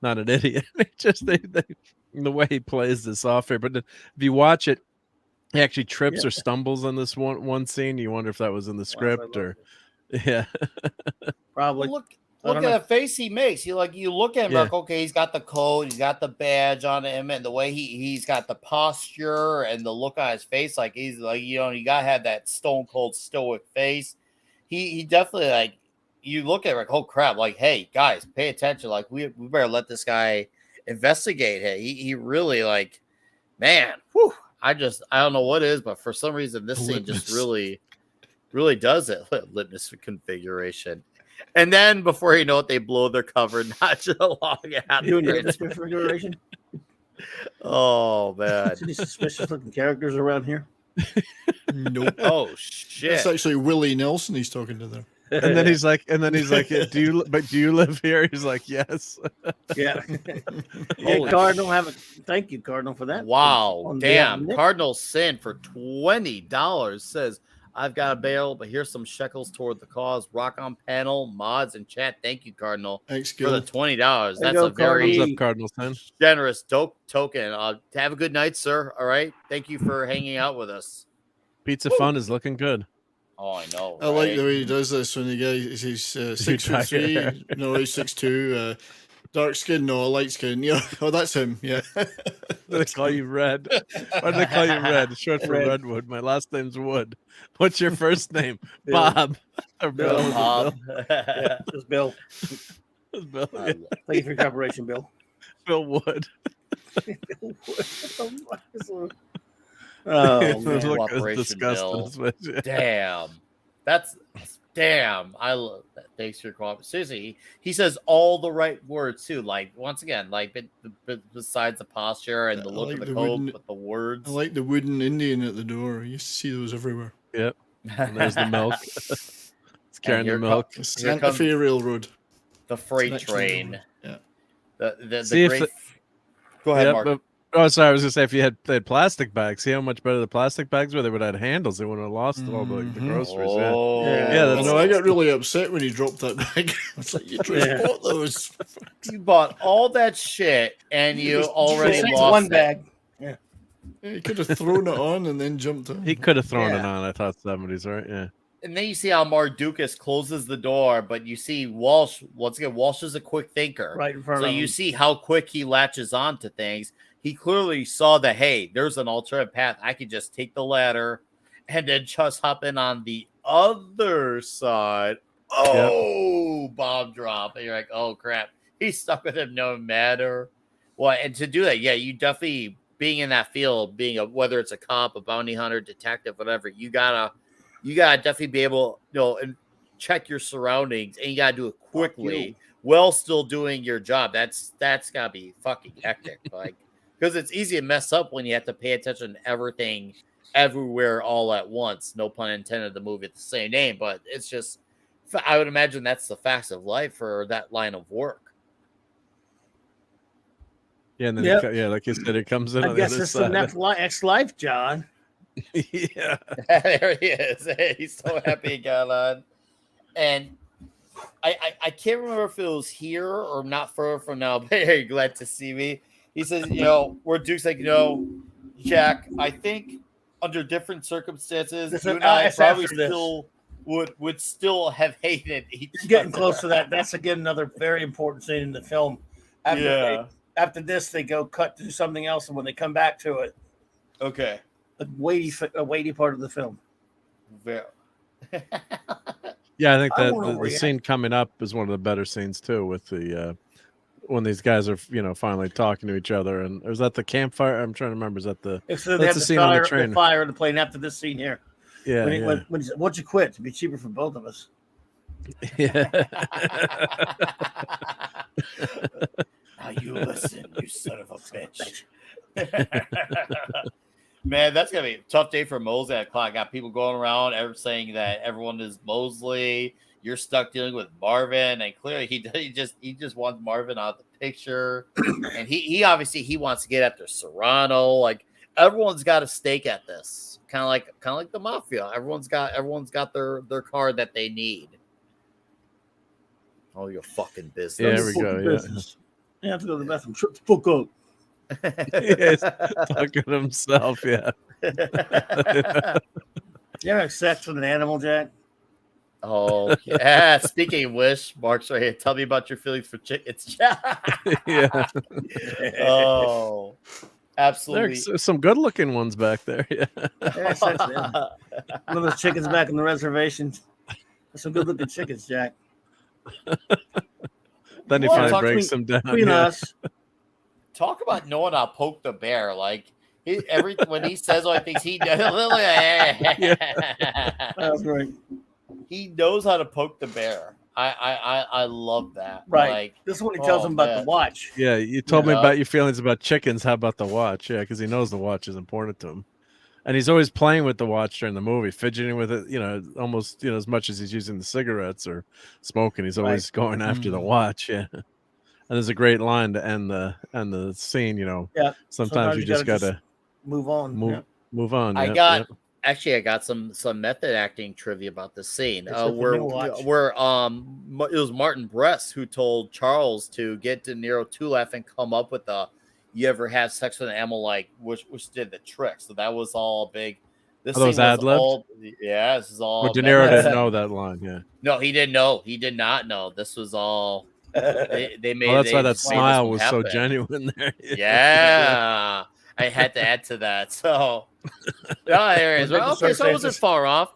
not an idiot. Just the way he plays this off here. But if you watch it, he actually trips or stumbles on this one scene. You wonder if that was in the script or, yeah. Probably. Look I don't at know. the face he makes. You look at him Yeah. like, okay, he's got the coat, he's got the badge on him, and the way he's got the posture and the look on his face, like he's like, you gotta have that stone cold stoic face. He definitely you look at it like, oh crap, like, hey guys, pay attention. Like we better let this guy investigate it. He really man, whew, I don't know what it is, but for some reason this scene just Litmus. really does it. Litmus configuration. And then before you know it, they blow their cover not too long after. Doing the litmus configuration. Oh man. See these suspicious looking characters around here? Nope. Oh shit. That's actually Willie Nelson he's talking to there. And then he's like, yeah, do you live here? He's like, yes. Yeah. Holy Cardinal, thank you, Cardinal, for that. Wow. On behalf of Damn. Nick. Cardinal Sin for $20 says, I've got a bail, but here's some shekels toward the cause. Rock on panel, mods, and chat. Thank you, Cardinal, Thanks, for the Gil. $20. There you That's go, a very Thumbs up, Cardinal Sin. generous token. Have a good night, sir. All right. Thank you for hanging out with us. Pizza Fun is looking good. Oh, I know. I like the right? way he does this when the guy he's 6'3". No, he's 6'2". Dark skin, no, light skin. Yeah, oh, that's him. Yeah. They call you Red. Why do they call you Red? It's short for Red. Redwood. My last name's Wood. What's your first name? Bill. Bob. Or Bill. Bill. Was it Bob. Yeah, this is Bill. Bill? Bill, yeah. Thank you for your cooperation, Bill. Bill Wood. Oh, It man. was Cooperation disgusting. Damn. Damn. I love that. Thanks for your cooperation. Seriously, he says all the right words too. Like, once again, besides the posture and the I look like of the the coat, wooden- but the words. I like the wooden Indian at the door. You used to see those everywhere. Yep. And there's the milk. It's carrying here the milk. The Here Santa comes- Fe Railroad. the freight Next train. railroad. Yeah. See if great. Go ahead, Yep, Mark. but, oh, sorry. I was gonna say if they had plastic bags, see how much better the plastic bags were. They would have had handles. They wouldn't have lost all the groceries. Oh, Yeah, I that's know. I got really upset when he dropped that bag. It's like you just bought those. You bought all that shit and you just already dropped lost one it. bag. Yeah. Yeah, he could have thrown it on and then jumped on. He could have thrown it Yeah. on. I thought 70s, right? Yeah. And then you see how Mardukas closes the door, but you see Walsh. Once again, Walsh is a quick thinker, Right in front so of you him. see how quick he latches on to things. He clearly saw that, hey, there's an alternative path. I could just take the ladder and then just hop in on the other side. Oh, bomb drop. And you're like, oh, crap. He's stuck with him no matter what. And to do that, yeah, you definitely, being in that field, whether it's a cop, a bounty hunter, detective, whatever, you gotta definitely be able, and check your surroundings, and you gotta do it quickly while still doing your job. That's gotta be fucking hectic, like, because it's easy to mess up when you have to pay attention to everything, everywhere, all at once. No pun intended. The movie with the same name, but it's just, I would imagine that's the facts of life for that line of work. Yeah, and then Yep. like you said, it comes in I on the guess other it's the side. next life, John. Yeah. There he is. He's so happy he got on. And I can't remember if it was here or not far from now, but very glad to see me. He says, where Duke's like, Jack, I think under different circumstances, you and I probably still would still have hated each other. Getting close to that. That's again another very important scene in the film. After this, they go cut to something else, and when they come back to it, okay, a weighty part of the film. Very. Yeah, I think that the scene coming up is one of the better scenes too, with the when these guys are finally talking to each other. And is that the campfire? I'm trying to remember. Is that the That's the scene on the train? The fire in the plane after this scene here. Yeah, when he said, "Won't you quit? It'd be cheaper for both of us." Yeah. Now you listen, you son of a bitch. Man, that's gonna be a tough day for Mosley at Clock. Got people going around saying that everyone is Mosley. You're stuck dealing with Marvin, and clearly he just wants Marvin out of the picture. And he obviously wants to get after Serrano. Like, everyone's got a stake at this. Kind of like the mafia. Everyone's got their card that they need. Oh, your fucking business. Yeah, there we go. Business. You have to go to the bathroom. Shut the fuck up. He's talking to himself. Yeah. You ever have sex with an animal, Jack? Oh yeah. Speaking of which, Mark's right here. Tell me about your feelings for chickens. Yeah. Oh, absolutely. There's some good-looking ones back there. Yeah. One of those chickens back in the reservation. There's some good-looking chickens, Jack. Then he finally breaks them down. Between us. Talk about knowing how to poke the bear. Like, when he says all the things he does, That's right. He knows how to poke the bear. I love that. Right. Like, this is what he tells him about the watch. Yeah, you told me about your feelings about chickens. How about the watch? Yeah, because he knows the watch is important to him. And he's always playing with the watch during the movie, fidgeting with it, almost, as much as he's using the cigarettes or smoking. He's always going after the watch. Yeah. And there's a great line to end the scene, Yeah. Sometimes you just gotta move on. Move on. I got some method acting trivia about this scene. Where it was Martin Brest who told Charles to get De Niro to laugh and come up with you ever have sex with an animal, like which did the trick. So that was all big. This Are those ad-libbed? Yeah, this is all. Well, De Niro didn't know that line. Yeah. No, he didn't know. He did not know. This was all. They made. Well, that's why that smile was so happen. genuine there. Yeah, I had to add to that. So, there it is. Well, okay, so I wasn't far off.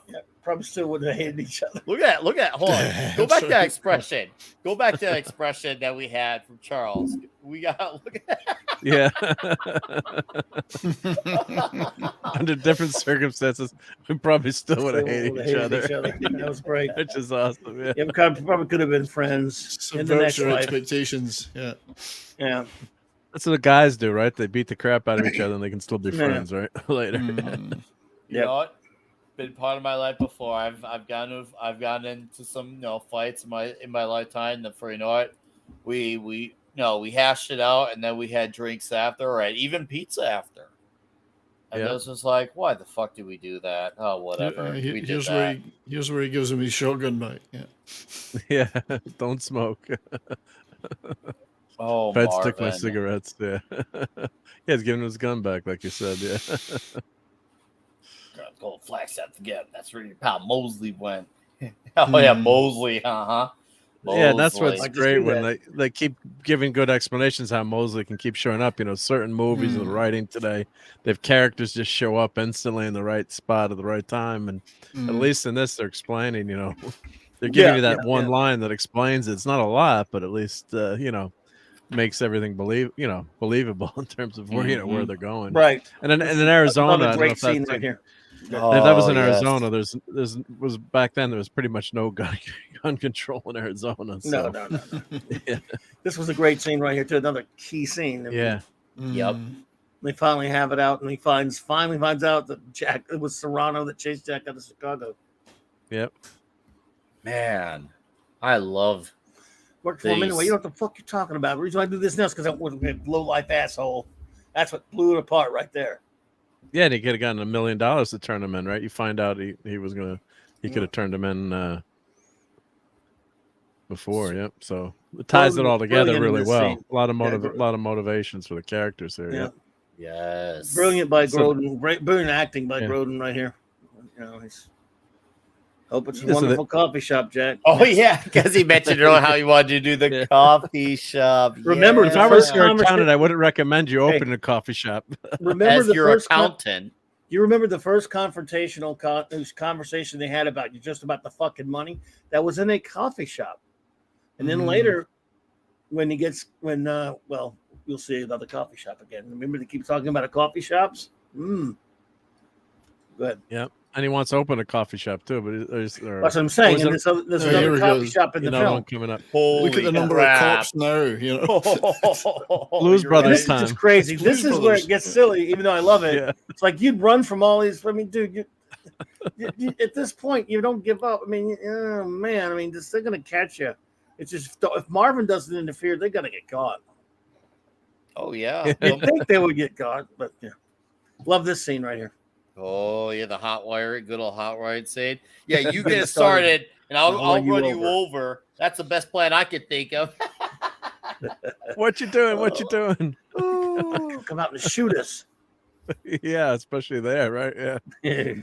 Yeah, probably still would have hated each other. Look at. Hold on. Go back to that expression. Go back to that expression that we had from Charles. We got. Look at. Yeah. Under different circumstances, we probably still would have hated each other. That was great. Which is awesome. Yeah. Yeah, we probably could have been friends. In the next Subvert your life. expectations. Yeah. Yeah. That's what the guys do, right? They beat the crap out of each other and they can still be friends, right? Later. You know what? Been part of my life before. I've gotten into some fights in my lifetime. And for we hashed it out, and then we had drinks after, or even pizza after. And Yeah. it was just like, why the fuck did we do that? Oh, whatever. We did Here's that. where he gives him his shotgun back. Yeah. Yeah, don't smoke. Oh, Feds took my Marvin. cigarettes. Yeah, yeah, he's giving his gun back, like you said. Yeah. Gold Flagstaff again. That's where your pal Mosley went. Oh yeah, Mosley. Yeah, that's what's Mosley. great when they keep giving good explanations how Mosley can keep showing up. You know, certain movies and the writing today, they have characters just show up instantly in the right spot at the right time, and at least in this, they're explaining. You know, they're giving you that one line that explains it. It's not a lot, but at least you know, makes everything believable in terms of where where they're going. Right. And in Arizona, Another great scene right here. If that was in yes. Arizona, there's was back then there was pretty much no gun control in Arizona. So. No. Yeah. This was a great scene right here too. Another key scene. Yeah. Yep. They finally have it out, and he finally finds out that it was Serrano that chased Jack out of Chicago. Yep. Man, I love. Worked for him anyway. You know what the fuck you're talking about. The reason why I do this now is because I was a low life asshole. That's what blew it apart right there. Yeah, and he could have gotten $1 million to turn him in, right? You find out he could have turned him in before. Yep. So it ties it all together really well. Scene. A lot of motivations for the characters here. Yeah. Yes. Brilliant by Grodin. Brilliant acting by Grodin right here. You know, hope it's a wonderful coffee shop, Jack. Oh yeah, because he mentioned earlier how he wanted to do the coffee shop. Remember, if I was your accountant, I wouldn't recommend you open a coffee shop. Remember your accountant. You remember the first confrontational conversation they had about just about the fucking money? That was in a coffee shop, and then later, when you'll see another coffee shop again. Remember they keep talking about coffee shops. Go ahead. Yep. And he wants to open a coffee shop too, but that's what I'm saying. And there's another coffee shop in the film coming up. Look at the number of cops now. You know, Blues Brothers time. It's just crazy. This is where it gets silly. Even though I love it, it's like you'd run from all these. I mean, dude, you, at this point, you don't give up. I mean, oh man, I mean, they're gonna catch you. It's just if Marvin doesn't interfere, they're gonna get caught. Oh yeah, you think they would get caught, but yeah, love this scene right here. Oh yeah, the hot wire, good old hot wire scene. Yeah, you get it started, and I'll run you over. That's the best plan I could think of. What you doing? What you doing? Come out and shoot us. Yeah, especially there, right? Yeah.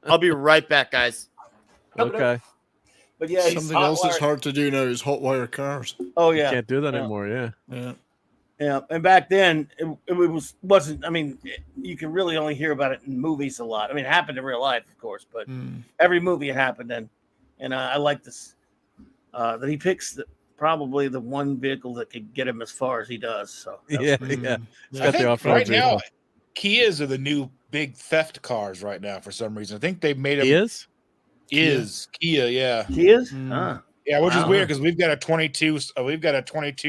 I'll be right back, guys. Okay. But yeah, something else that's hard to do now is hot wire cars. Oh yeah, you can't do that anymore. Yeah. Yeah, and back then it wasn't. I mean, you can really only hear about it in movies a lot. I mean, it happened in real life, of course, but every movie it happened in. And I like this that he picks probably the one vehicle that could get him as far as he does. So yeah. I think right now, Kias are the new big theft cars right now for some reason. I think they made them. Is Kia? Yeah, Kias. Yeah, which is weird because we've got a 22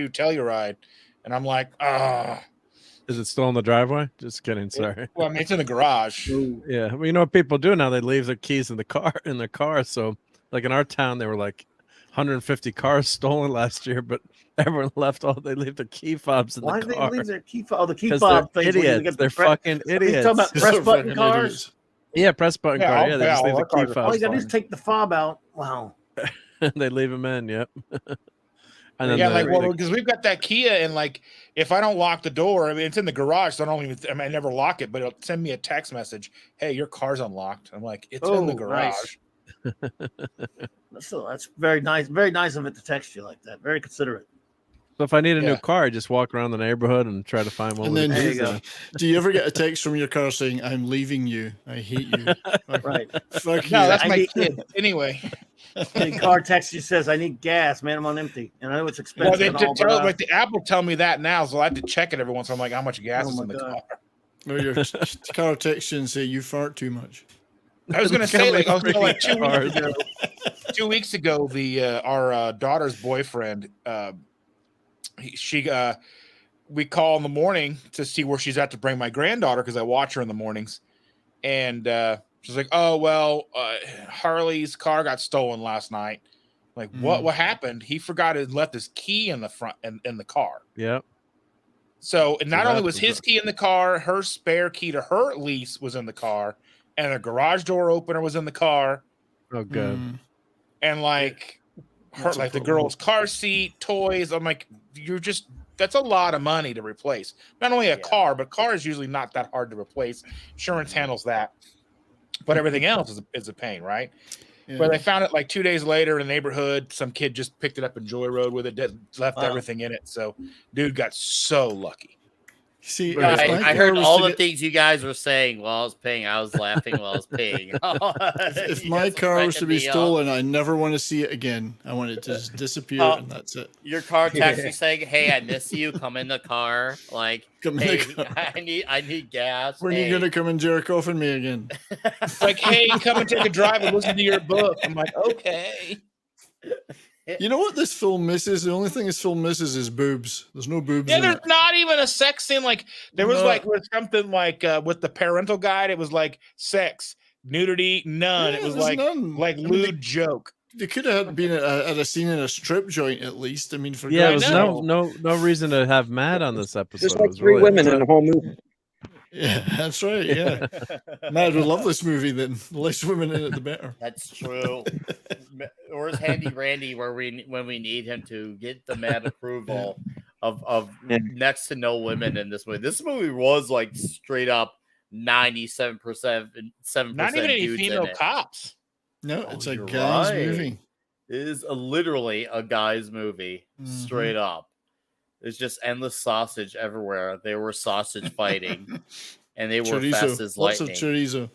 Telluride. And I'm like, Is it still in the driveway? Just kidding. Sorry. Well, I mean, it's in the garage. Yeah. Well, you know what people do now? They leave their keys in the car. So, like in our town, there were like 150 cars stolen last year, but everyone they leave their key fobs in the car. Why do they leave their key fob? Oh, the key fob things. Idiots. They're fucking idiots. Are you talking about press button cars? Yeah, press button car. Yeah, they just leave the key fobs. All you got to do is take the fob out. Wow. They leave them in. Yep. And then because we've got that Kia, and like if I don't lock the door, I mean it's in the garage, so I never lock it, but it'll send me a text message, "Hey, your car's unlocked." I'm like, "It's in the garage." Nice. So that's very nice of it to text you like that. Very considerate. So if I need a new car, I just walk around the neighborhood and try to find one. And then there you go. Do you ever get a text from your car saying, "I'm leaving you. I hate you"? Right. Fuck you. No, that's my kid. Anyway. The car text you says, "I need gas, man. I'm on empty." And I know it's expensive. Well, like the app will tell me that now, so I have to check it every once. I'm like, how much gas is in the car? No, your car texts you and say you fart too much. I was gonna say like 2 weeks ago, our daughter's boyfriend, we call in the morning to see where she's at to bring my granddaughter because I watch her in the mornings, and she's like, "Oh well, Harley's car got stolen last night," Like, what happened? He forgot to left his key in the front in the car. Yep. So, and not So only that's was his key in the car, her spare key to her lease was in the car, and a garage door opener was in the car. Oh, good. And like That's her, a like the problem. girl's car seat, toys. I'm like, that's a lot of money to replace. Not only a car, but car is usually not that hard to replace. Insurance handles that, but everything else is a pain, right? Yeah. But they found it like 2 days later in the neighborhood. Some kid just picked it up and joy rode with it, left everything in it. So, dude got so lucky. See, I heard all the things you guys were saying while I was paying. I was laughing while I was paying. If my car was to be stolen, I never want to see it again. I want it to just disappear, and that's it. Your car texts you saying, "Hey, I miss you. Come in the car." Like, Come in hey, the car. I need gas. When are you gonna come and jerk off on me again? Like, hey, come and take a drive and listen to your book. I'm like, okay. You know what this film misses? The only thing this film misses is boobs. There's no boobs. Yeah, in there's it. not even a sex scene. Like there was with something like with the parental guide, it was like sex, nudity, none. Yeah, it was there's like none. lewd joke. They could have been at a scene in a strip joint at least. I mean, for Yeah, God's there was sake. no reason to have Matt on this episode. There's It like was 3 really- women in the whole movie. Yeah, that's right. Yeah, Mad would love this movie. Then the less women in it, the better. That's true. Where's Handy Randy when we need him to get the mad approval of next to no women in this movie? This movie was like straight up 97%, 7%. Not even any dudes female in it. cops. No, it's a You're guy's right. movie. It is literally a guy's movie, straight up. There's just endless sausage everywhere. They were sausage fighting, and they were fast as Lots lightning. of chorizo.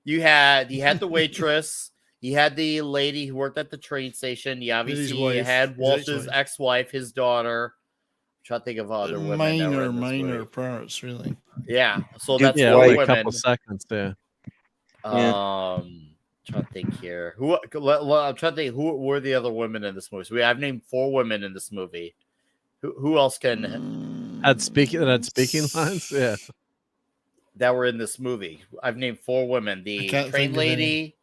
You had the waitress. You had the lady who worked at the train station. You obviously wife, had his Walsh's ex-wife. ex-wife, his daughter. I'm trying to think of other women. that were in this Minor movie. parts, really. Yeah, so Dude, that's Yeah, four only a women. couple seconds there. Trying to think here. I'm trying to think who were the other women in this movie. So I've named 4 women in this movie. Who else can Had speaking lines, yeah. that were in this movie? I've named 4 women. The can't train think of any. lady.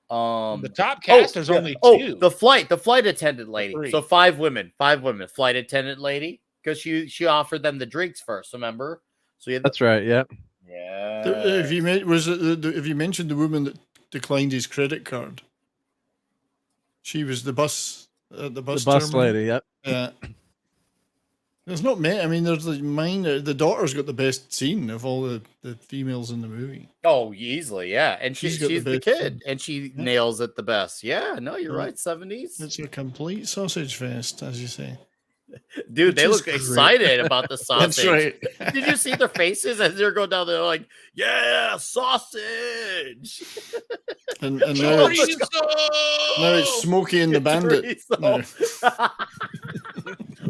The top cast, there's only 2. The flight attendant lady. 3. So 5 women. Flight attendant lady, because she offered them the drinks first. Remember? So you had That's right. Yeah. If you if you mentioned the woman that declined his credit card, she was the bus The bus lady. Yep. Yeah. There's not many. I mean, there's like the daughter's got the best scene of all the females in the movie. Oh, easily, yeah. And She's she's got the the best kid, scene. and she nails it the best. Yeah, no, you're right. 70s. It's a complete sausage fest, as you say. Dude, they Which is look great. excited about the sausage. That's right. Did you see their faces as they're going down there like, yeah, sausage? And now it's Smokey and the Bandit. No.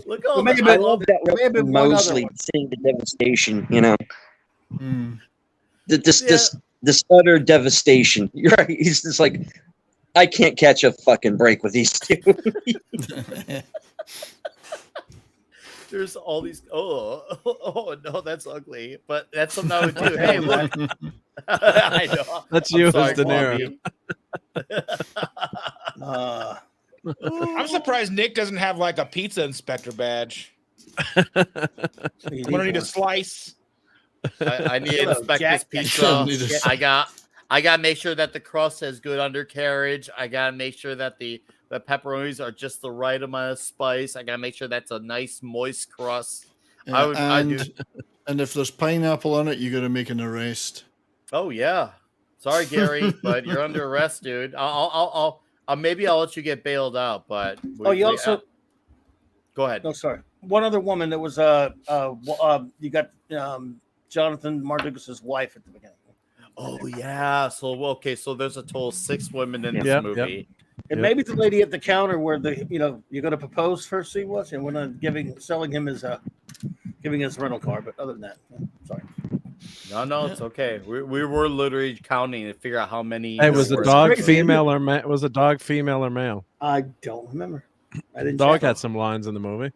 Look all I the, love that maybe one other Mosley one. seeing the devastation, you know. Mm. This utter devastation. You're right. He's just like, I can't catch a fucking break with these 2. there's all these. Oh no, that's ugly. But that's something I would do. Hey, look. I know. That's I'm you sorry, as De Niro. Bobby. I'm surprised Nick doesn't have like a pizza inspector badge. I'm gonna need a slice. I need to inspect Jack- this pizza. Need a- I got to make sure that the crust has good undercarriage. I got to make sure that the pepperonis are just the right amount of spice. I got to make sure that's a nice moist crust. And if there's pineapple on it, you got to make an arrest. Oh yeah. Sorry, Gary, but you're under arrest, dude. I'll maybe I'll let you get bailed out, but go ahead. No, sorry. One other woman that was you got Jonathan Mardugas's wife at the beginning. Oh yeah. So so there's a total of 6 women in this Yep, movie. And maybe the lady at the counter where you're going to propose first scene was, and we're not selling him his rental car. But other than that, sorry. No, it's okay. We were literally counting to figure out how many. Hey, was the there dog crazy. female or male? Was the dog female or male? I don't remember. I didn't. Dog check. had some lines in the movie.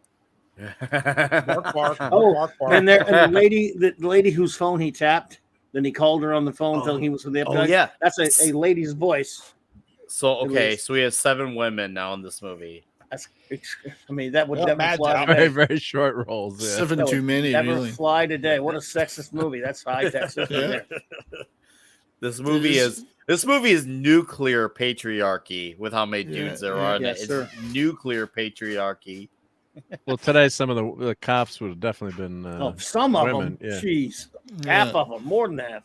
Bark, bark, Oh, bark, bark. and the lady whose phone he tapped, then he called her on the phone telling he was with the FBI. Oh yeah. That's a lady's voice. So okay, was- so we have 7 women now in this movie. I mean, that would Well, never Mad fly Dog. today. Very, very short roles. Yeah. 7 That too would many, never really. fly today. What a sexist movie. That's high tech system Yeah. there. This movie is nuclear patriarchy with how many dudes there are in it. It's sir. nuclear patriarchy. Well, today some of the cops would have definitely been. Some of women, them. yeah. Jeez. Yeah. Half of them. More than half.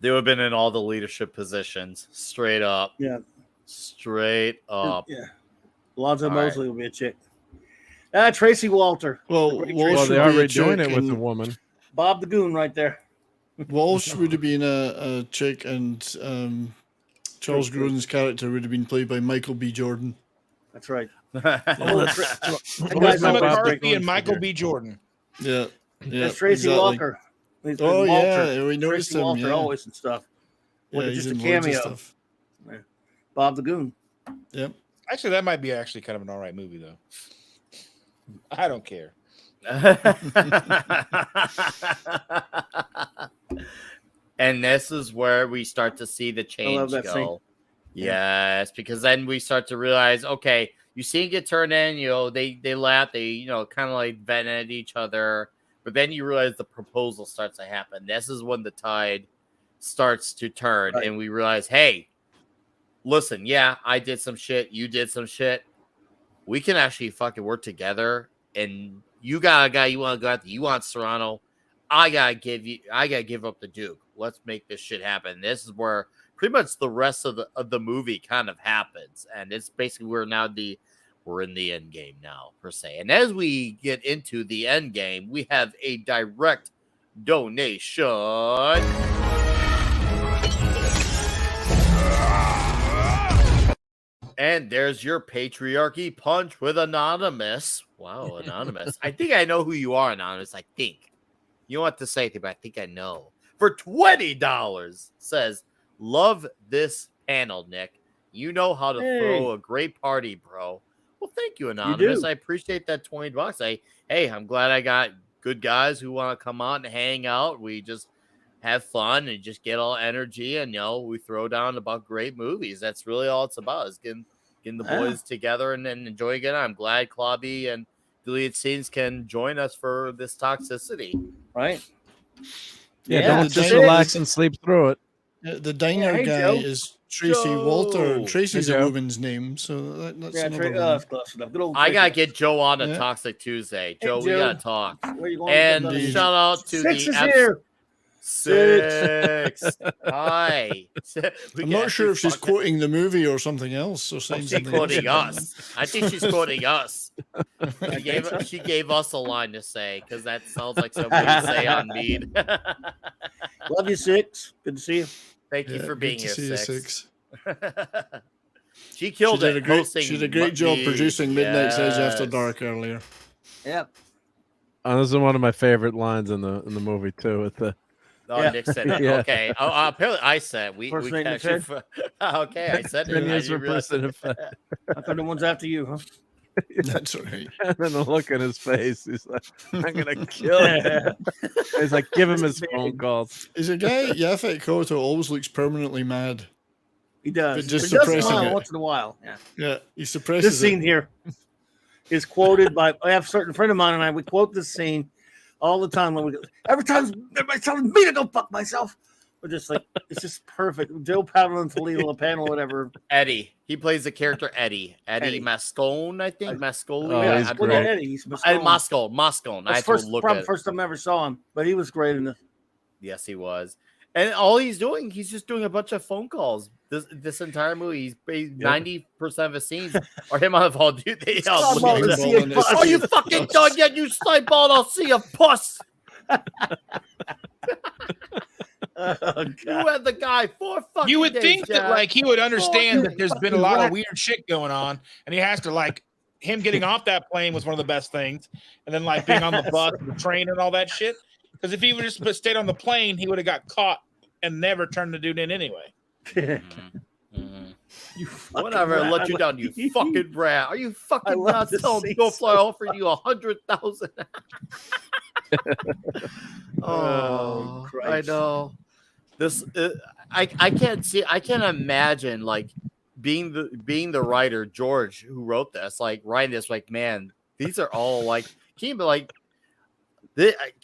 They would have been in all the leadership positions, straight up. Yeah. Straight up. Yeah. Lonzo All right. Mosley will be a chick. Tracy Walter. Well, Great Walsh Well, would they be already a doing chick it with a and woman. Bob the Goon right there. Walsh would have been a chick, and Charles Grodin's character would have been played by Michael B. Jordan. That's right. Melissa guy's not McCarthy and Michael B. Jordan. Yeah, yeah. That's Tracy exactly. Walker. He's Oh been Walter. yeah, we noticed Tracy him. Walter Yeah, always and stuff. yeah, With he's just a in loads of cameo. stuff. Bob the Goon. Yep. Actually, that might be actually kind of an all right movie, though. I don't care. And this is where we start to see the change that go. scene. Yes, because then we start to realize, okay, you see it get turned in, they laugh, they kind of like vent at each other, but then you realize the proposal starts to happen. This is when the tide starts to turn, Right. and we realize, hey, listen, yeah, I did some shit, you did some shit. We can actually fucking work together, and you got a guy you want to go after, you want Serrano. I gotta give up the Duke. Let's make this shit happen. This is where pretty much the rest of the movie kind of happens, and it's basically we're in the end game now, per se. And as we get into the end game, we have a direct donation. And there's your patriarchy punch with Anonymous. Wow, Anonymous. I think I know who you are, Anonymous. I think. You don't have to say anything, but I think I know. For $20, says, love this panel, Nick. You know how to throw a great party, bro. Well, thank you, Anonymous. I appreciate that $20. I'm glad I got good guys who want to come on and hang out. We just have fun and just get all energy, and we throw down about great movies. That's really all it's about, is getting the boys together and enjoying it. I'm glad Klobby and Deleted Scenes can join us for this toxicity. Right? Yeah, don't just relax and sleep through it. The diner hey, guy Joe. is Tracy Walter, and Tracy's Hey, a Joe. woman's name, so that's Yeah, another one. that's close enough. Good old I gotta Tracy. get Joe on a Yeah. Toxic Tuesday. Hey, Joe, we Joe. gotta talk. Where you going? And Indeed. shout out to Six the is here. Six. Hi. I'm not sure if she's quoting the movie or something else, or saying She's something quoting else. us. I think she's quoting us. She gave us a line to say, because that sounds like something to say on Mead. Love you, Six. Good to see you. Thank you Yeah, for good being to here, see you, Six. She killed She did it. a great, hosting she did a great job Mead. producing Midnight's Edge After Yes. Dark earlier. Yep. This is one of my favorite lines in the movie too. With the Oh, Yeah. Nick said it. Yeah. Okay. apparently I said we First we name actually. said? Okay, I said it. 10 I years didn't for realize person it. effect. I thought the one's after you, huh? That's right. And then the look in his face, he's like, "I'm gonna kill him." He's like, "Give him his phone calls." Is a guy Yaphet Kotto always looks permanently mad. He does. But just He does suppressing smile it. once in a while. Yeah. Yeah, he suppresses This scene here is quoted by I have a certain friend of mine and I. We quote this scene all the time when we go. Every time everybody's telling me to go fuck myself. We're just like, it's just perfect. Joe Pavlin, Toledo, panel, whatever. Eddie. He plays the character Eddie. Eddie Eddie. Mascone, I think. Mascoli. Oh, Yeah, he's I Look great. at Eddie. He's Moscow. I That's have first, to look probably at it. first time I ever saw him, but he was great in this. Yes, he was. And all he's doing, he's just doing a bunch of phone calls. This entire movie, 90% of his scenes are him on the phone. Dude, they Come on, let's see it. Are you fucking done yet, you slideball? I'll see you, puss. Oh, You had the guy 4 fucking You would days, think that Jack. like he would understand you that there's been a lot fucking of weird shit going on, and he has to like him getting off that plane was one of the best things, and then like being on the bus, and the train, and all that shit. Because if he would just stayed on the plane, he would have got caught and never turned the dude in anyway. You fucking Whatever, rat. let you down, you fucking rat. Are you I fucking love nuts? this Tell him scene go fly. so Offer you 100,000. Oh, I Christ. know. This, I can't see. I can't imagine like being the writer, George, who wrote this, like writing this, like, man, these are all like, can you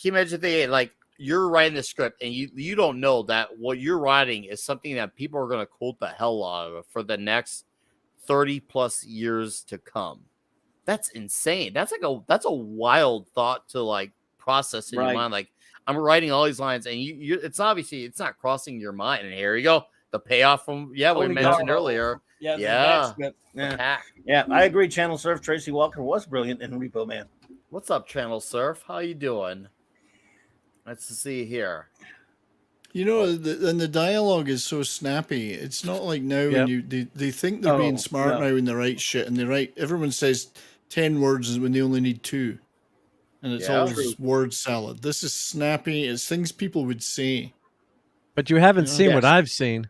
imagine thinking, like, you're writing the script and you don't know that what you're writing is something that people are going to quote the hell out of for the next 30 plus years to come. That's insane. That's a wild thought to like process in your mind. Like, I'm writing all these lines and it's obviously it's not crossing your mind. And here you go. The payoff from we mentioned earlier. Yeah. I agree. Channel Surf Tracy Walker was brilliant in Repo Man. What's up, Channel Surf? How you doing? Let's see here. You know, and the dialogue is so snappy. It's not like now when they think they're being smart now when they write shit and they write. Everyone says 10 words when they only need 2, and it's all word salad. This is snappy. It's things people would say. But you haven't seen what I've seen.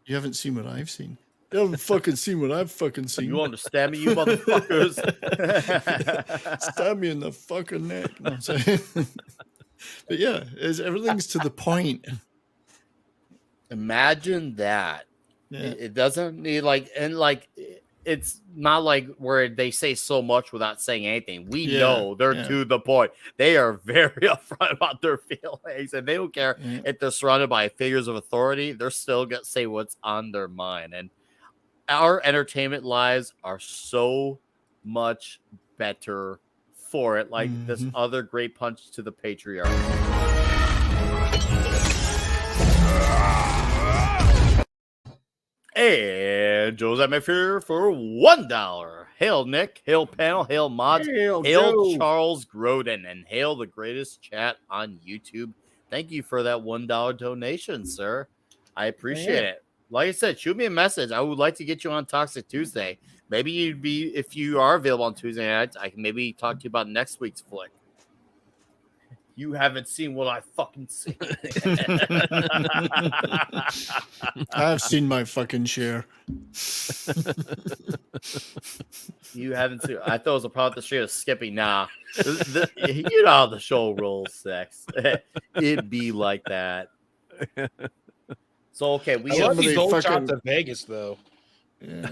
You haven't seen what I've seen. You haven't fucking seen what I've fucking seen. You understand me, you motherfuckers? Stab me in the fucking neck. No, but yeah, everything's to the point. Imagine that. Yeah. It doesn't need it's not like where they say so much without saying anything. We know they're to the point. They are very upfront about their feelings, and they don't care if they're surrounded by figures of authority. They're still going to say what's on their mind. And our entertainment lives are so much better for it. Like this other great punch to the patriarchy. And Joseph Mayfair for $1. Hail Nick, hail panel, hail mods, hail Charles Grodin, and hail the greatest chat on YouTube. Thank you for that $1 donation, sir. I appreciate it. Like I said, shoot me a message. I would like to get you on Toxic Tuesday. Maybe if you are available on Tuesday nights, I can maybe talk to you about next week's flick. You haven't seen what I fucking seen. I've seen my fucking share. You haven't seen. I thought it was a part of the show of Skippy. Nah, you know how the show rolls, sex. It'd be like that. So okay, I love these old shots of Vegas though. Yeah.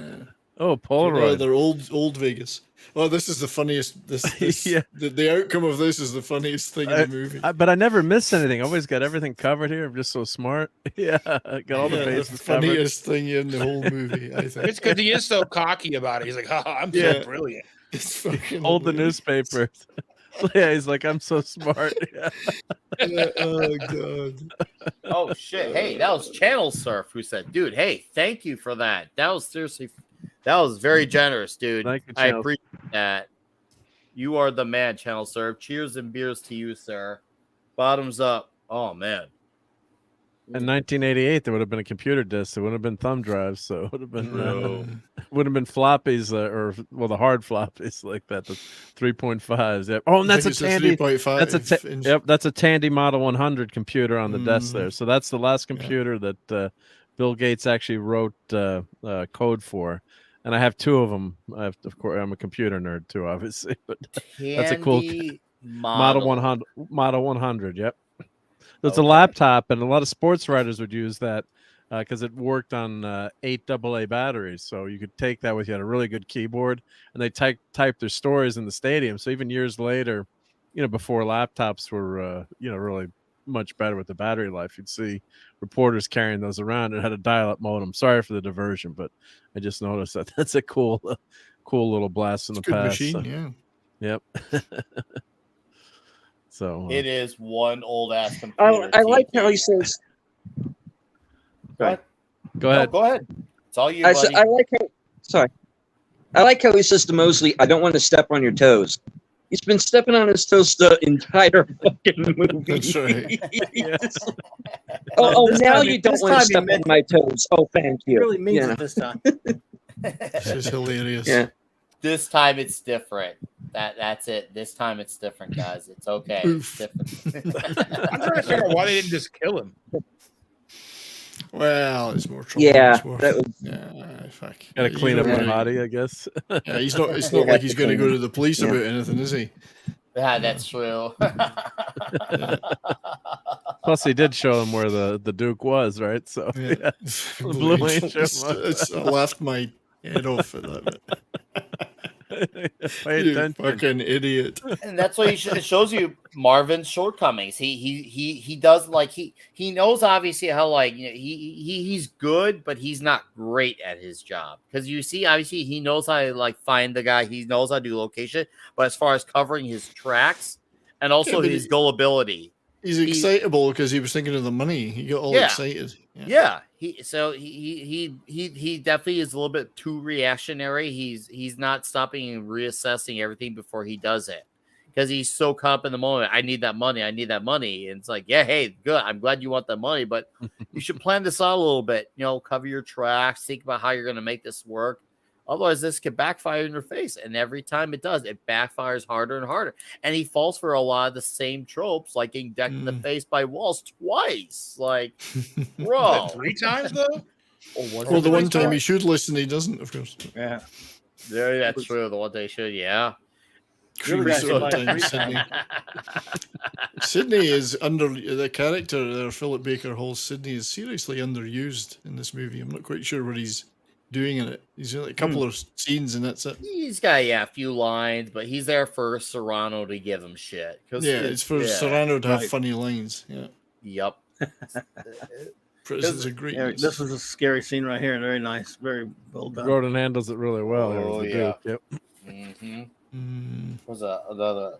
Oh, Polaroid. They're old Vegas. Oh, this is the funniest. The outcome of this is the funniest thing in the movie. But I never miss anything. I always got everything covered here. I'm just so smart. Yeah, got all the bases covered. The funniest thing in the whole movie, I think. It's because he is so cocky about it. He's like, "Oh, I'm so brilliant." It's fucking hold the newspaper. Yeah, he's like, "I'm so smart." Oh god. Oh shit! Hey, that was Channel Surf who said, "Dude, hey, thank you for that. That was seriously." That was very generous, dude. Thank you, I appreciate that. You are the man, Channel Surf. Cheers and beers to you, sir. Bottoms up. Oh, man. In 1988, there would have been a computer disk. It wouldn't have been thumb drives, so it would have been would have been floppies the hard floppies like that, the 3.5s. Yep. Oh, and that's a Tandy. That's a Tandy Model 100 computer on the desk there. So that's the last computer that Bill Gates actually wrote code for. And I have 2 of them. Of course, I'm a computer nerd too, obviously. But that's a cool Model 100. Model 100. Yep. So it's a laptop, and a lot of sports writers would use that because it worked on 8 AA batteries. So you could take that with you. Had a really good keyboard, and they type their stories in the stadium. So even years later, before laptops were really much better with the battery life, you'd see reporters carrying those around. It had a dial-up modem. Sorry for the diversion, but I just noticed that that's a cool little blast in the past. Machine, Yep. So it is one old ass computer. I like how he says. Go ahead. No, go ahead. It's all you, buddy. I like how he says to Mosley, "I don't want to step on your toes." He's been stepping on his toes the entire fucking movie. That's right. Now you don't want to step on my toes. Oh, thank you. He really means it this time. This is hilarious. Yeah. This time it's different. That's it. This time it's different, guys. It's okay. It's different. I'm trying to figure out why they didn't just kill him. Well, it's more trouble. Yeah, fuck. Gotta clean up the body, I guess. Yeah, he's not. It's not like he's going to go to the police about anything, is he? Yeah, that's true. Plus, he did show him where the Duke was, right? So Yeah. yeah. The Blue Angel. I laughed my head off at that bit. Pay You attention. fucking idiot. And that's why it shows you Marvin's shortcomings. He does like he knows obviously how like he's good, but he's not great at his job because you see obviously he knows how to like find the guy. He knows how to do location, but as far as covering his tracks and also Yeah, but his gullibility. He's excitable because he was thinking of the money. He got all excited. Yeah. He definitely is a little bit too reactionary. He's not stopping and reassessing everything before he does it. Because he's so caught up in the moment. I need that money. And it's like, yeah, hey, good. I'm glad you want that money, but you should plan this out a little bit. Cover your tracks, think about how you're going to make this work. Otherwise, this could backfire in your face. And every time it does, it backfires harder and harder. And he falls for a lot of the same tropes, like getting decked in the face by walls twice. Like, bro. 3 times, though? Well, the one time he should listen, he doesn't, of course. Yeah. Yeah, that's true. The one day should, yeah. Sydney is under the character there. Philip Baker Hall's Sydney is seriously underused in this movie. I'm not quite sure what he's doing in it. He's in a couple of scenes and that's it. He's got a few lines, but he's there for Serrano to give him shit. It's for Serrano to have funny lines. Yeah. Yep. Prisons are great. Yeah, this is a scary scene right here. Very nice. Very well done. Rodin handles it really well. Oh, yeah. Yep. What's another?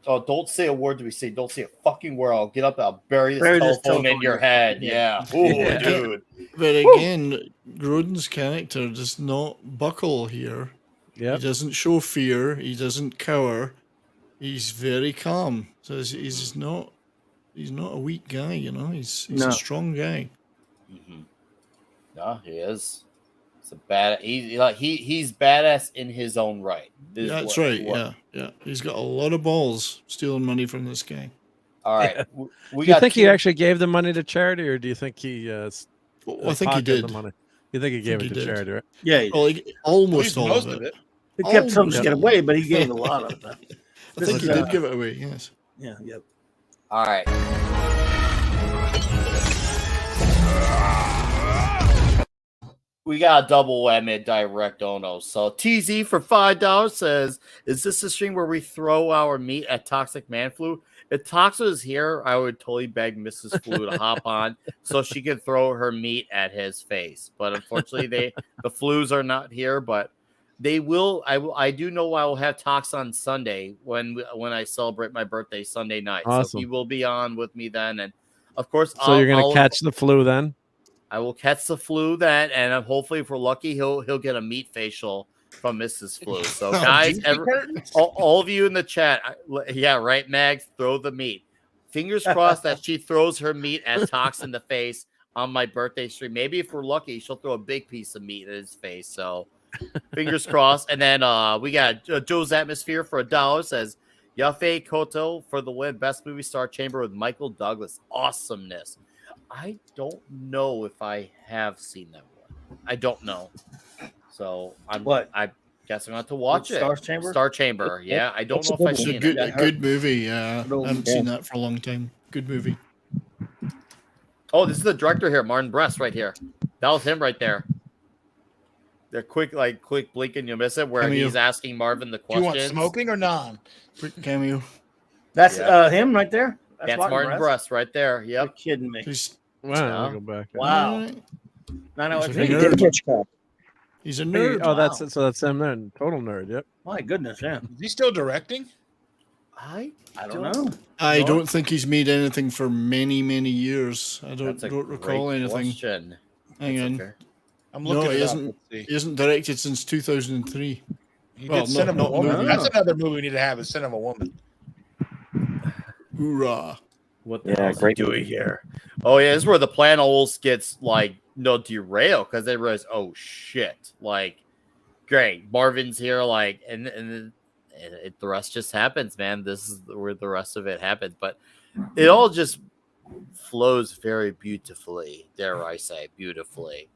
Oh, don't say a word to me. Say, don't say a fucking word. I'll get up. I'll bury this telephone in your head. Yeah. Oh, dude. But again, Rodin's character does not buckle here. Yeah. He doesn't show fear. He doesn't cower. He's very calm. So he's not a weak guy. He's a strong guy. No, he is. It's a bad. He's badass in his own right. That's right. Yeah. He's got a lot of balls stealing money from this guy. All right. Do you think he actually gave the money to charity, or do you think he? I think he did. The money? You think he gave it to charity, right? Yeah. Well, almost all of it. He kept some shit away, but he gave a lot of it. I think he did give it away. Yes. Yeah. Yep. All right. We got a double whammy direct ono. So TZ for $5 says, is this the stream where we throw our meat at Toxic Man Flu? If Tox was here, I would totally beg Mrs. Flu to hop on so she could throw her meat at his face. But unfortunately, the Flus are not here, but they will. I do know I will have Tox on Sunday when I celebrate my birthday Sunday night. Awesome. So he will be on with me then. And of course, so you're going to catch the flu then? I will catch the flu then, and hopefully, if we're lucky, he'll get a meat facial from Mrs. Flu. So, guys, all of you in the chat, right, Mags, throw the meat. Fingers crossed that she throws her meat at Tox in the face on my birthday stream. Maybe if we're lucky, she'll throw a big piece of meat in his face. So, fingers crossed. And then we got Joe's Atmosphere for $1 says, Yafe Koto for the win. Best movie star chamber with Michael Douglas. Awesomeness. I don't know if I have seen that one. I don't know. So I guess I'm going to have to watch it. Star Chamber. Yeah, I don't know if I've seen it. Good movie. Yeah, I haven't seen that for a long time. Good movie. Oh, this is the director here, Martin Brest, right here. That was him right there. The quick blink and you'll miss it, where he's asking Marvin the question. Do you want smoking or non? Quick cameo. That's him right there. That's Martin Brest right there. Yep. You're kidding me. Wow. I'll go back. Wow. He's a nerd. Oh, that's him then. Total nerd. Yep. My goodness, yeah. Is he still directing? I don't know. I don't think he's made anything for many, many years. I don't recall anything. Question. Hang on. Okay. I'm looking. He hasn't directed since 2003. He did Son of a Woman. That's another movie we need to have. Is Son of a Woman. Hoorah! What the hell is he doing here? Oh yeah, this is where the plan almost gets derailed because they realize, oh shit, great, Marvin's here, and the rest just happens, man. This is where the rest of it happens, but it all just flows very beautifully. Dare I say, beautifully.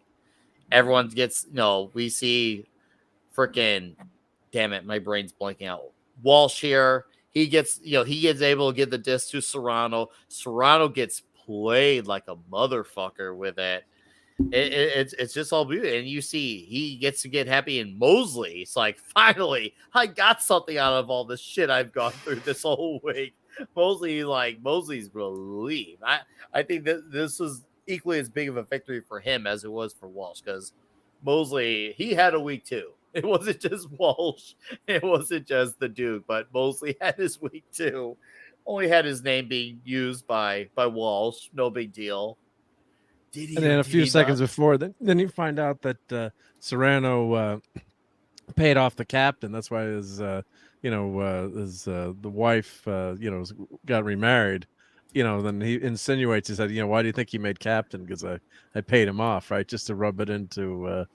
Everyone gets, we see, freaking, damn it, my brain's blanking out. Walsh here. He gets able to give the disc to Serrano. Serrano gets played like a motherfucker with it. It's just all beautiful. And you see he gets to get happy in Mosley. It's like, finally, I got something out of all this shit I've gone through this whole week. Mosley's relieved. I think that this was equally as big of a victory for him as it was for Walsh, because Mosley, he had a week too. It wasn't just Walsh. It wasn't just the Duke, but Mosley had his week too. Only had his name being used by Walsh. No big deal. And then a few seconds before, then you find out that Serrano paid off the captain. That's why his the wife got remarried. Then he insinuates, he said, why do you think he made captain? Because I paid him off, right, just to rub it into.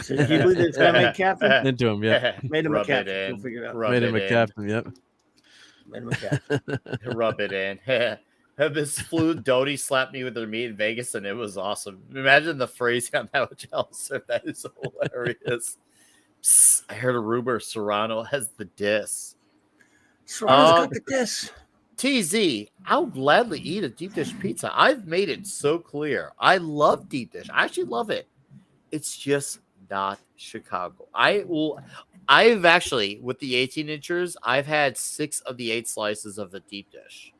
So do you believe this guy made captain? Into him, yeah. Made him a captain. We'll figure it out. Made him a captain, yep. Made him a captain. Rub it in. This flu Dodie slapped me with her meat in Vegas, and it was awesome. Imagine the phrasing on that with Chelsea. That is hilarious. Psst, I heard a rumor Serrano has the diss. Serrano's got the diss. TZ, I'll gladly eat a deep dish pizza. I've made it so clear. I love deep dish. I actually love it. It's just not Chicago. I've actually, with the 18 inchers, I've had 6 of the 8 slices of the deep dish.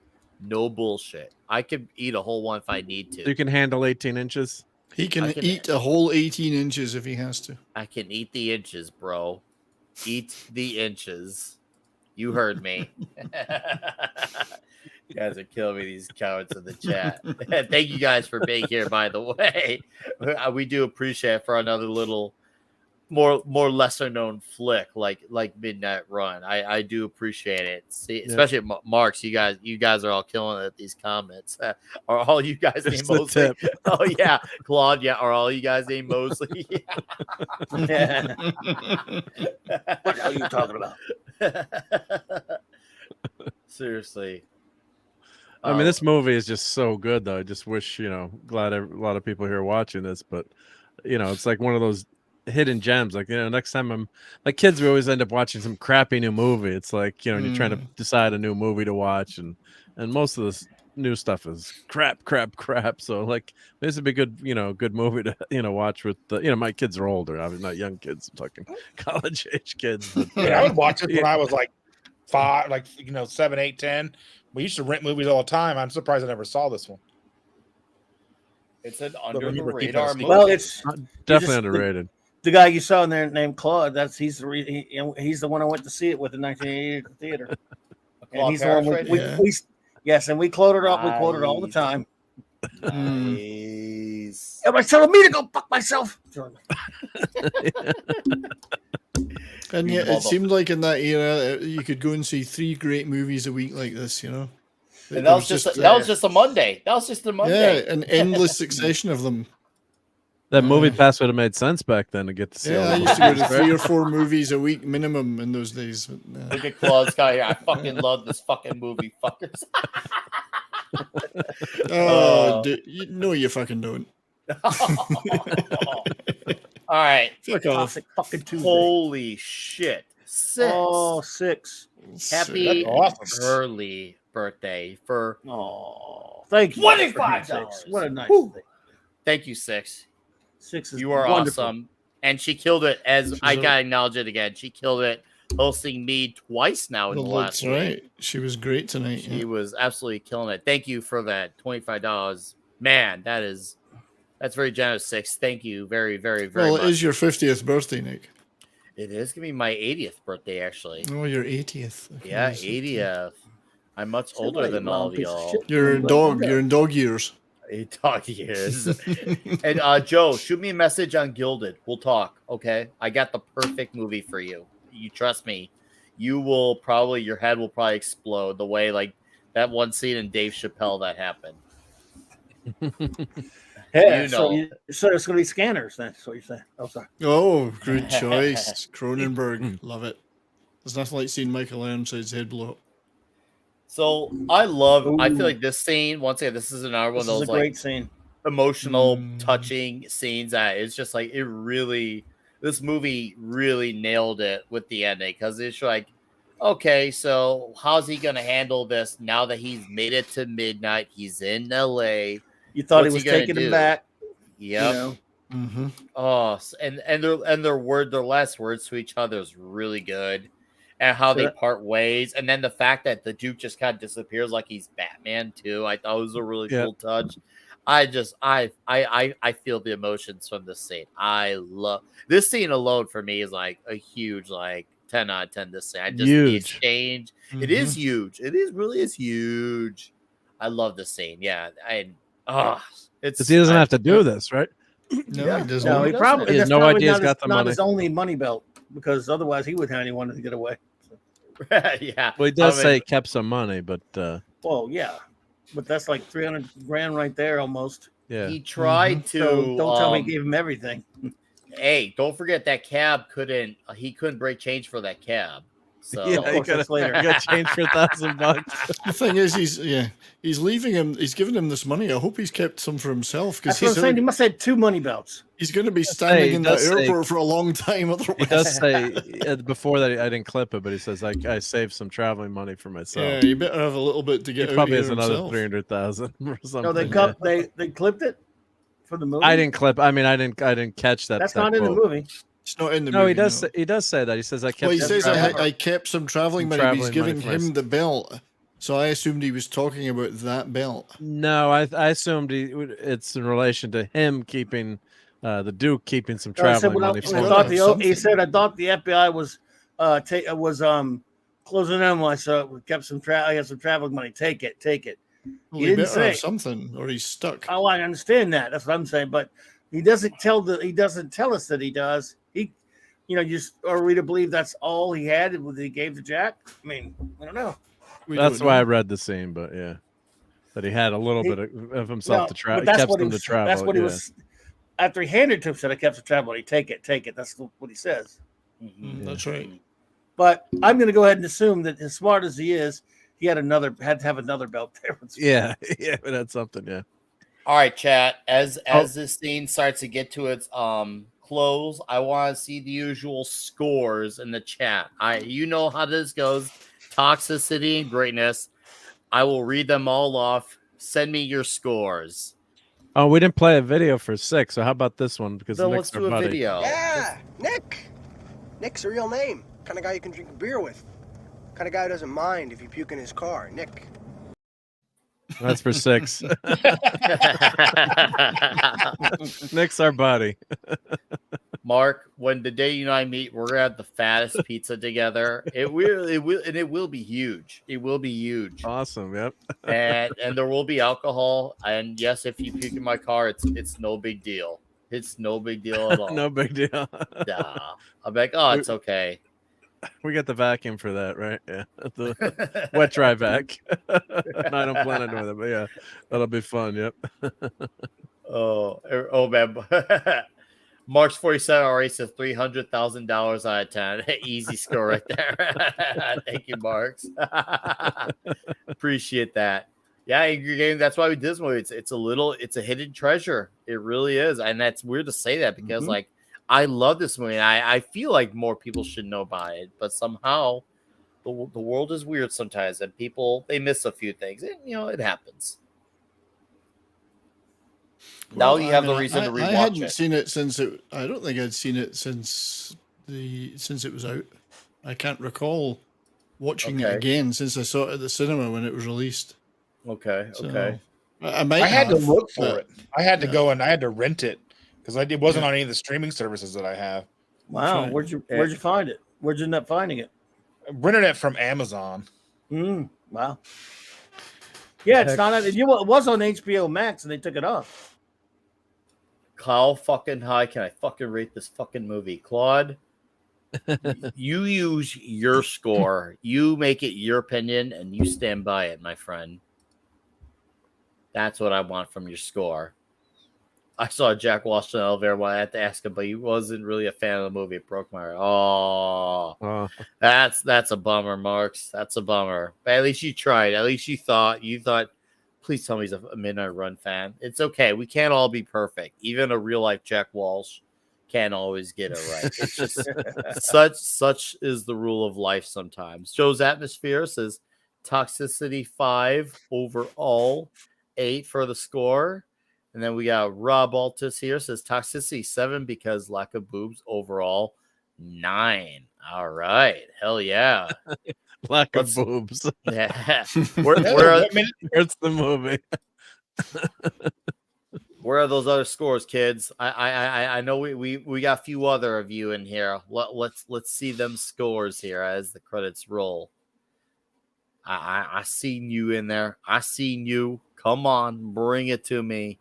No bullshit. I could eat a whole one if I need to. You can handle 18 inches? He can eat a whole 18 inches if he has to. I can eat the inches, bro. Eat the inches. You heard me. You guys are killing me, these cowards in the chat. Thank you guys for being here, by the way. We do appreciate it for another little more lesser known flick like Midnight Run. I do appreciate it. See, especially at Marks, you guys are all killing it at these comments. Are all you guys named Mosley? Oh yeah, Claude. Yeah, are all you guys named Mosley? Yeah. What are you talking about? Seriously. I mean, this movie is just so good, though. I just wish, glad a lot of people here are watching this, but it's like one of those hidden gems. Like, next time I'm like kids, we always end up watching some crappy new movie. It's like, you're trying to decide a new movie to watch, and most of this new stuff is crap. So like, this would be good, good movie to, watch with the, my kids are older. I'm not young kids, I'm talking college age kids. But, I would watch it when I was like 5, 7, 8, 10. We used to rent movies all the time. I'm surprised I never saw this one. It's an under the radar movie. Well, it's definitely underrated. The guy you saw in there named Claude, he's the one I went to see it with in 1988 at the theater. And he's the one yes, and we quoted all the time. Nice. Everybody's telling me to go fuck myself. And yet, it seemed like in that era, you could go and see 3 great movies a week like this, And that was just a Monday. That was just a Monday. Yeah, an endless succession of them. That movie pass would have made sense back then to get to see. Yeah, I used to go to 3 or 4 movies a week minimum in those days. But, Look at Claude's guy here. I fucking love this fucking movie, fuckers. Dude, you fucking don't. All right. Fuck off. Fucking Tuesday. Holy shit. 6. Oh, 6. Happy early birthday for thank you. $25. What a nice thing. Thank you, 6. 6 is you are wonderful. awesome. And she killed it, as I gotta acknowledge it again. She killed it hosting me twice now in the last week. Right. She was great tonight. She was absolutely killing it. Thank you for that $25. Man, that's very generous, 6. Thank you very, very, very much. Well, it is your 50th birthday, Nick. It is going to be my 80th birthday, actually. Oh, your 80th. Okay, yeah, 80th. I'm much older than all of y'all. You're in dog years. Dog years. And Joe, shoot me a message on Gilded. We'll talk, okay? I got the perfect movie for you. You trust me. Your head will probably explode the way, like, that one scene in Dave Chappelle that happened. Yeah, so it's going to be Scanners then. That's what you're saying. Oh, sorry. Oh, good choice. Cronenberg. Love it. There's nothing like seeing Michael Ironside's head blow up. So I feel like this scene, once again, this is another one of those great scene. Emotional, touching scenes that it's just like this movie really nailed it with the ending, because it's like okay, so how's he going to handle this now that he's made it to midnight? He's in LA. You thought What's he was gonna taking him do? back. Yep. You know, Mm-hmm. Oh, their last words to each other is really good, and how they Sure. part ways, and then the fact that the Duke just kind of disappears like he's Batman too. I thought it was a really Yeah. cool touch. I feel the emotions from this scene. I love this scene alone for me is like a huge 10 out of 10. This scene, the Huge. exchange. Mm-hmm. It is huge. It is really huge. I love this scene. Yeah, it's Because he doesn't have to do this, right? No, yeah. he doesn't. No, he probably He has that's no probably idea he's not got his, the not money. his only money belt, because otherwise he wouldn't have anyone to get away. yeah. Well, he does I say mean, he kept some money, but Well, yeah, but that's like 300 grand right there almost. yeah. he tried to. So don't tell me he gave him everything. Hey, don't forget that cab couldn't break change for that cab. So Yeah, Of he course, that's later. got change for $1,000. The thing is, he's leaving him. He's giving him this money. I hope he's kept some for himself, because That's what I'm saying. He must have had 2 money belts. he's going to be standing he in that does say- airport for a long time. He Otherwise, does say before that I didn't clip it, but he says I saved some traveling money for myself. yeah, you better have a little bit to He get out probably of has here another himself. 300,000 or something. No, they yeah. they clipped it for the movie. I didn't clip. I mean, I didn't catch that. That's that not in the quote. movie. It's not in the No, movie. he does. He does say that. He says I kept. Well, he some says traveling- I kept some traveling Some money. But he's traveling money giving for him the belt, so I assumed he was talking about that belt. No, I assumed it's in relation to him keeping the Duke keeping some No, he said, traveling well, money I for Well, thought have he something. said I thought the FBI was closing in when I saw we kept some I got some traveling money. Take it. Well, He he didn't better have say. something, or he's stuck. Oh, I understand that. That's what I'm saying. But he doesn't tell us that he does. He, just are we to believe that's all he had that he gave to Jack? I mean, I don't know. We That's don't why I know. read the scene, but yeah, that he had a little He- bit of himself to but travel. that's Kept what he him to was. travel. That's what he yeah. was. After he handed it to him, said I kept some travel money. Take it. That's what he says. That's right. But I'm going to go ahead and assume that as smart as he is, he had to have another belt there. Yeah, yeah, but that's something. Yeah. all right, chat. As this scene starts to get to its close, I want to see the usual scores in the chat. You know how this goes. Toxicity and greatness. I will read them all off. Send me your scores. Oh, we didn't play a video for 6, so how about this one? Because So Nick's let's our do a buddy. video. Yeah, Nick. Nick's a real name. Kind of guy you can drink beer with. Kind of guy who doesn't mind if you puke in his car. Nick. That's for 6. Nick's our buddy. Mark, when the day you and I meet, we're gonna have the fattest pizza together. It will be huge. It will be huge. Awesome. Yep. And there will be alcohol. And yes, if you puke in my car, it's no big deal. It's no big deal at all. No big deal. Nah. I'm like, oh, it's okay. We got the vacuum for that, right? Yeah. The wet dry vac. No, I don't plan on doing that, but yeah, that'll be fun. Yep. Oh man. Mark's 47 already says $300,000 out of 10. Easy score right there. Thank you, Marks. Appreciate that. Yeah, Angry Game. That's why we did this movie. It's a hidden treasure. It really is, and that's weird to say that because I love this movie. And I feel like more people should know about it, but somehow the world is weird sometimes, and people they miss a few things. And, it happens. Now you have the reason to rewatch I hadn't it. seen it since it. I don't think I'd seen it since it was out. I can't recall watching it again since I saw it at the cinema when it was released. Okay. So, I had to have, look for but- it. I had to go and I had to rent it because it wasn't on any of the streaming services that I have. Wow, right. where'd you find it? Where'd you end up finding it? I rented it from Amazon. Wow. Yeah, it's not. It was on HBO Max and they took it off. How fucking high can I fucking rate this fucking movie? Claude, you use your score. You make it your opinion and you stand by it, my friend. That's what I want from your score. I saw Jack Walsh in the elevator. I had to ask him, but he wasn't really a fan of the movie. It broke my heart. Oh, that's a bummer, Marks. That's a bummer. But at least you tried. At least you thought. Please tell me he's a Midnight Run fan. It's okay. We can't all be perfect. Even a real life Jack Walsh can't always get it right. It's just such is the rule of life sometimes. Joe's Atmosphere says toxicity 5 overall, 8 for the score. And then we got Rob Altus here says toxicity 7 because lack of boobs overall 9. All right. Hell yeah. Lack of boobs. Yeah. Where's the movie? Where are those other scores, kids? I know we got a few other of you in here. Let's see them scores here as the credits roll. I seen you in there. I seen you. Come on, bring it to me.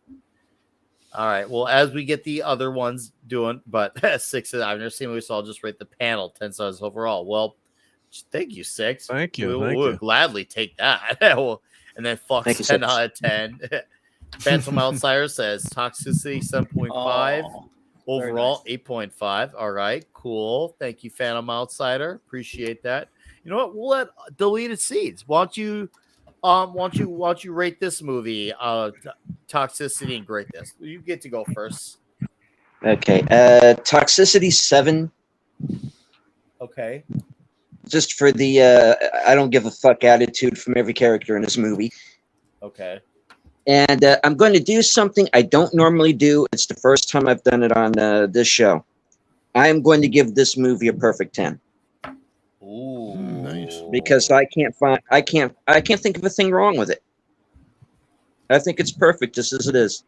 All right. Well, as we get the other ones doing, but 6, I've never seen what so I'll just rate the panel 10 stars overall. Well, thank you, 6. Thank you. We'll gladly take that. And then Fox 10 out of 10. Phantom Outsider says toxicity 7.5. Overall, nice. 8.5. All right, cool. Thank you, Phantom Outsider. Appreciate that. You know what? We'll let Deleted Seeds. Why don't you rate this movie, Toxicity, and grade this? You get to go first. Okay. Toxicity 7. Okay. Just for the I don't give a fuck attitude from every character in this movie. Okay. And I'm going to do something I don't normally do. It's the first time I've done it on this show. I am going to give this movie a perfect 10. Ooh, nice. Because I can't think of a thing wrong with it. I think it's perfect just as it is.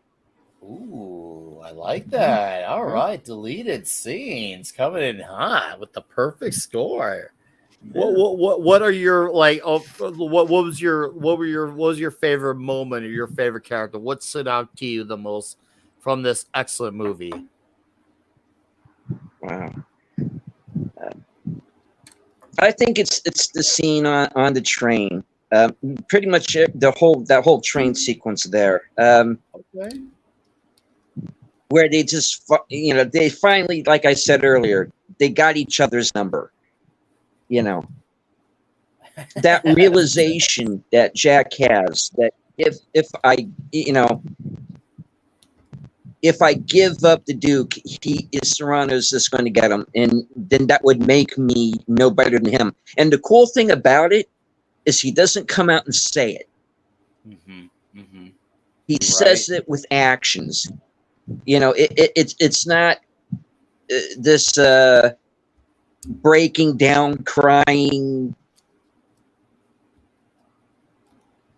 Ooh, I like that. All right, Deleted Scenes coming in hot with the perfect score. What are your like? What was your favorite moment or your favorite character? What stood out to you the most from this excellent movie? Wow. I think it's the scene on the train. Pretty much that whole train sequence there. Okay. Where they just they finally, like I said earlier, they got each other's number. That realization that Jack has that if I give up the Duke, Serrano's just going to get him, and then that would make me no better than him. And the cool thing about it is he doesn't come out and say it. Mm-hmm. Mm-hmm. He says it with actions. It's not this breaking down, crying,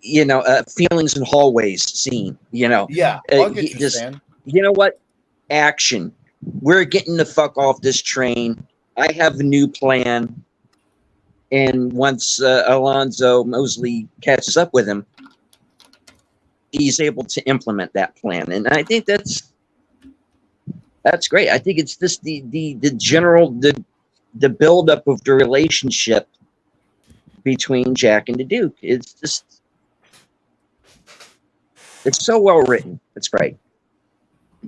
feelings in hallways scene. Yeah, I'll get you, Stan. You know what? Action. We're getting the fuck off this train. I have a new plan. And once Alonzo Mosley catches up with him, he's able to implement that plan. And I think that's great. I think it's just the general the buildup of the relationship between Jack and the Duke. It's so well written. It's great.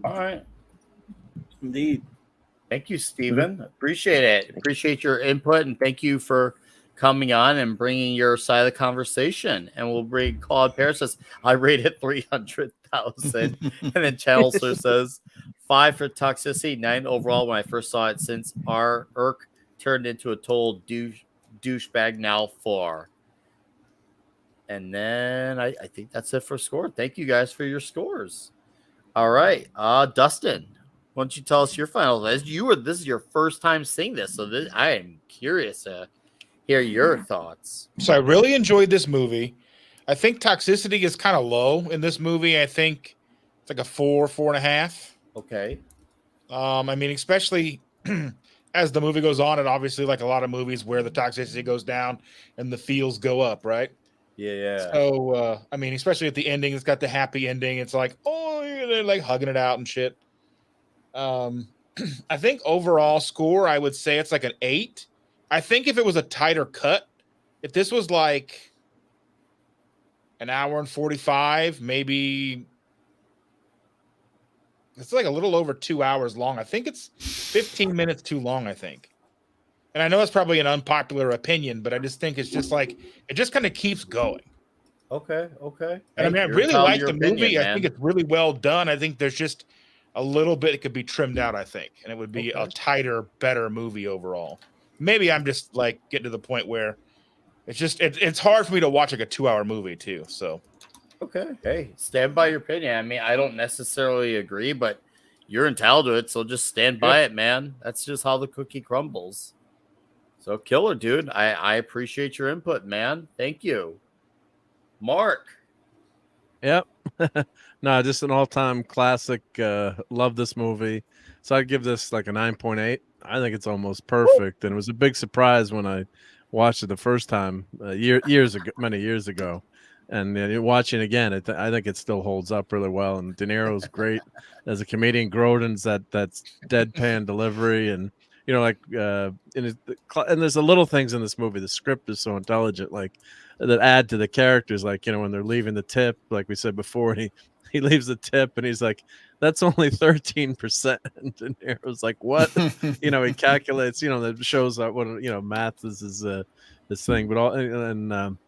All right. Indeed. Thank you, Stephen. Appreciate it. Appreciate your input, and thank you for coming on and bringing your side of the conversation. And we'll bring Claude Paris says, I rated 300,000. And then Chancellor says, 5 for toxicity, 9 overall when I first saw it, since our Irk turned into a total douchebag, now 4. And then I think that's it for score. Thank you guys for your scores. All right. Dustin, why don't you tell us your final? This is your first time seeing this, so I am curious to hear your thoughts. So I really enjoyed this movie. I think toxicity is kind of low in this movie. I think it's like a 4.5. Okay. I mean, especially as the movie goes on, and obviously like a lot of movies where the toxicity goes down and the feels go up, right? Yeah. So, I mean, especially at the ending, it's got the happy ending. It's like, oh, they're like hugging it out and shit. I think overall score, I would say it's like an 8. I think if it was a tighter cut, if this was like an hour and 45, maybe it's like a little over 2 hours long. I think it's 15 minutes too long, I think. And I know it's probably an unpopular opinion, but I just think it's just like, it just kind of keeps going. Okay. And I mean, I really like the movie. I think it's really well done. I think there's just a little bit could be trimmed out, I think, and it would be a tighter, better movie overall. Maybe I'm just like getting to the point where it's hard for me to watch like a 2-hour movie too. So Okay. Hey, stand by your opinion. I mean, I don't necessarily agree, but you're entitled to it, so just stand by it, man. That's just how the cookie crumbles. So, killer, dude. I appreciate your input, man. Thank you. Mark. Yep. No, just an all-time classic. Love this movie. So I'd give this like a 9.8. I think it's almost perfect. And it was a big surprise when I watched it the first time years ago, many years ago. And you're watching again, I think it still holds up really well. And De Niro's great as a comedian. Grodin's that's deadpan delivery, and and there's the little things in this movie. The script is so intelligent, like that add to the characters. Like when they're leaving the tip, like we said before, he leaves the tip, and he's like, "That's only 13%." And De Niro's like, "What?" He calculates. That shows that what math is his thing. But all and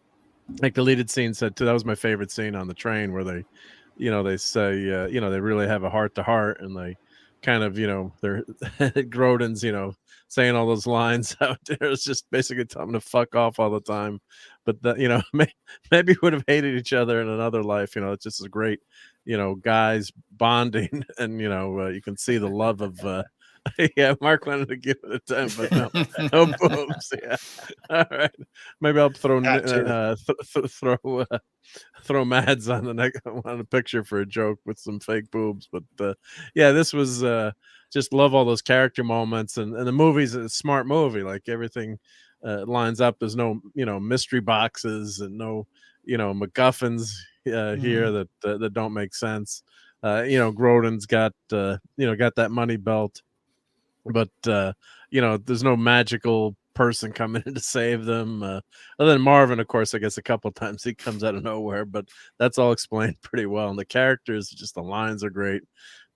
like the deleted scene said too, that was my favorite scene on the train where they say they really have a heart to heart, and they kind of they're Grodin's saying all those lines out there. It's just basically telling them to fuck off all the time. But that maybe would have hated each other in another life. It's just a great guys bonding, and you can see the love of yeah, Mark wanted to give it a 10, but no boobs. Yeah, all right. Maybe I'll throw throw Mads on the picture for a joke with some fake boobs. But yeah, this was just love all those character moments, and the movie's a smart movie. Like everything lines up. There's no mystery boxes and no MacGuffins here that don't make sense. Grodin's got got that money belt. But there's no magical person coming in to save them. Other than Marvin, of course, I guess a couple times he comes out of nowhere, but that's all explained pretty well. And the characters, just the lines are great.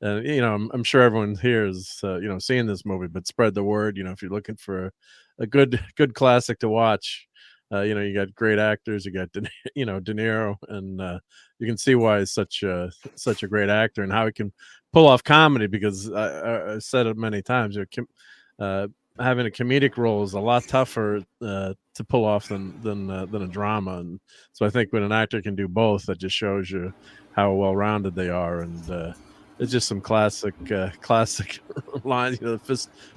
I'm sure everyone here is seeing this movie, but spread the word. If you're looking for a good classic to watch, you got great actors. You got De Niro, and you can see why he's such a great actor and how he can pull off comedy, because I said it many times. Having a comedic role is a lot tougher to pull off than a drama, and so I think when an actor can do both, that just shows you how well-rounded they are. And it's just some classic lines,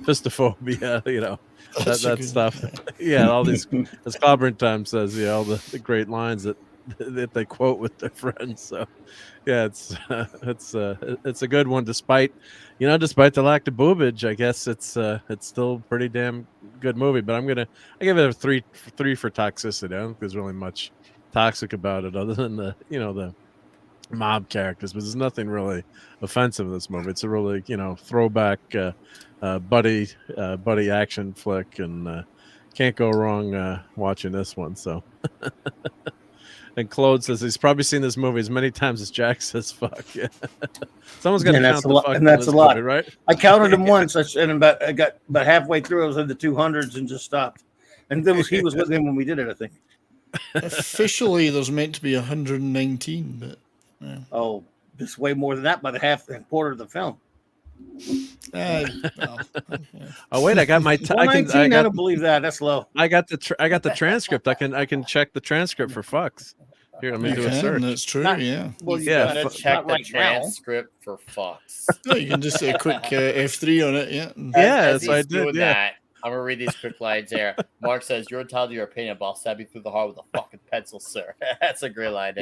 fistophobia, that stuff. Yeah, all these, as Clobbering Time says, all the great lines that they quote with their friends. So yeah, it's a good one, despite the lack of boobage. I guess it's still a pretty damn good movie. But I give it a three for toxicity. I don't think there's really much toxic about it other than the mob characters, but there's nothing really offensive in this movie. It's a really throwback buddy action flick, and can't go wrong watching this one. So and Claude says he's probably seen this movie as many times as Jack says fuck. Yeah. Someone's got to count the fuck, and that's a lot, movie, right? I counted them once, and I got about halfway through. I was in the 200s and just stopped. And he was with him when we did it, I think. Officially, there's meant to be 119, but yeah. Oh, it's way more than that by the quarter of the film. Oh wait, I got my. I don't believe that. That's low. I got the transcript. I can check the transcript for fucks. Here, let me do a search. That's true. Yeah. Well, you gotta check the transcript for fucks. No, you can just say a quick F3 on it. Yeah. Yeah, that's what I did. Yeah. That, I'm gonna read these quick lines here. Mark says, "You're entitled to your opinion, but I'll stab you through the heart with a fucking pencil, sir." That's a great line.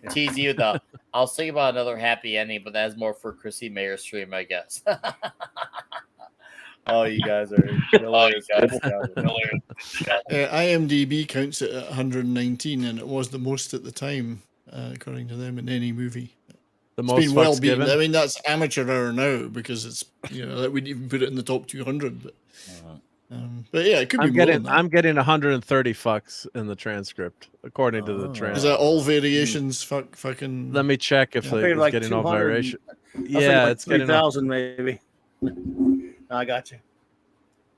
Tease you though. I'll sing about another happy ending, but that's more for Chrissy Mayer's stream, I guess. Oh, you guys are hilarious. IMDb counts it at 119, and it was the most at the time, according to them, in any movie. It's been well beaten. I mean, that's amateur hour now, because it's that we'd even put it in the top 200. But yeah, it could be more than that. I'm getting 130 fucks in the transcript, according to the transcript. Is that all variations? Fucking. Let me check if it's like getting all variation. Yeah, it's 3,000 maybe. I got you.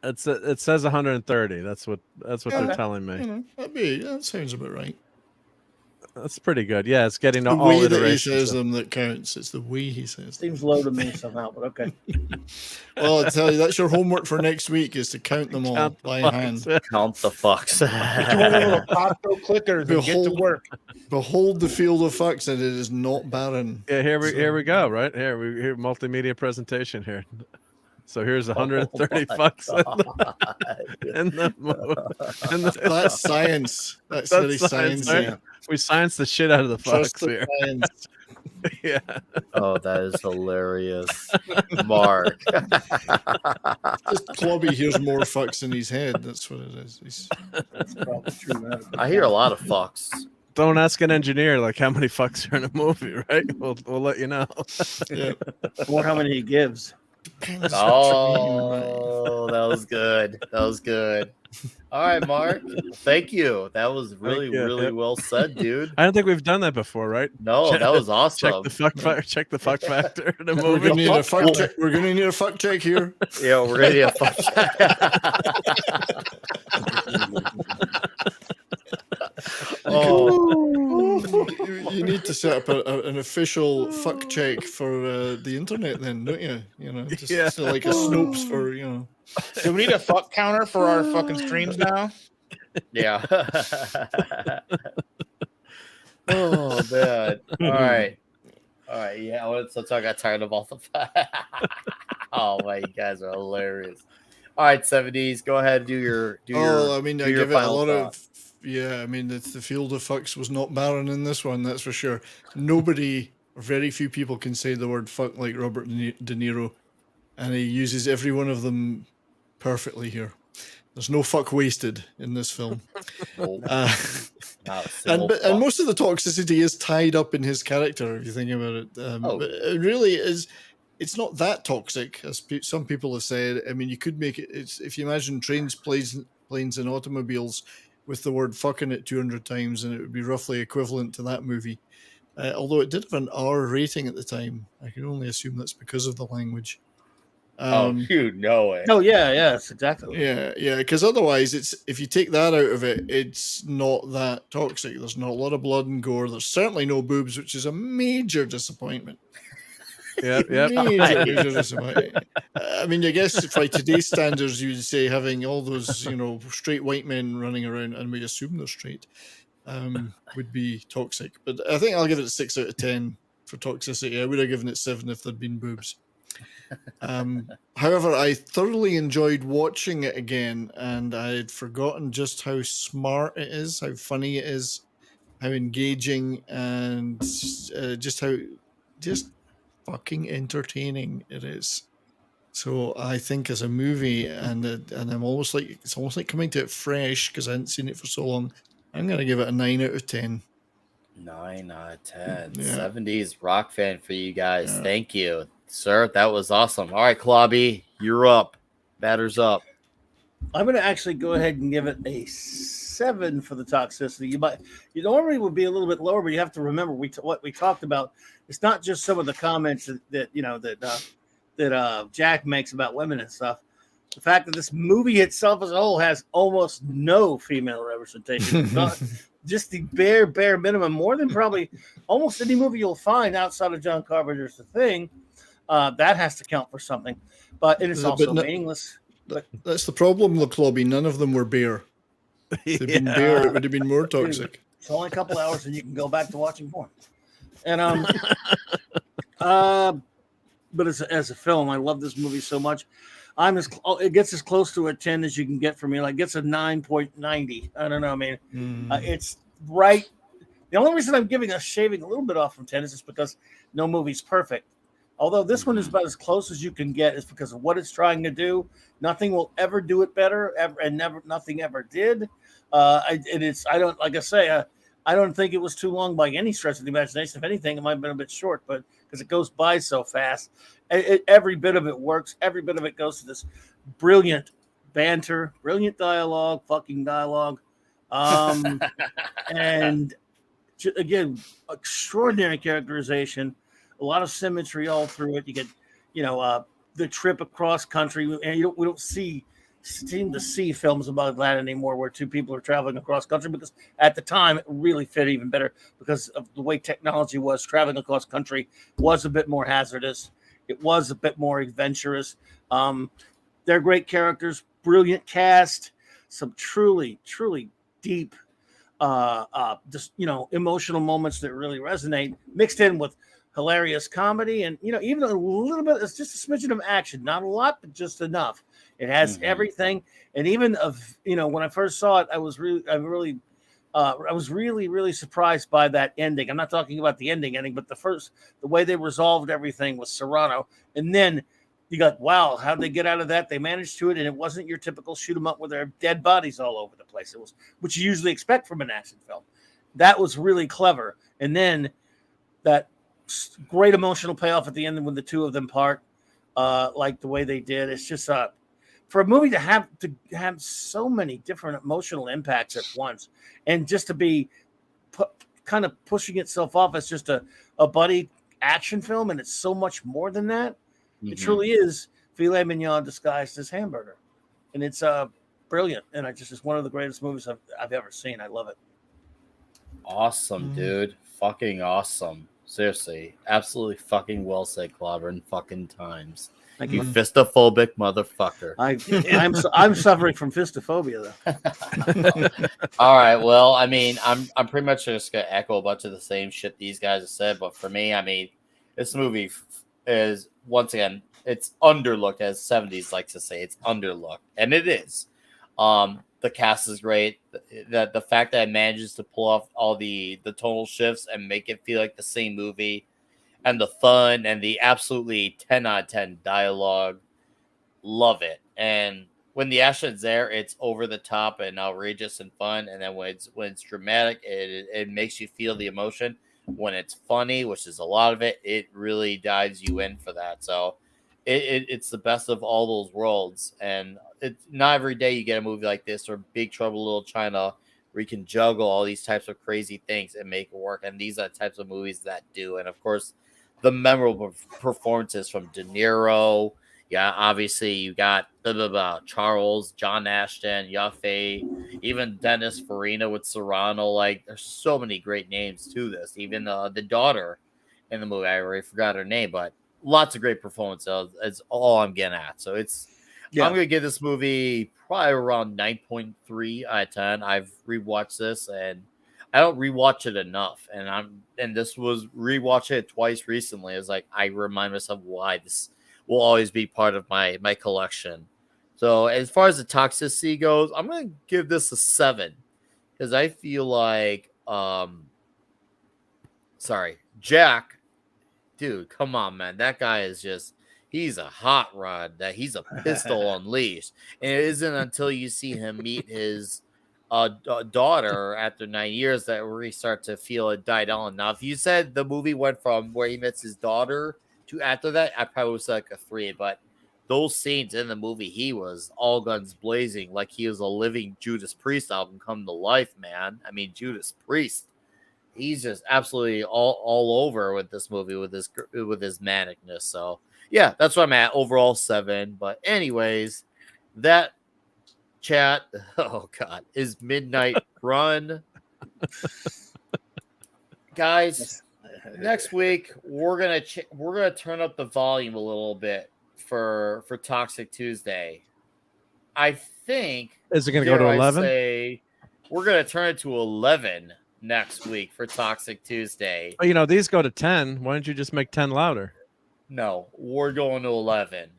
It says 130. That's what they're telling me. That sounds about right. That's pretty good. Yeah, it's getting The all way that he iterations. says them that counts. It's the way he says them. Seems low to me somehow, but okay. Well, I tell you, that's your homework for next week is to count them all Count the by fucks. hand. Count the fucks. Get one of the little Costco clickers and get to work. Behold the field of fucks, and it is not barren. Yeah, here we go. Right here, multimedia presentation here. So here's 130 fucks in the That's science. That's very science, sciencey. right? We science the shit out of the Trust fucks the here. science. Yeah. Oh, that is hilarious, Mark. Just Clobby hears more fucks in his head. That's what it is. That's probably true. Man. I hear a lot of fucks. Don't ask an engineer like how many fucks are in a movie, right? We'll let you know. Yeah. Or how many he gives. Oh, that was good. That was good. All right, Mark. Thank you. That was really, really well said, dude. I don't think we've done that before, right? No, that was awesome. Check the fuck factor in the We're movie. gonna need a fuck check. We're gonna need a fuck check here. Yeah, we're gonna need a fuck You need to set up an official fuck check for the internet, then, don't you? You know, just so like a Snopes for Do we need a fuck counter for our fucking streams now? Yeah. Oh man. All right. Yeah. So I got tired of all the. Oh my, you guys are hilarious. All right, 70s. Go ahead, do your. I mean, I give it a lot of. Yeah, I mean, the field of fucks was not barren in this one, that's for sure. Nobody, or very few people, can say the word fuck like Robert De Niro, and he uses every one of them perfectly here. There's no fuck wasted in this film. And most of the toxicity is tied up in his character, if you think about it. But it really is. It's not that toxic, as some people have said. I mean, you could make it. If you imagine trains, planes, and automobiles with the word "fuck" in it 200 times, and it would be roughly equivalent to that movie. Although it did have an R rating at the time, I can only assume that's because of the language. You know it. Oh yeah, that's exactly. Yeah, because otherwise, if you take that out of it, it's not that toxic. There's not a lot of blood and gore. There's certainly no boobs, which is a major disappointment. Major disappointment. I mean, I guess by today's standards, you'd say having all those, straight white men running around, and we assume they're straight, would be toxic. But I think I'll give it a 6 out of 10 for toxicity. I would have given it 7 if there'd been boobs. However, I thoroughly enjoyed watching it again, and I had forgotten just how smart it is, how funny it is, how engaging, and just fucking entertaining it is. So I think as a movie, and I'm almost like it's almost like coming to it fresh because I hadn't seen it for so long. I'm gonna give it a 9 out of 10. 9 out of 10. Yeah. 70s rock fan for you guys. Yeah. Thank you, sir. That was awesome. All right, Klobby, you're up. Batter's up. I'm going to actually go ahead and give it a 7 for the toxicity. You normally would be a little bit lower, but you have to remember what we talked about. It's not just some of the comments that Jack makes about women and stuff. The fact that this movie itself as a whole has almost no female representation. It's not just the bare minimum, more than probably almost any movie you'll find outside of John Carpenter's The Thing. That has to count for something, but it is also meaningless. That's the problem, Clobby. None of them were bare. If they'd been bare, it would have been more toxic. It's only a couple hours, and you can go back to watching porn. And but as a film, I love this movie so much. It gets as close to a 10 as you can get for me. Like, gets a 9.90. I don't know. I mean, it's right. The only reason I'm shaving a little bit off from 10 is just because no movie's perfect. Although this one is about as close as you can get, is because of what it's trying to do. Nothing will ever do it better, nothing ever did. I don't think it was too long by any stretch of the imagination. If anything, it might have been a bit short, but because it goes by so fast, every bit of it works. Every bit of it goes to this brilliant banter, brilliant dialogue, and again, extraordinary characterization. A lot of symmetry all through it. You get, the trip across country, and we don't see seem to see films about that anymore, where two people are traveling across country, because at the time it really fit even better because of the way technology was. Traveling across country was a bit more hazardous. It was a bit more adventurous. They're great characters, brilliant cast, some truly deep, just emotional moments that really resonate, mixed in with hilarious comedy, and even a little bit. It's just a smidgen of action, not a lot, but just enough. It has everything, and even when I first saw it, I was really surprised by that ending. I'm not talking about the ending, but the way they resolved everything with Serrano, and then you got, wow, how'd they get out of that? They managed to it, and it wasn't your typical shoot 'em up with their dead bodies all over the place. It was, which you usually expect from an action film. That was really clever, and then that great emotional payoff at the end when the two of them part, like the way they did. It's just for a movie to have so many different emotional impacts at once, and just to be kind of pushing itself off as just a buddy action film, and it's so much more than that. It truly is filet mignon disguised as hamburger, and it's brilliant. And it's one of the greatest movies I've ever seen. I love it. Awesome, dude. Fucking awesome. Seriously, absolutely fucking well said, Clobberin fucking times. Thank you. Fistophobic motherfucker. I'm suffering from fistophobia though. All right, well, I mean, I'm pretty much just gonna echo a bunch of the same shit these guys have said, but for me, I mean, this movie is, once again, it's underlooked, as 70s likes to say. It's underlooked, and it is. The cast is great. The fact that it manages to pull off all the tonal shifts and make it feel like the same movie, and the fun and the absolutely 10 out of 10 dialogue, love it. And when the action's there, it's over the top and outrageous and fun. And then when it's dramatic, it makes you feel the emotion. When it's funny, which is a lot of it, it really dives you in for that. So it's the best of all those worlds. And it's not every day you get a movie like this, or Big Trouble in Little China, where you can juggle all these types of crazy things and make it work. And these are the types of movies that do. And of course, the memorable performances from De Niro. Yeah, obviously you got Charles, John Ashton, Yaffe, even Dennis Farina with Serrano. Like, there's so many great names to this. Even the daughter in the movie, I already forgot her name, but lots of great performances. It's all I'm getting at. So I'm gonna give this movie probably around 9.3 out of 10. I've rewatched this, and I don't rewatch it enough. And this was rewatching it twice recently. It's like I remind myself why this will always be part of my collection. So as far as the toxicity goes, I'm gonna give this a 7, because I feel like Jack, dude, come on, man. That guy is just, he's a hot rod, that he's a pistol unleashed. And it isn't until you see him meet his daughter after 9 years that we start to feel it died on. Now, if you said the movie went from where he meets his daughter to after that, I probably would say like a 3. But those scenes in the movie, he was all guns blazing, like he was a living Judas Priest album come to life, man. I mean, Judas Priest, he's just absolutely all over with this movie with his manicness. So yeah, that's what I'm at. Overall 7. But anyways, that chat, oh god, is Midnight Run. Guys, next week we're gonna turn up the volume a little bit for Toxic Tuesday. I think, is it gonna go to 11? We're gonna turn it to 11 next week for Toxic Tuesday. But these go to 10. Why don't you just make 10 louder? No, we're going to 11.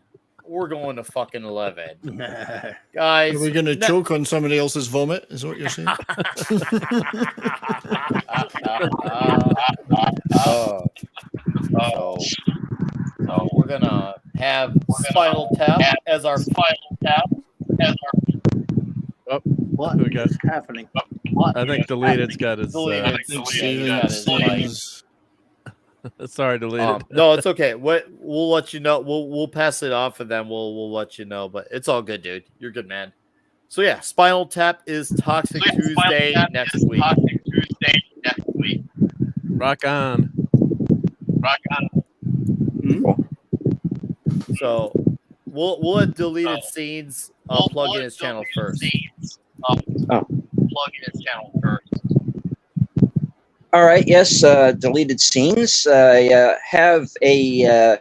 We're going to fucking 11. Guys, are we going to choke on somebody else's vomit? Is what you're saying? So we're going to have Spinal Tap as our Spinal Tap. Oh, what is happening? I think Deleted's got his. Sorry, Deleted. No, it's okay. We'll let you know. We'll pass it off, and then we'll let you know. But it's all good, dude. You're good, man. So yeah, Spinal Tap is Toxic Tuesday next week. Rock on. So we'll let Deleted Scenes plug in his channel first. All right, yes, deleted scenes. I have a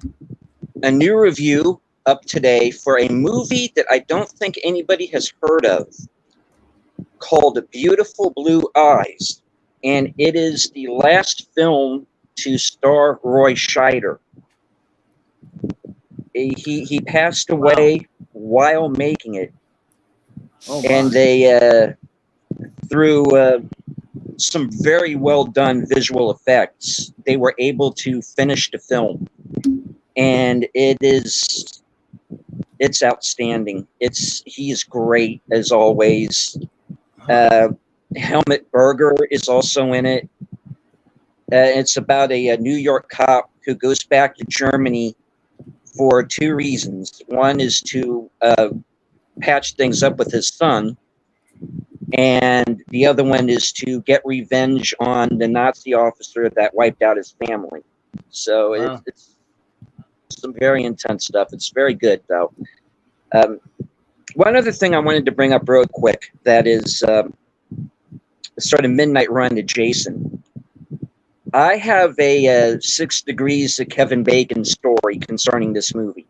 new review up today for a movie that I don't think anybody has heard of, called Beautiful Blue Eyes, and it is the last film to star Roy Scheider. He passed away while making it, and they through some very well done visual effects, they were able to finish the film, and it's outstanding. He's great as always. Helmut Berger is also in it. It's about a New York cop who goes back to Germany for two reasons. One is to patch things up with his son, and the other one is to get revenge on the Nazi officer that wiped out his family. So it's some very intense stuff. It's very good, though. One other thing I wanted to bring up real quick that is sort of Midnight Run adjacent. I have a 6 Degrees of Kevin Bacon story concerning this movie.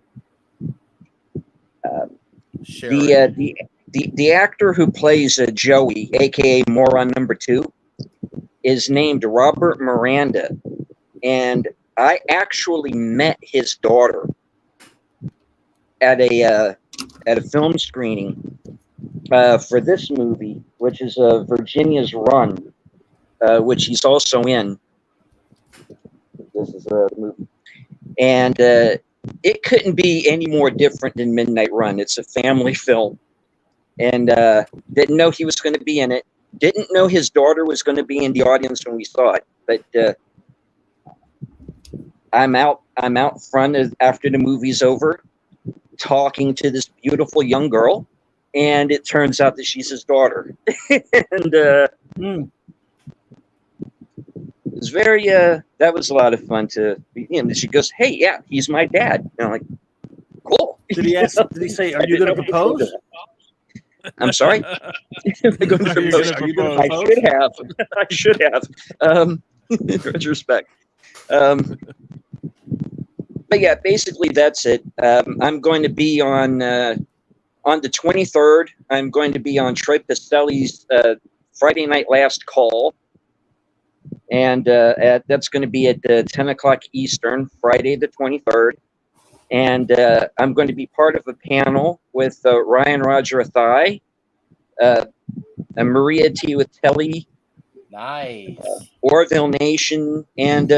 The actor who plays Joey, aka Moron Number 2, is named Robert Miranda, and I actually met his daughter at a film screening for this movie, which is Virginia's Run, which he's also in. This is a movie, and it couldn't be any more different than Midnight Run. It's a family film, and didn't know he was going to be in it. Didn't know his daughter was going to be in the audience when we saw it, but I'm out front after the movie's over, talking to this beautiful young girl, and it turns out that she's his daughter. And it was very that was a lot of fun to, she goes, "Hey, yeah, he's my dad." And I'm like, cool. Did he say, "Are you going to propose?" I'm sorry. I should have. In retrospect. But yeah, basically that's it. I'm going to be on the 23rd. I'm going to be on Troy Pastelli's Friday Night Last Call, and that's going to be at 10 o'clock Eastern, Friday the 23rd. And I'm going to be part of a panel with Ryan Roger Athai, Maria Tiwatelli, nice, Orville Nation, and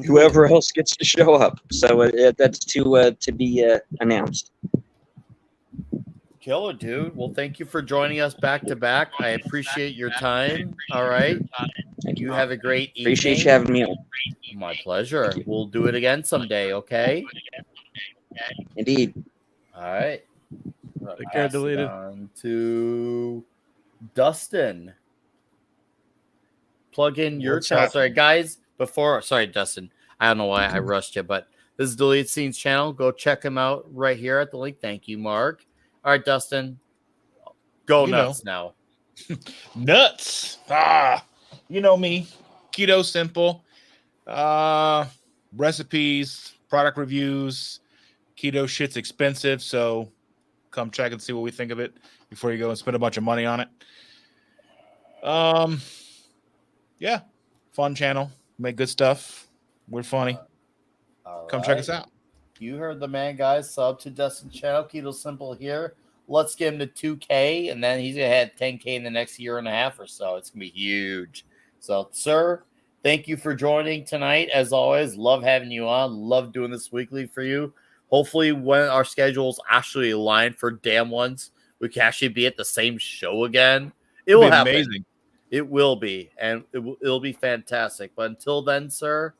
whoever else gets to show up. So that's to be announced. Killer, dude. Well, thank you for joining us back to back. I appreciate your time. All right. You have a great evening. Appreciate you having me on. My pleasure. We'll do it again someday, okay? Indeed. All right. Take care, deleted. On to Dustin. Plug in your channel. Sorry, guys. Sorry, Dustin. I don't know why I rushed you, but this is Deleted Scenes channel. Go check him out right here at the link. Thank you, Mark. All right, Dustin. Go nuts now. Nuts. You know me. Keto simple. Recipes, product reviews. Keto shit's expensive, so come check and see what we think of it before you go and spend a bunch of money on it. Yeah. Fun channel. Make good stuff. We're funny. Come check us out. You heard the man, guys. Sub to Dustin's channel. Keto Simple here. Let's get him to 2K, and then he's going to have 10K in the next year and a half or so. It's going to be huge. So, sir, thank you for joining tonight. As always, love having you on. Love doing this weekly for you. Hopefully, when our schedules actually align for damn once, we can actually be at the same show again. It will happen. Amazing. It will be, and it'll be fantastic. But until then, sir,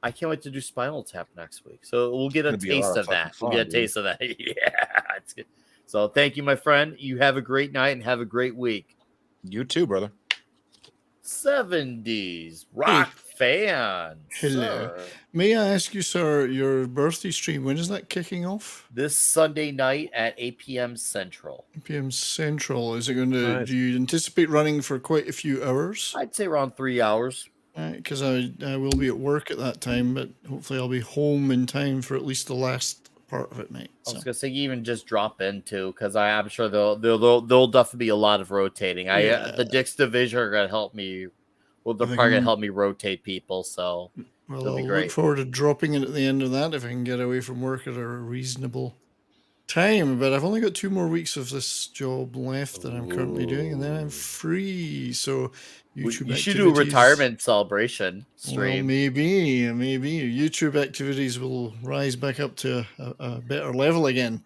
I can't wait to do Spinal Tap next week. So we'll get a taste of that. We'll get a taste of that. Yeah. It's good. So thank you, my friend. You have a great night and have a great week. You too, brother. 70s rock fan. Hello. Sir. May I ask you, sir, your birthday stream, when is that kicking off? This Sunday night at 8 p.m. Central. 8 p.m. Central. Is it going to, Nice. do you anticipate running for quite a few hours? I'd say around 3 hours. Because I will be at work at that time, but hopefully I'll be home in time for at least the last part of it, mate. I So. was gonna say even just drop in too, because I'm sure there'll definitely be a lot of rotating. The Dick's Division are gonna help me. Well, they're probably gonna help me rotate people, so Well, it'll be I'll great. look forward to dropping in at the end of that if I can get away from work at a reasonable time. But I've only got 2 more weeks of this job left that I'm currently doing, and then I'm free. So YouTube You should do a retirement celebration stream. Well, maybe YouTube activities will rise back up to a better level again.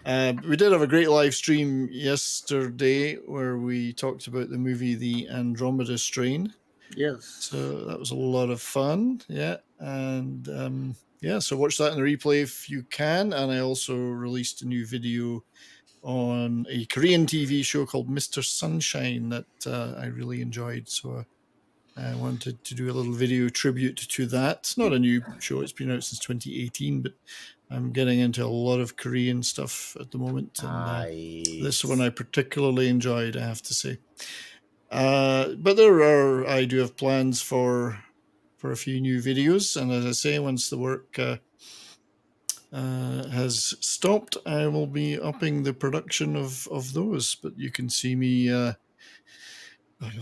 We did have a great live stream yesterday where we talked about the movie The Andromeda Strain. Yes. So that was a lot of fun. Yeah. And so watch that in the replay if you can. And I also released a new video on a Korean TV show called Mr. Sunshine that I really enjoyed. So I wanted to do a little video tribute to that. It's not a new show. It's been out since 2018, but I'm getting into a lot of Korean stuff at the moment. And this one I particularly enjoyed, I have to say. But I do have plans for a few new videos. And as I say, once the work has stopped, I will be upping the production of those. But you can see me, you'll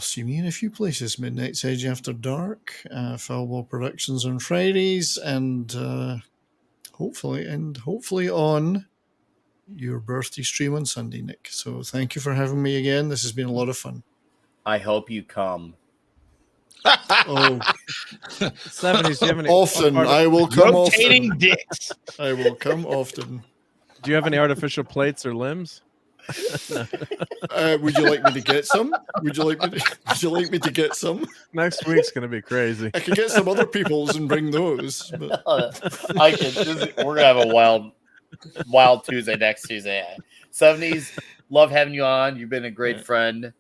see me in a few places. Midnight's Edge After Dark, Foulball Productions on Fridays, and hopefully on your birthday stream on Sunday, Nick. So thank you for having me again. This has been a lot of fun. I hope you come. Oh, 70s. Do you have any often? I will come Rotating often. dicks. I will come often. Do you have any artificial plates or limbs? Would you like me to get some? Would you like me to get some? Next week's gonna be crazy. I could get some other people's and bring those. But... We're gonna have a wild Tuesday next Tuesday. 70s. Love having you on. You've been a great friend.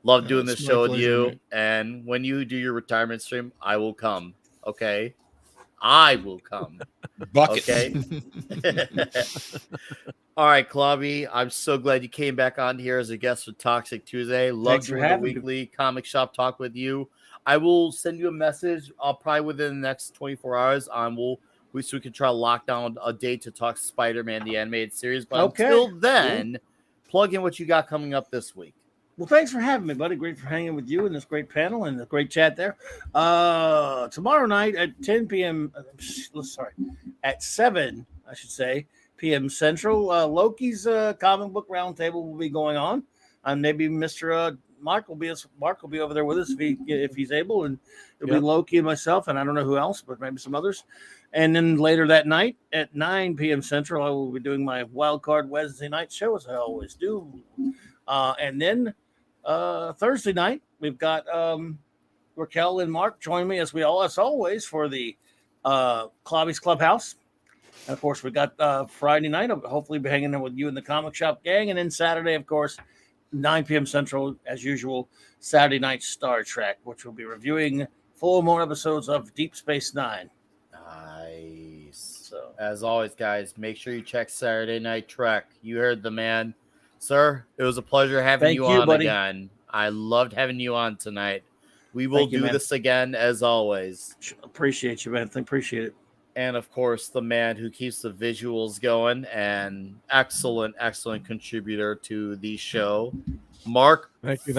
Love doing this show with you. Mate. And when you do your retirement stream, I will come. Okay. I will come. Buckets. Okay. All right, Clubby. I'm so glad you came back on here as a guest for Toxic Tuesday. Love doing the weekly comic shop talk with you. I will send you a message. I'll probably within the next 24 hours. We can try to lock down a date to talk Spider-Man the animated series. But until then, plug in what you got coming up this week. Well, thanks for having me, buddy. Great for hanging with you in this great panel and the great chat there. Tomorrow night at 10 p.m. At 7, I should say, p.m. Central, Loki's comic book roundtable will be going on, and maybe Mr. Mark will be over there with us if he's able, and it'll be Loki and myself, and I don't know who else, but maybe some others. And then later that night at 9 p.m. Central, I will be doing my Wild Card Wednesday night show as I always do, and then. Thursday night, we've got Raquel and Mark join me as always for the Clobby's Clubhouse. And of course, we got Friday night. I'll hopefully be hanging out with you in the comic shop gang. And then Saturday, of course, 9 p.m. Central, as usual, Saturday night Star Trek, which will be reviewing 4 more episodes of Deep Space Nine. Nice. So, as always, guys, make sure you check Saturday Night Trek. You heard the man. Sir, it was a pleasure having you on again. I loved having you on tonight. We will do this again as always. Appreciate you, man. Appreciate it. And of course, the man who keeps the visuals going and excellent contributor to the show, Mark. Thank you.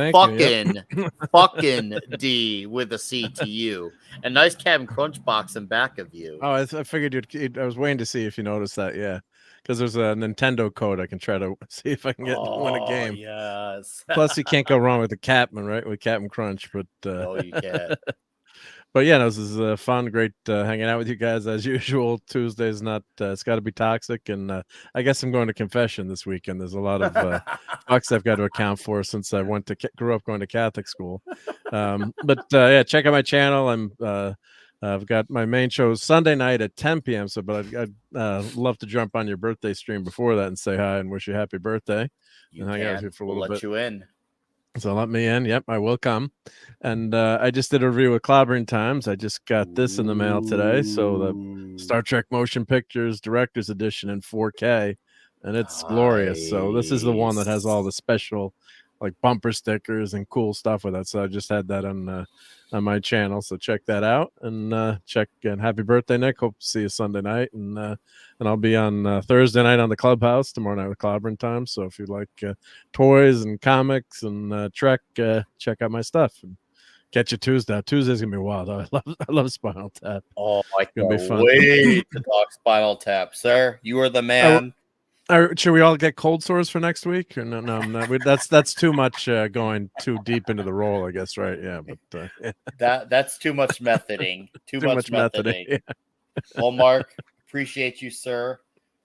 Fucking D with a C to you. A nice Captain Crunch box in back of you. Oh, I figured I was waiting to see if you noticed that. Yeah. Because there's a Nintendo code I can try to see if I can win a game. Yes. Plus, you can't go wrong with the Captain, right? With Captain Crunch. But no, you can't. But yeah, this is fun. Great hanging out with you guys as usual. Tuesday's not. It's got to be toxic, and I guess I'm going to confession this weekend. There's a lot of fucks I've got to account for since I grew up going to Catholic school. But check out my channel. I've got my main shows Sunday night at 10 p.m. But I'd love to jump on your birthday stream before that and say hi and wish you happy birthday. You and hang out with you for a little bit. Let you in. So let me in. Yep, I will come. And I just did a review of Clobbering Times. I just got this in the mail today. So the Star Trek Motion Pictures Director's Edition in 4K, and it's glorious. So this is the one that has all the special, like bumper stickers and cool stuff with it. So I just had that on my channel. So check that out and check. And happy birthday, Nick. Hope to see you Sunday night. And I'll be on Thursday night on the Clubhouse, tomorrow night with Clobbering Time. So if you like toys and comics and Trek, check out my stuff. And catch you Tuesday. Tuesday's gonna be wild. I love Spinal Tap. Oh, I Gonna be can't fun. wait to talk Spinal Tap, sir. You are the man. Should we all get cold sores for next week? Or no, that's too much going too deep into the role, I guess, right? Yeah, but That's too much methoding. Too much methoding. Yeah. Well, Mark, appreciate you, sir.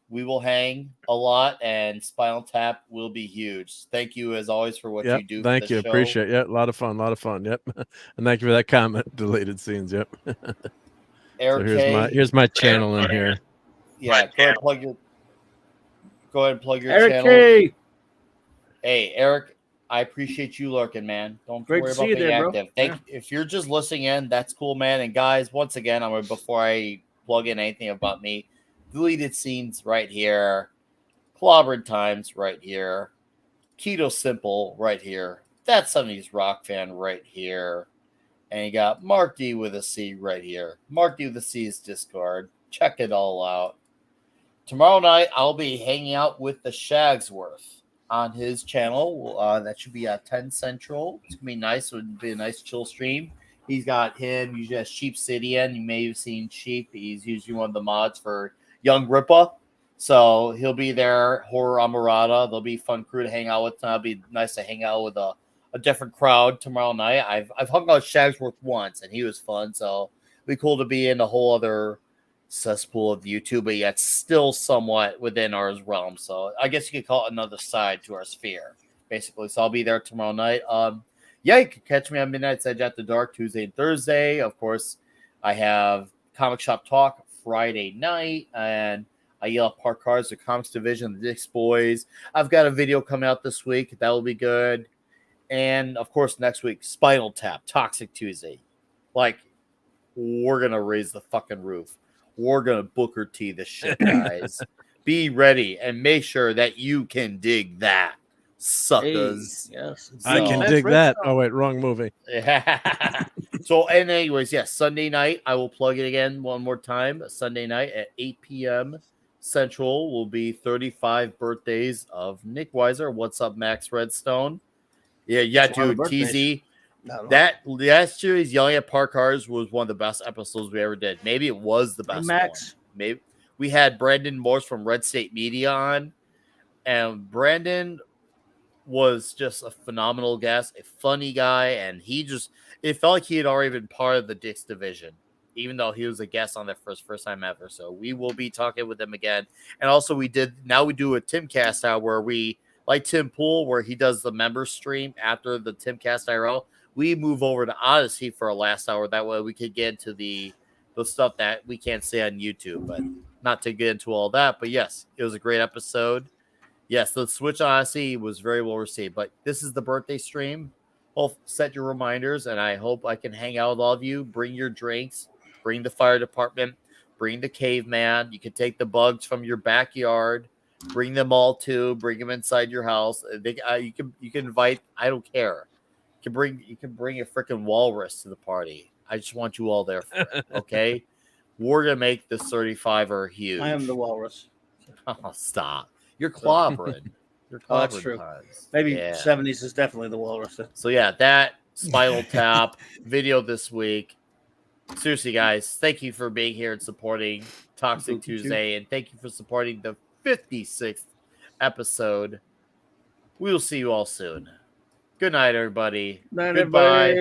We will hang a lot, and Spinal Tap will be huge. Thank you, as always, for what Yep, you do. thank for the you. show. Appreciate it. Yeah, a lot of fun. Yep. And thank you for that comment. Deleted scenes. Yep. Eric So here's my channel in here. Yeah, go ahead and plug your Eric channel. K. Hey, Eric, I appreciate you lurking, man. Don't Great worry to see about you being there, bro. active. If you're just listening in, that's cool, man. And guys, once again, before I plug in anything about me, deleted scenes right here, Clobbered Times right here, Keto Simple right here, That 70s Rock Fan right here, and you got Mark D with a C right here. Mark D with a C is Discord. Check it all out. Tomorrow night, I'll be hanging out with the Shagsworth on his channel. That should be at 10 Central. It's going to be nice. It would be a nice chill stream. He's got him. Usually has Sheep City in. You may have seen Sheep. He's usually one of the mods for Young Ripa. So he'll be there. Horror Amarada. There'll be fun crew to hang out with. It'll be nice to hang out with a different crowd tomorrow night. I've hung out with Shagsworth once, and he was fun. So it'll be cool to be in a whole other cesspool of YouTube, but yet still somewhat within our realm. So I guess you could call it another side to our sphere, basically. So I'll be there tomorrow night. Yeah, you can catch me on Midnight's Edge After Dark Tuesday and Thursday. Of course, I have Comic Shop Talk Friday night, and I yell at Park Cars, the Comics Division, the Dix Boys. I've got a video coming out this week. That will be good. And, of course, next week, Spinal Tap, Toxic Tuesday. Like, we're going to raise the fucking roof. We're going to Booker T this shit, guys. Be ready and make sure that you can dig that, suckers. Hey, yes. I can dig that. Oh, wait, wrong movie. So, and anyways, yes, Sunday night, I will plug it again one more time. Sunday night at 8 p.m. Central will be 35 birthdays of Nick Weiser. What's up, Max Redstone? Yeah, dude, TZ. That last year's Yelling at Park Cars was one of the best episodes we ever did. Maybe it was the best Max. one. Maybe we had Brandon Morse from Red State Media on, and Brandon was just a phenomenal guest, a funny guy, and it felt like he had already been part of the Dix division, even though he was a guest on that first time ever. So we will be talking with him again. And also we do a Timcast hour where we, like Tim Pool, where he does the member stream after the Timcast IRL. We move over to Odyssey for our last hour. That way we could get into the stuff that we can't say on YouTube, but not to get into all that. But yes, it was a great episode. Yes, the Switch on Odyssey was very well received. But this is the birthday stream. Well, set your reminders, and I hope I can hang out with all of you. Bring your drinks. Bring the fire department. Bring the caveman. You can take the bugs from your backyard. Bring them all too. Bring them inside your house. You can invite. I don't care. You can bring a freaking walrus to the party. I just want you all there for it. Okay, we're gonna make this 35er huge. I am the walrus. Oh, stop! You're clobbering. You're clobbering. Oh, that's true. Times. Maybe Yeah. 70s is definitely the walrus. So yeah, that Spinal Tap video this week. Seriously, guys, thank you for being here and supporting Toxic Tuesday, and thank you for supporting the 56th episode. We will see you all soon. Good night, everybody. Night, Goodbye. everybody.